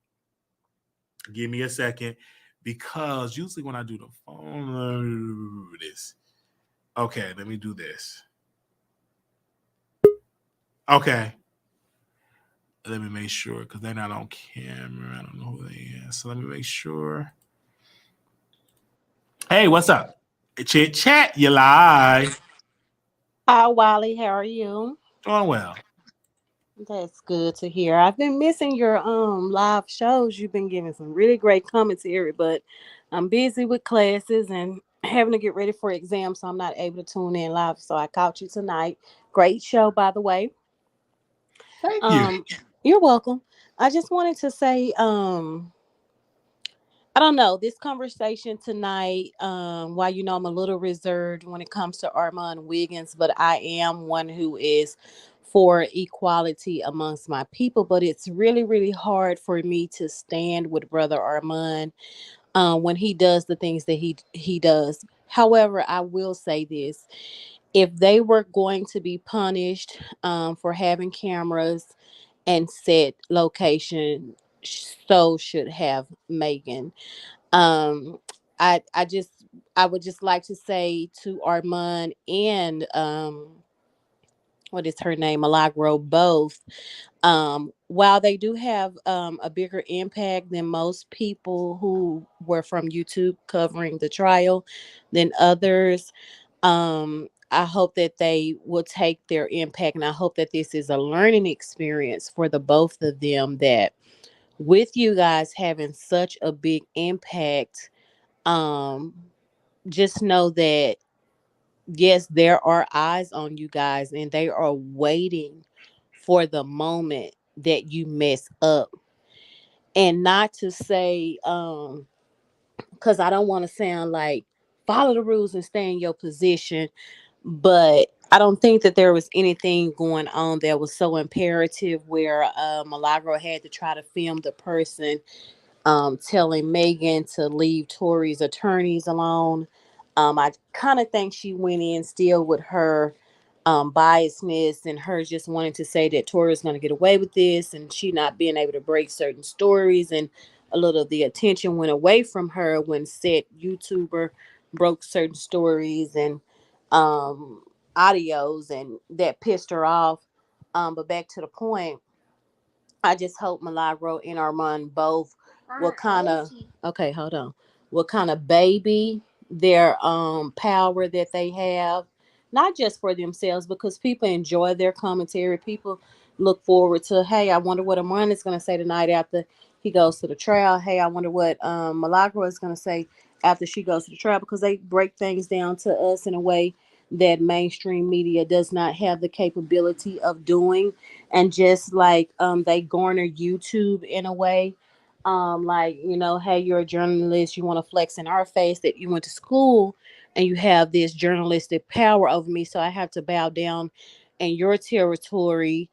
Give me a second. Because usually when I do the phone, this. Okay, let me do this. Okay. Let me make sure because they're not on camera. I don't know who they are. So let me make sure. Hey, what's up? Chit Chat, you live. Hi, Wiley. How are you? Doing well. That's good to hear. I've been missing your live shows. You've been giving some really great commentary, but I'm busy with classes and having to get ready for exams, so I'm not able to tune in live. So I caught you tonight. Great show, by the way. Thank you. You're welcome. I just wanted to say, I don't know, this conversation tonight, while you know I'm a little reserved when it comes to Armon Wiggins, but I am one who is for equality amongst my people. But it's really, really hard for me to stand with Brother Armon when he does the things that he does. However, I will say this. If they were going to be punished for having cameras and set location, so should have Megan. Um, I would just like to say to Armand and what is her name, Milagro, both. While they do have a bigger impact than most people who were from YouTube covering the trial than others, I hope that they will take their impact, and I hope that this is a learning experience for the both of them, that with you guys having such a big impact, um just know that yes, there are eyes on you guys and they are waiting for the moment that you mess up. And not to say because I don't want to sound like follow the rules and stay in your position, but I don't think that there was anything going on that was so imperative where Milagro had to try to film the person telling Megan to leave Tori's attorneys alone. I kind of think she went in still with her biasness and her just wanting to say that Tori's going to get away with this and she not being able to break certain stories. And a little of the attention went away from her when said YouTuber broke certain stories and audios, and that pissed her off. But back to the point, I just hope Milagro and Armand both will kind of will kind of baby their power that they have, not just for themselves, because people enjoy their commentary. People look forward to, hey, I wonder what Armon is going to say tonight after he goes to the trial. Hey, I wonder what Milagro is going to say after she goes to the trial, because they break things down to us in a way that mainstream media does not have the capability of doing. And just like they garner YouTube in a way, like, you know, hey, you're a journalist, you want to flex in our face that you went to school and you have this journalistic power over me, so I have to bow down in your territory.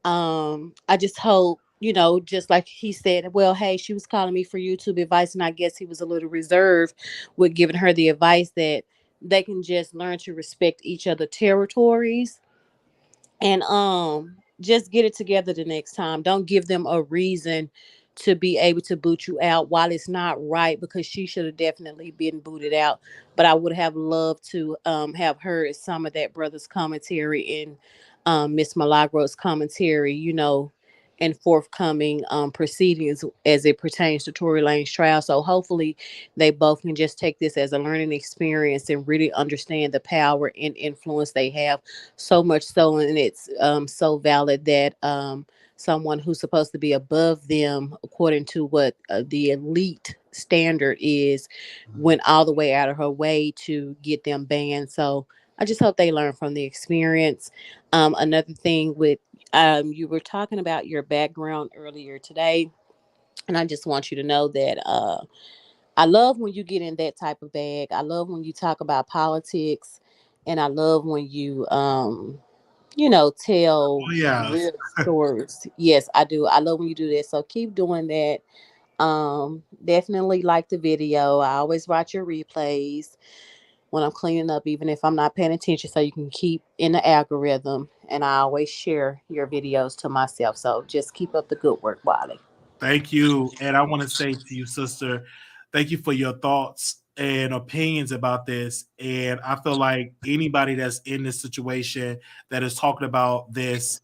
I just hope, you know, just like he said, well, hey, she was calling me for YouTube advice, and I guess he was a little reserved with giving her the advice that they can just learn to respect each other territories, and just get it together the next time. Don't give them a reason to be able to boot you out while it's not right, because she should have definitely been booted out. But I would have loved to have heard some of that brother's commentary in Miss Malagro's commentary, you know, and forthcoming proceedings as it pertains to Tory Lane's trial. So hopefully they both can just take this as a learning experience and really understand the power and influence they have, so much so, and it's so valid that someone who's supposed to be above them according to what the elite standard is went all the way out of her way to get them banned. So I just hope they learn from the experience. Another thing with you were talking about your background earlier today, and I just want you to know that I love when you get in that type of bag. I love when you talk about politics, and I love when you know, Oh tell yeah. real stories. Yes, I do. I love when you do that. So keep doing that. Definitely like the video. I always watch your replays when I'm cleaning up, even if I'm not paying attention, so you can keep in the algorithm. And I always share your videos to myself. So just keep up the good work, Wiley. Thank you. And I want to say to you, sister, thank you for your thoughts and opinions about this. And I feel like anybody that's in this situation that is talking about this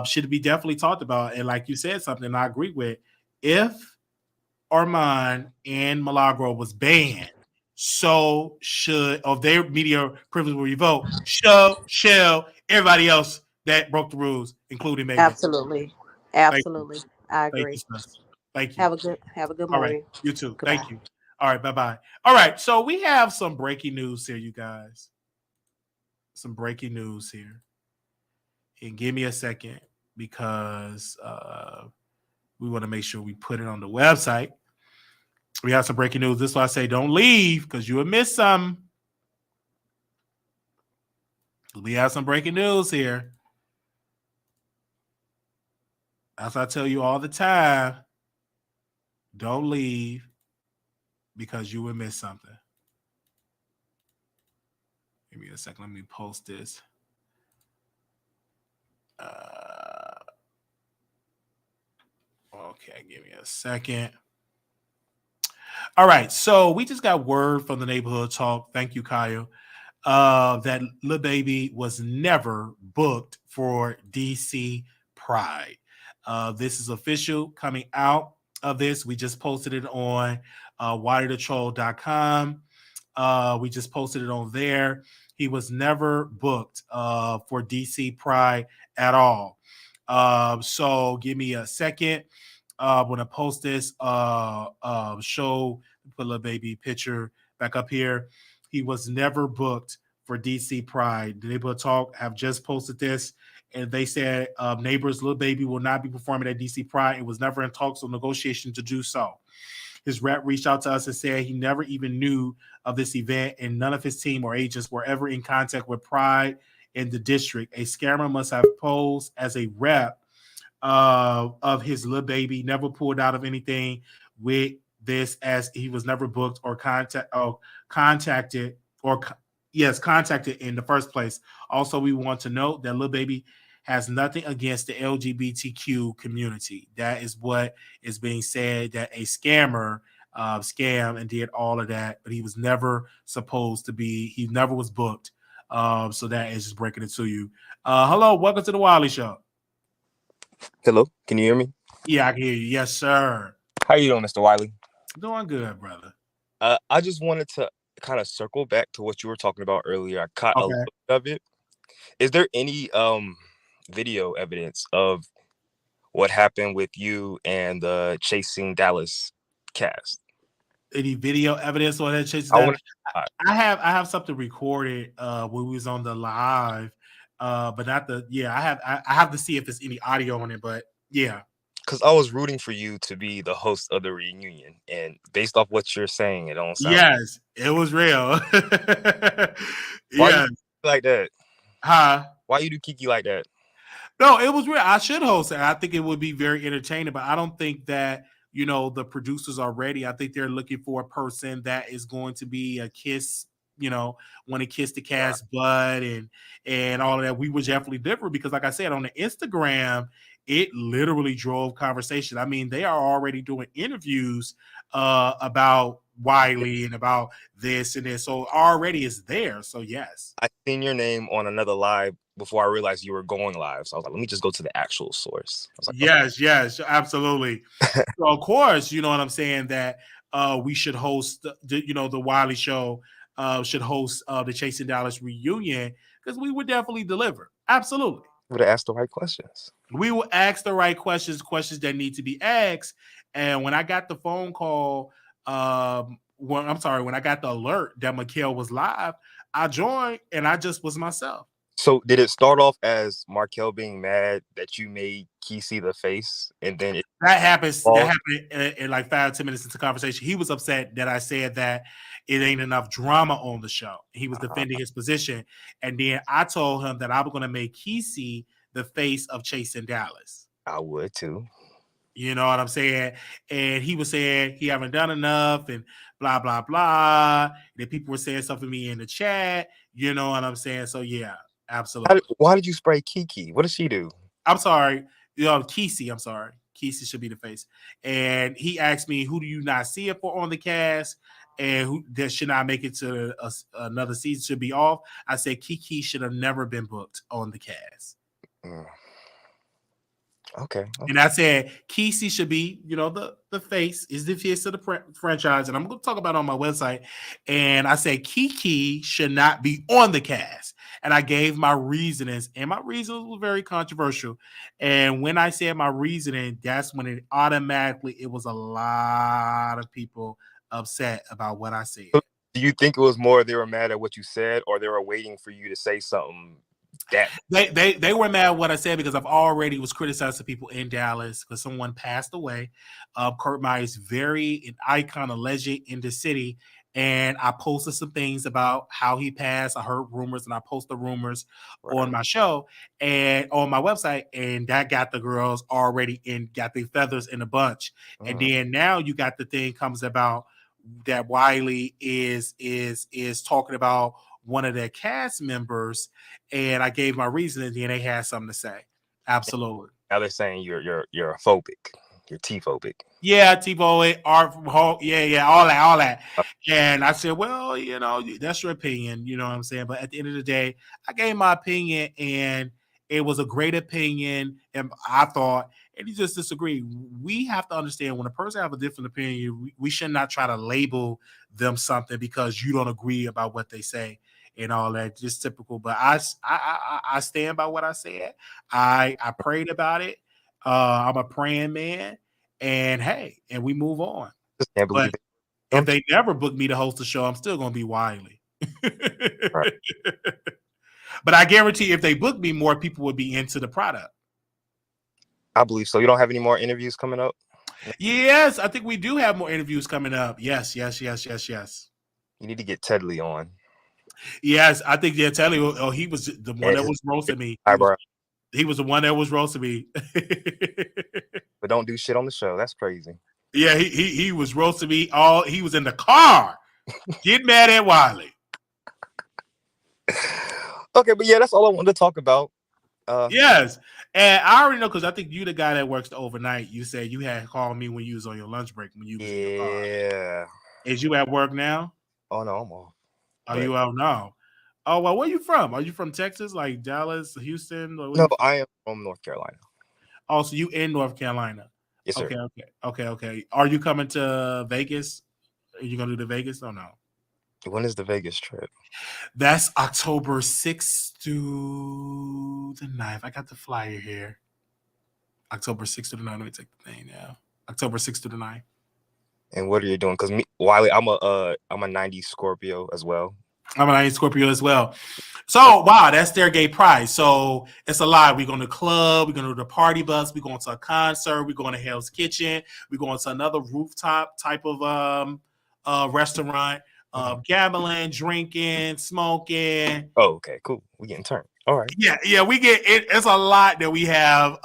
should be definitely talked about. And like you said, something I agree with. If Armon and Milagro was banned, so should, of their media privilege will revoke, shall everybody else that broke the rules, including Megan. Absolutely. Thank you. Absolutely. I Thank agree. you, sis. Thank you. Have a good All right. morning. You too. Goodbye. Thank you. All right. Bye bye. All right. So we have some breaking news here, you guys. Some breaking news here. And give me a second because we want to make sure we put it on the website. We have some breaking news. This is why I say don't leave because you will miss some. We have some breaking news here. As I tell you all the time, don't leave because you will miss something. Give me a second. Let me post this. Okay, give me a second. All right, so we just got word from the neighborhood talk. Thank you, Kyle. That Lil Baby was never booked for DC Pride. This is official coming out of this. We just posted it on widerthetroll.com. We just posted it on there. He was never booked for DC Pride at all. So give me a second. When I post this, show, put a little baby picture back up here. He was never booked for DC Pride. The Neighborhood Talk have just posted this, and they said Neighbors' Little Baby will not be performing at DC Pride. It was never in talks or negotiation to do so. His rep reached out to us and said he never even knew of this event, and none of his team or agents were ever in contact with Pride in the district. A scammer must have posed as a rep of his little baby, never pulled out of anything with this, as he was never booked or contacted in the first place. Also, we want to note that little baby has nothing against the LGBTQ community. That is what is being said, that a scammer scam and did all of that, but he was never supposed to be, he never was booked. So that is just breaking it to you. Hello, welcome to the Wiley Show. Hello, can you hear me? Yeah, I can hear you. Yes, sir. How you doing, Mr. Wiley? Doing good, brother. I just wanted to kind of circle back to what you were talking about earlier. I caught a Okay. little bit of it. Is there any video evidence of what happened with you and the Chasing Dallas cast? Any video evidence on that? Chase I that? want to. I have something recorded when we was on the live, but not the. Yeah, I have to see if there's any audio on it, but yeah. Because I was rooting for you to be the host of the reunion, and based off what you're saying, it don't sound. Yes, it was real. Why Yeah. you like that? Huh? Why you do Kiki like that? No, it was real. I should host it. I think it would be very entertaining, but I don't think that the producers are ready. I think they're looking for a person that is going to be a kiss. Want to kiss the cast butt and all of that. We were definitely different because, like I said, on the Instagram, it literally drove conversation. I mean, they are already doing interviews about Wiley and about this and this. So already it's there. So yes. I seen your name on another live before I realized you were going live. So I was like, let me just go to the actual source. I was like, yes, absolutely. So of course, you know what I'm saying, that we should host the Wiley Show should host the Chasing Dallas reunion because we would definitely deliver. Absolutely. would have asked the right questions. We will ask the right questions that need to be asked. And when I got the phone call, when I got the alert that Mikhail was live, I joined and I just was myself. So did it start off as Markel being mad that you made Kesey the face, and then that happened in like 5-10 minutes into the conversation? He was upset that I said that it ain't enough drama on the show. He was defending his position, and then I told him that I was going to make Kesey the face of Chasing Dallas. I would too. You know what I'm saying? And he was saying he haven't done enough and blah, blah, blah. And people were saying stuff to me in the chat. You know what I'm saying? So, yeah, absolutely. Why did you spray Kiki? What did she do? I'm sorry. Kesey, I'm sorry. Kesey should be the face. And he asked me, who do you not see it for on the cast? And who that should not make it to another season, should be off? I said Kiki should have never been booked on the cast. Okay. And I said Kesey should be, the face, is the face of the franchise. And I'm going to talk about it on my website. And I said Kiki should not be on the cast. And I gave my reasonings, and my reasons were very controversial. And when I said my reasoning, that's when it was a lot of people upset about what I said. So do you think it was more they were mad at what you said, or they were waiting for you to say something? They were mad at what I said because I've already was criticizing people in Dallas because someone passed away. Kurt Meyer is an icon, a legend in the city. And I posted some things about how he passed. I heard rumors, and I posted the rumors on my show and on my website. And that got the girls already got the feathers in a bunch. And then now you got the thing comes about that Wiley is talking about one of their cast members, and I gave my reason, and then they had something to say. Absolutely. Now they're saying you're a phobic. You're T-phobic. Yeah, T-phobic, all that. And I said, well, that's your opinion, you know what I'm saying? But at the end of the day, I gave my opinion, and it was a great opinion, and I thought, and you just disagree. We have to understand when a person has a different opinion, we should not try to label them something because you don't agree about what they say and all that. Just typical. But I stand by what I said. I prayed about it. I'm a praying man, and hey, and we move on. But if they never book me to host the show, I'm still going to be Wiley. Right. But I guarantee if they book me, more people would be into the product. I believe so. You don't have any more interviews coming up? Yes, I think we do have more interviews coming up. Yes. You need to get Tedley on. Yes, I think Tedley. Oh, he was the one that was roasting me. He was the one that was roasting me. But don't do shit on the show. That's crazy. Yeah, he was roasting me. He was in the car. Get mad at Wiley. Okay, but yeah, that's all I wanted to talk about. Yes, and I already know because I think you the guy that works the overnight. You said you had called me when you was on your lunch break when you was in the car. Is you at work now? Oh no, I'm off. Are you out now? Oh well, where you from? Are you from Texas, like Dallas, Houston? No, I am from North Carolina. Oh, so you in North Carolina? Yes, sir. Okay. Are you coming to Vegas? Are you gonna do the Vegas or no? When is the Vegas trip? That's October 6th to the 9th. I got the flyer here. October 6th to the 9th. Let me take the thing now. October 6th to the 9th. And what are you doing? Because me, Wiley, I'm a 90s Scorpio as well. I'm an Scorpio as well. So, wow, that's their gay pride. So, it's a lot. We're going to the club. We're going to the party bus. We're going to a concert. We're going to Hell's Kitchen. We're going to another rooftop type of restaurant. Gambling, drinking, smoking. Oh, okay, cool. We getting turned. All right. Yeah, we get it. It's a lot that we have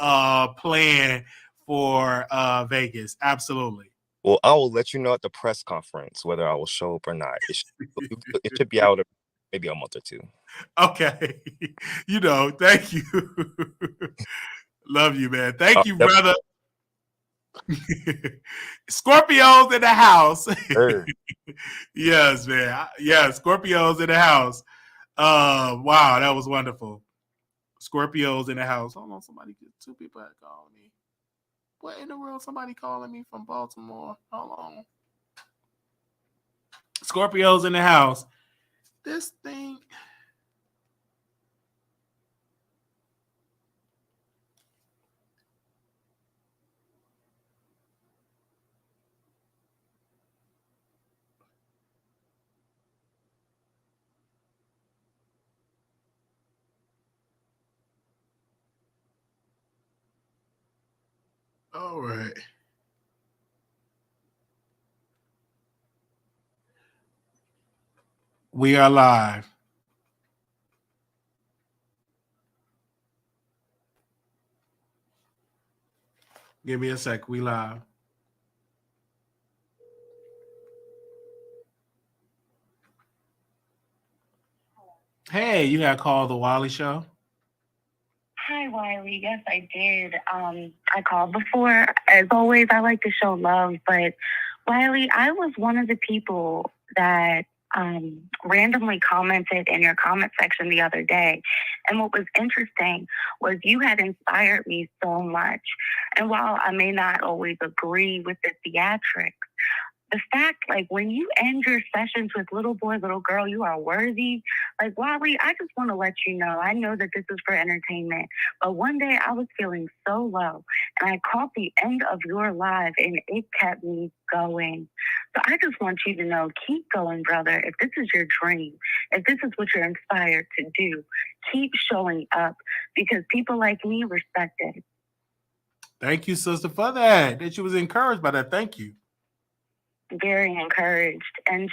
planned for Vegas. Absolutely. Well, I will let you know at the press conference whether I will show up or not. It should be out in maybe a month or two. Okay. Thank you. Love you, man. Thank you, brother. Scorpios in the house. Sure. Yes, man. Yeah, Scorpios in the house. Wow, that was wonderful. Scorpios in the house. Hold on, somebody, 2 people had called me. What in the world? Somebody calling me from Baltimore. Hold on. Scorpios in the house. This thing. All right. We are live. Give me a sec. We live. Hey, you got called the Wiley Show? Hi, Wiley. Yes, I did. I called before. As always, I like to show love, but Wiley, I was one of the people that randomly commented in your comment section the other day. And what was interesting was you had inspired me so much. And while I may not always agree with the theatrics, the fact, like, when you end your sessions with little boy, little girl, you are worthy. Like, Wiley, I just want to let you know, I know that this is for entertainment, but one day I was feeling so low, and I caught the end of your live, and it kept me going. So I just want you to know, keep going, brother. If this is your dream, if this is what you're inspired to do, keep showing up, because people like me respect it. Thank you, sister, for that you was encouraged by that. Thank you. Very encouraged, and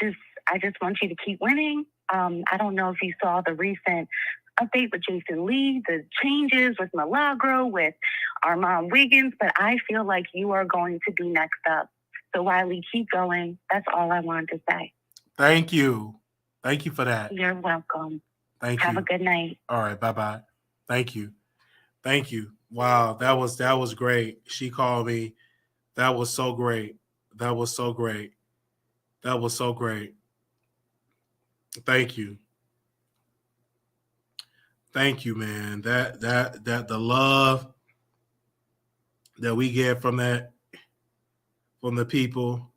I just want you to keep winning. I don't know if you saw the recent update with Jason Lee, the changes with Milagro, with Armon Wiggins, but I feel like you are going to be next up. So Wiley, keep going. That's all I wanted to say. Thank you. Thank you for that. You're welcome. Thank you. Have a good night. All right. Bye-bye. Thank you. Thank you. Wow. That was great. She called me. That was so great. That was so great. That was so great. Thank you. Thank you, man. That the love that we get from the people.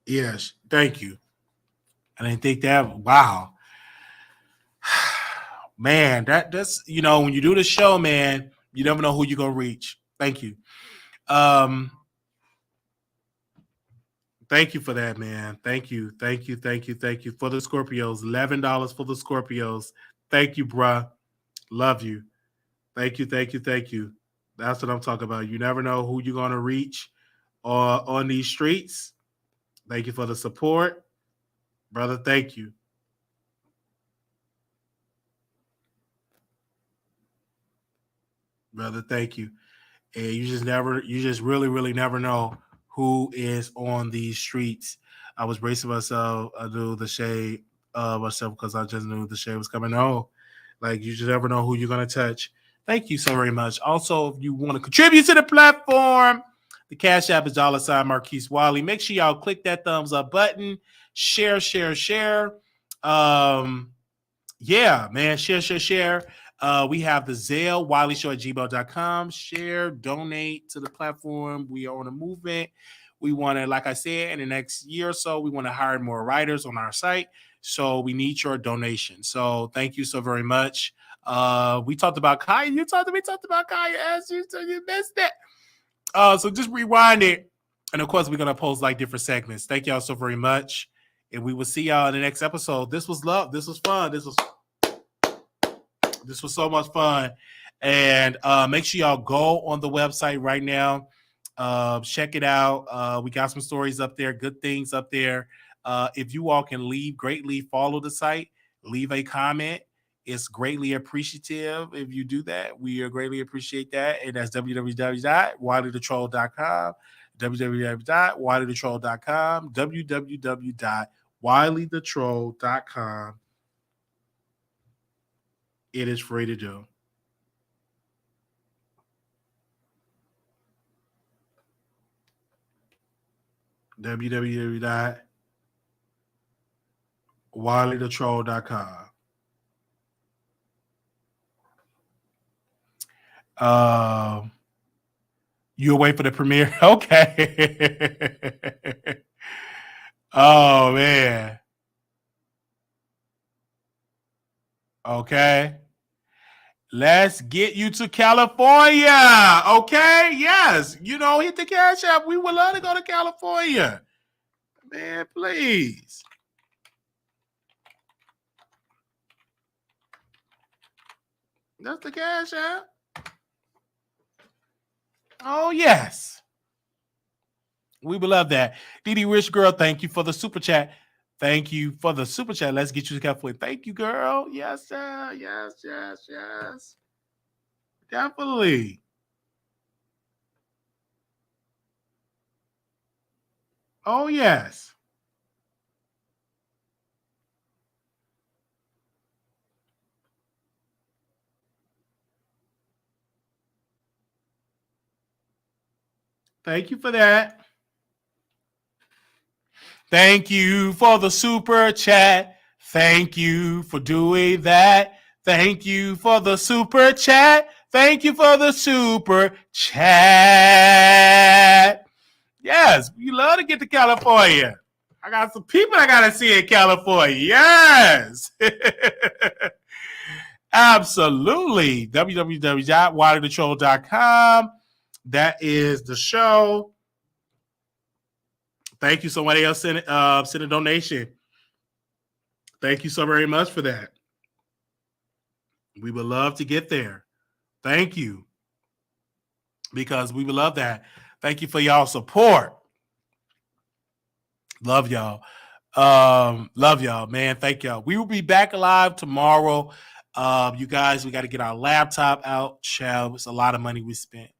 Yes, thank you. I didn't think that. Wow. Man, that's when you do the show, man, you never know who you're gonna reach. Thank you. Thank you for that, man. Thank you for the Scorpios. $11 for the Scorpios. Thank you, bruh. Love you. Thank you. That's what I'm talking about. You never know who you're gonna reach on these streets. Thank you for the support, brother. Thank you. Brother, thank you. And you just really never know who is on these streets. I was bracing myself. I knew the shade myself because I just knew the shade was coming on. Like, you just never know who you're going to touch. Thank you so very much. Also, if you want to contribute to the platform, the Cash App is $ Marquise Wiley. Make sure y'all click that thumbs up button. Share. Yeah, man. Share. We have the Zelle, wileyshow@gmail.com. Share, donate to the platform. We are on a movement. We want to, like I said, in the next year or so, we want to hire more writers on our site. So we need your donation. So thank you so very much. We talked about Khia. We talked about Khia as you missed it. So just rewind it. And of course, we're going to post like different segments. Thank y'all so very much. And we will see y'all in the next episode. This was love. This was fun. This was so much fun. And make sure y'all go on the website right now. Check it out. We got some stories up there, good things up there. If you all can greatly follow the site, leave a comment. It's greatly appreciative if you do that. We greatly appreciate that. And that's www.wileythetroll.com, www.wileythetroll.com, www.wileythetroll.com. It is free to do. www.wileythetroll.com. You wait for the premiere? Okay. Oh, man. Okay. Let's get you to California. Okay. Yes. Hit the Cash App. We would love to go to California. Man, please. That's the Cash App. Oh, yes. We would love that. Didi Rich Girl, thank you for the super chat. Thank you for the super chat. Let's get you to California. Thank you, girl. Yes, sir. Yes. Definitely. Oh, yes. Thank you for that. Thank you for the super chat. Thank you for doing that. Thank you for the super chat. Thank you for the super chat. Yes, we love to get to California. I got some people I got to see in California. Yes. Absolutely. www.wileythetroll.com. That is the show. Thank you. Somebody else sent a donation. Thank you so very much for that. We would love to get there. Thank you. Because we would love that. Thank you for y'all support. Love y'all. Love y'all, man. Thank y'all. We will be back live tomorrow. You guys, we got to get our laptop out. Child, it's a lot of money we spent.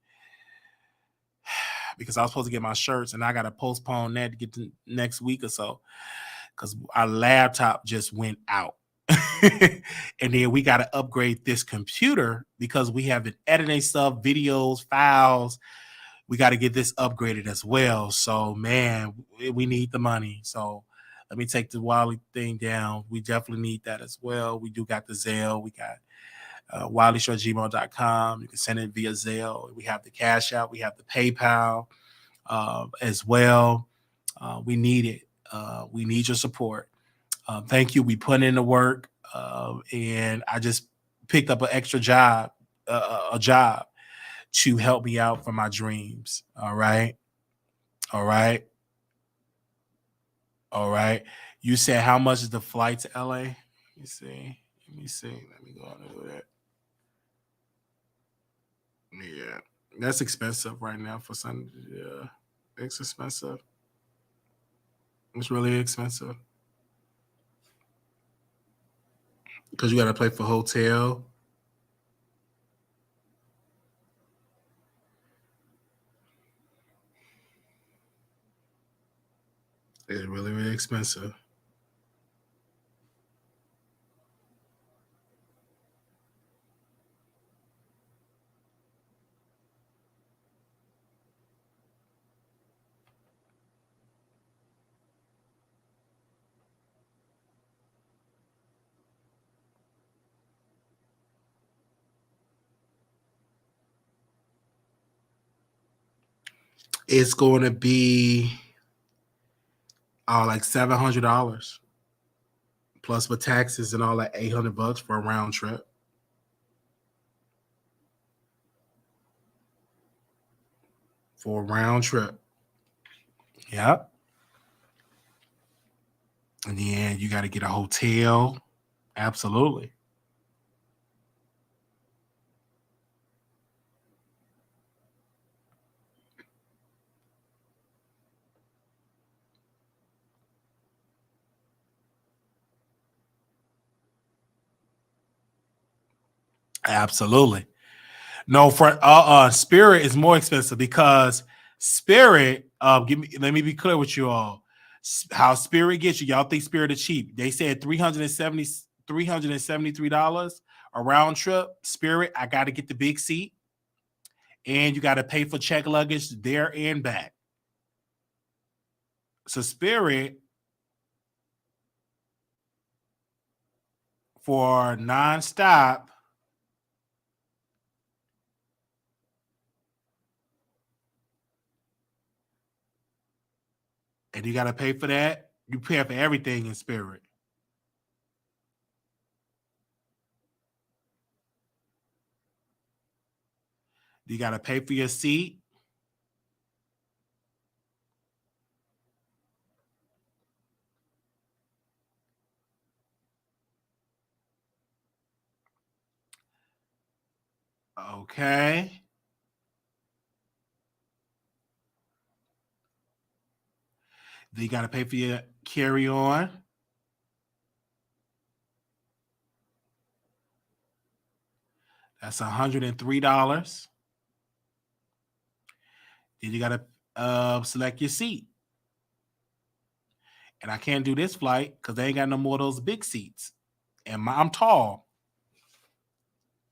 Because I was supposed to get my shirts and I got to postpone that to get to next week or so. Because our laptop just went out. And then we got to upgrade this computer because we have been editing stuff, videos, files. We got to get this upgraded as well. So, man, we need the money. So let me take the Wiley thing down. We definitely need that as well. We do got the Zelle. We got wileyshow@gmail.com. You can send it via Zelle. We have the Cash App. We have the PayPal as well. We need it. We need your support. Thank you. We put in the work. And I just picked up an extra job, a job to help me out for my dreams. All right. You said how much is the flight to LA? Let me see. Let me go on and do that. Yeah, that's expensive right now for some. Yeah, it's expensive. It's really expensive because you got to pay for hotel. It's really, really expensive. It's going to be like $700 plus with taxes and all that, $800 for a round trip. For a round trip. Yep. And then you got to get a hotel. Absolutely. Absolutely. No, for Spirit is more expensive because Spirit, let me be clear with you all. How Spirit gets you. Y'all think Spirit is cheap. They said $373 a round trip. Spirit, I got to get the big seat. And you got to pay for check luggage there and back. So Spirit for nonstop, and you got to pay for that. You pay for everything in Spirit. You got to pay for your seat. Okay. Then you got to pay for your carry-on. That's $103. Then you got to select your seat. And I can't do this flight because they ain't got no more of those big seats. And I'm tall.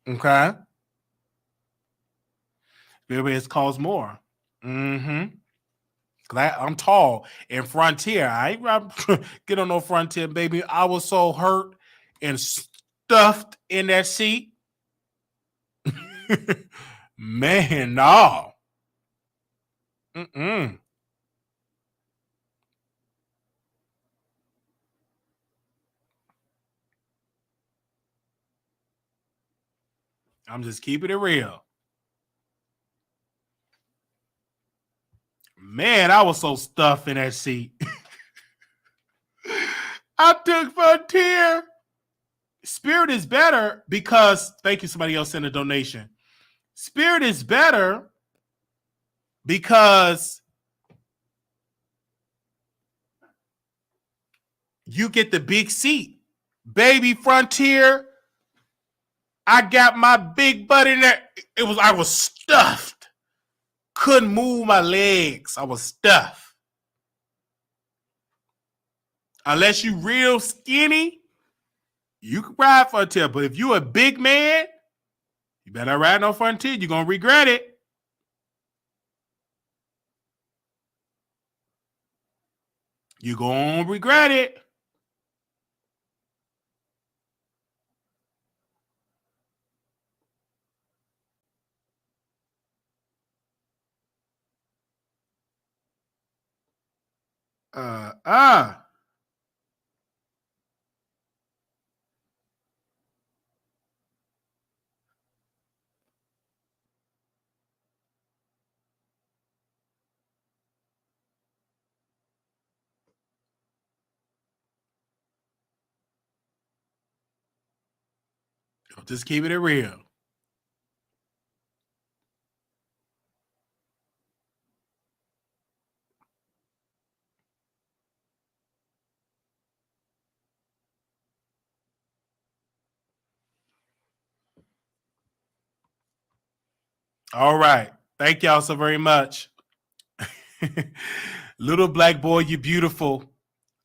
Okay. Everybody's costs more. Mm-hmm. I'm tall. And Frontier, I ain't get on no Frontier, baby. I was so hurt and stuffed in that seat. Man, no. Mm-mm. I'm just keeping it real. Man, I was so stuffed in that seat. I took Frontier. Spirit is better because, thank you, somebody else sent a donation. Spirit is better because you get the big seat. Baby, Frontier, I got my big butt in there. I was stuffed. Couldn't move my legs. I was stuffed. Unless you real skinny, you can ride Frontier. But if you a big man, you better ride no Frontier. You're going to regret it. You're going to regret it. Just keep it real. All right. Thank y'all so very much. Little black boy, you beautiful.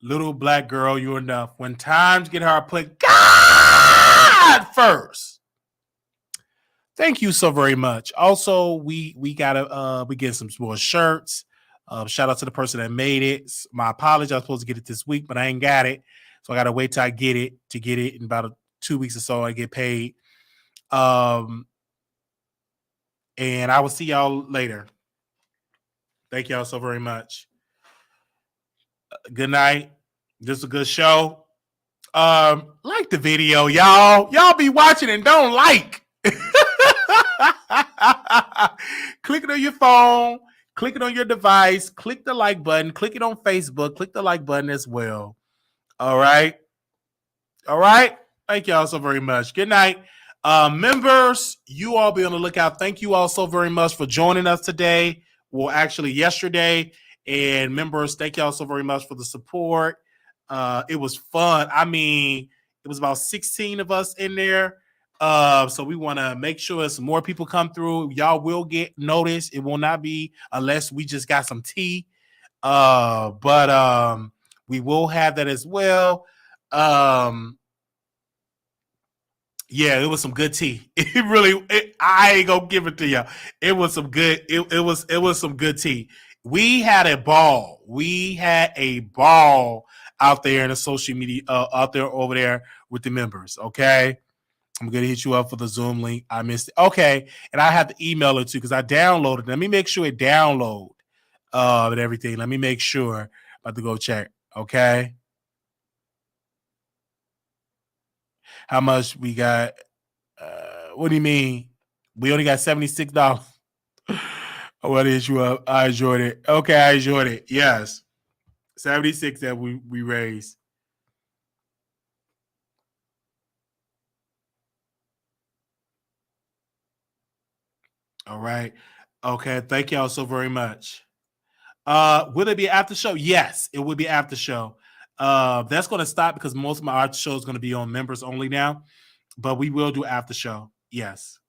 Little black girl, you enough. When times get hard, put God first. Thank you so very much. Also, we gotta we get some more shirts. Shout out to the person that made it. My apologies. I was supposed to get it this week, but I ain't got it. So I gotta wait till I get it in about 2 weeks or so. I get paid. And I will see y'all later. Thank y'all so very much. Good night. This is a good show. Like the video, y'all. Y'all be watching and don't like. Click it on your phone. Click it on your device. Click the like button. Click it on Facebook. Click the like button as well. All right. All right. Thank y'all so very much. Good night. Members, you all be on the lookout. Thank you all so very much for joining us today. Well, actually yesterday. And members, thank y'all so very much for the support. It was fun. I mean, it was about 16 of us in there. So we want to make sure some more people come through. Y'all will get noticed. It will not be unless we just got some tea. But we will have that as well. Yeah, it was some good tea. It really, I ain't gonna give it to y'all. It was some good. It was some good tea. We had a ball. We had a ball out there in the social media, out there over there with the members. Okay, I'm gonna hit you up for the Zoom link. I missed it. Okay, and I have to email it too because I downloaded. Let me make sure it download and everything. Let me make sure. About to go check. Okay. How much we got? What do you mean? We only got $76. What is you up? I enjoyed it. Okay, I enjoyed it. Yes. 76 that we raised. All right. Okay. Thank y'all so very much. Will it be after show? Yes, it will be after show. That's going to stop because most of my art show is going to be on members only now, but we will do after show. Yes,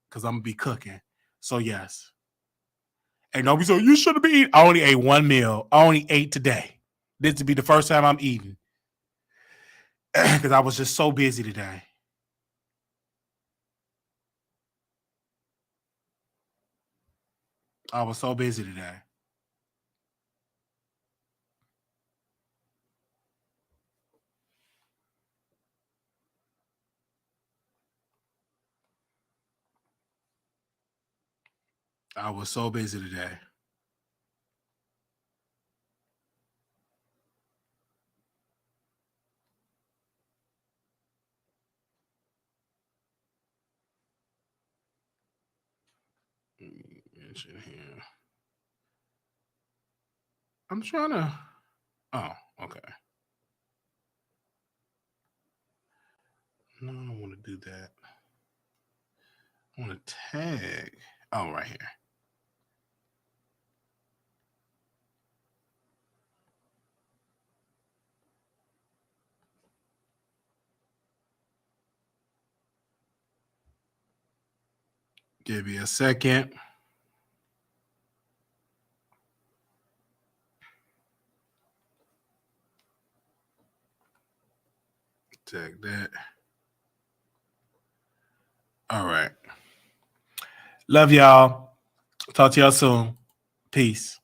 because I'm gonna be cooking. So yes. And nobody said you shouldn't be eating. I only ate one meal. I only ate today. This will be the first time I'm eating because I was just so busy today. I was so busy today. I was so busy today. I'm trying to. Oh, okay. No, I don't want to do that. I want to tag. Oh, right here. Give me a second. Tag that. All right. Love y'all. Talk to y'all soon. Peace.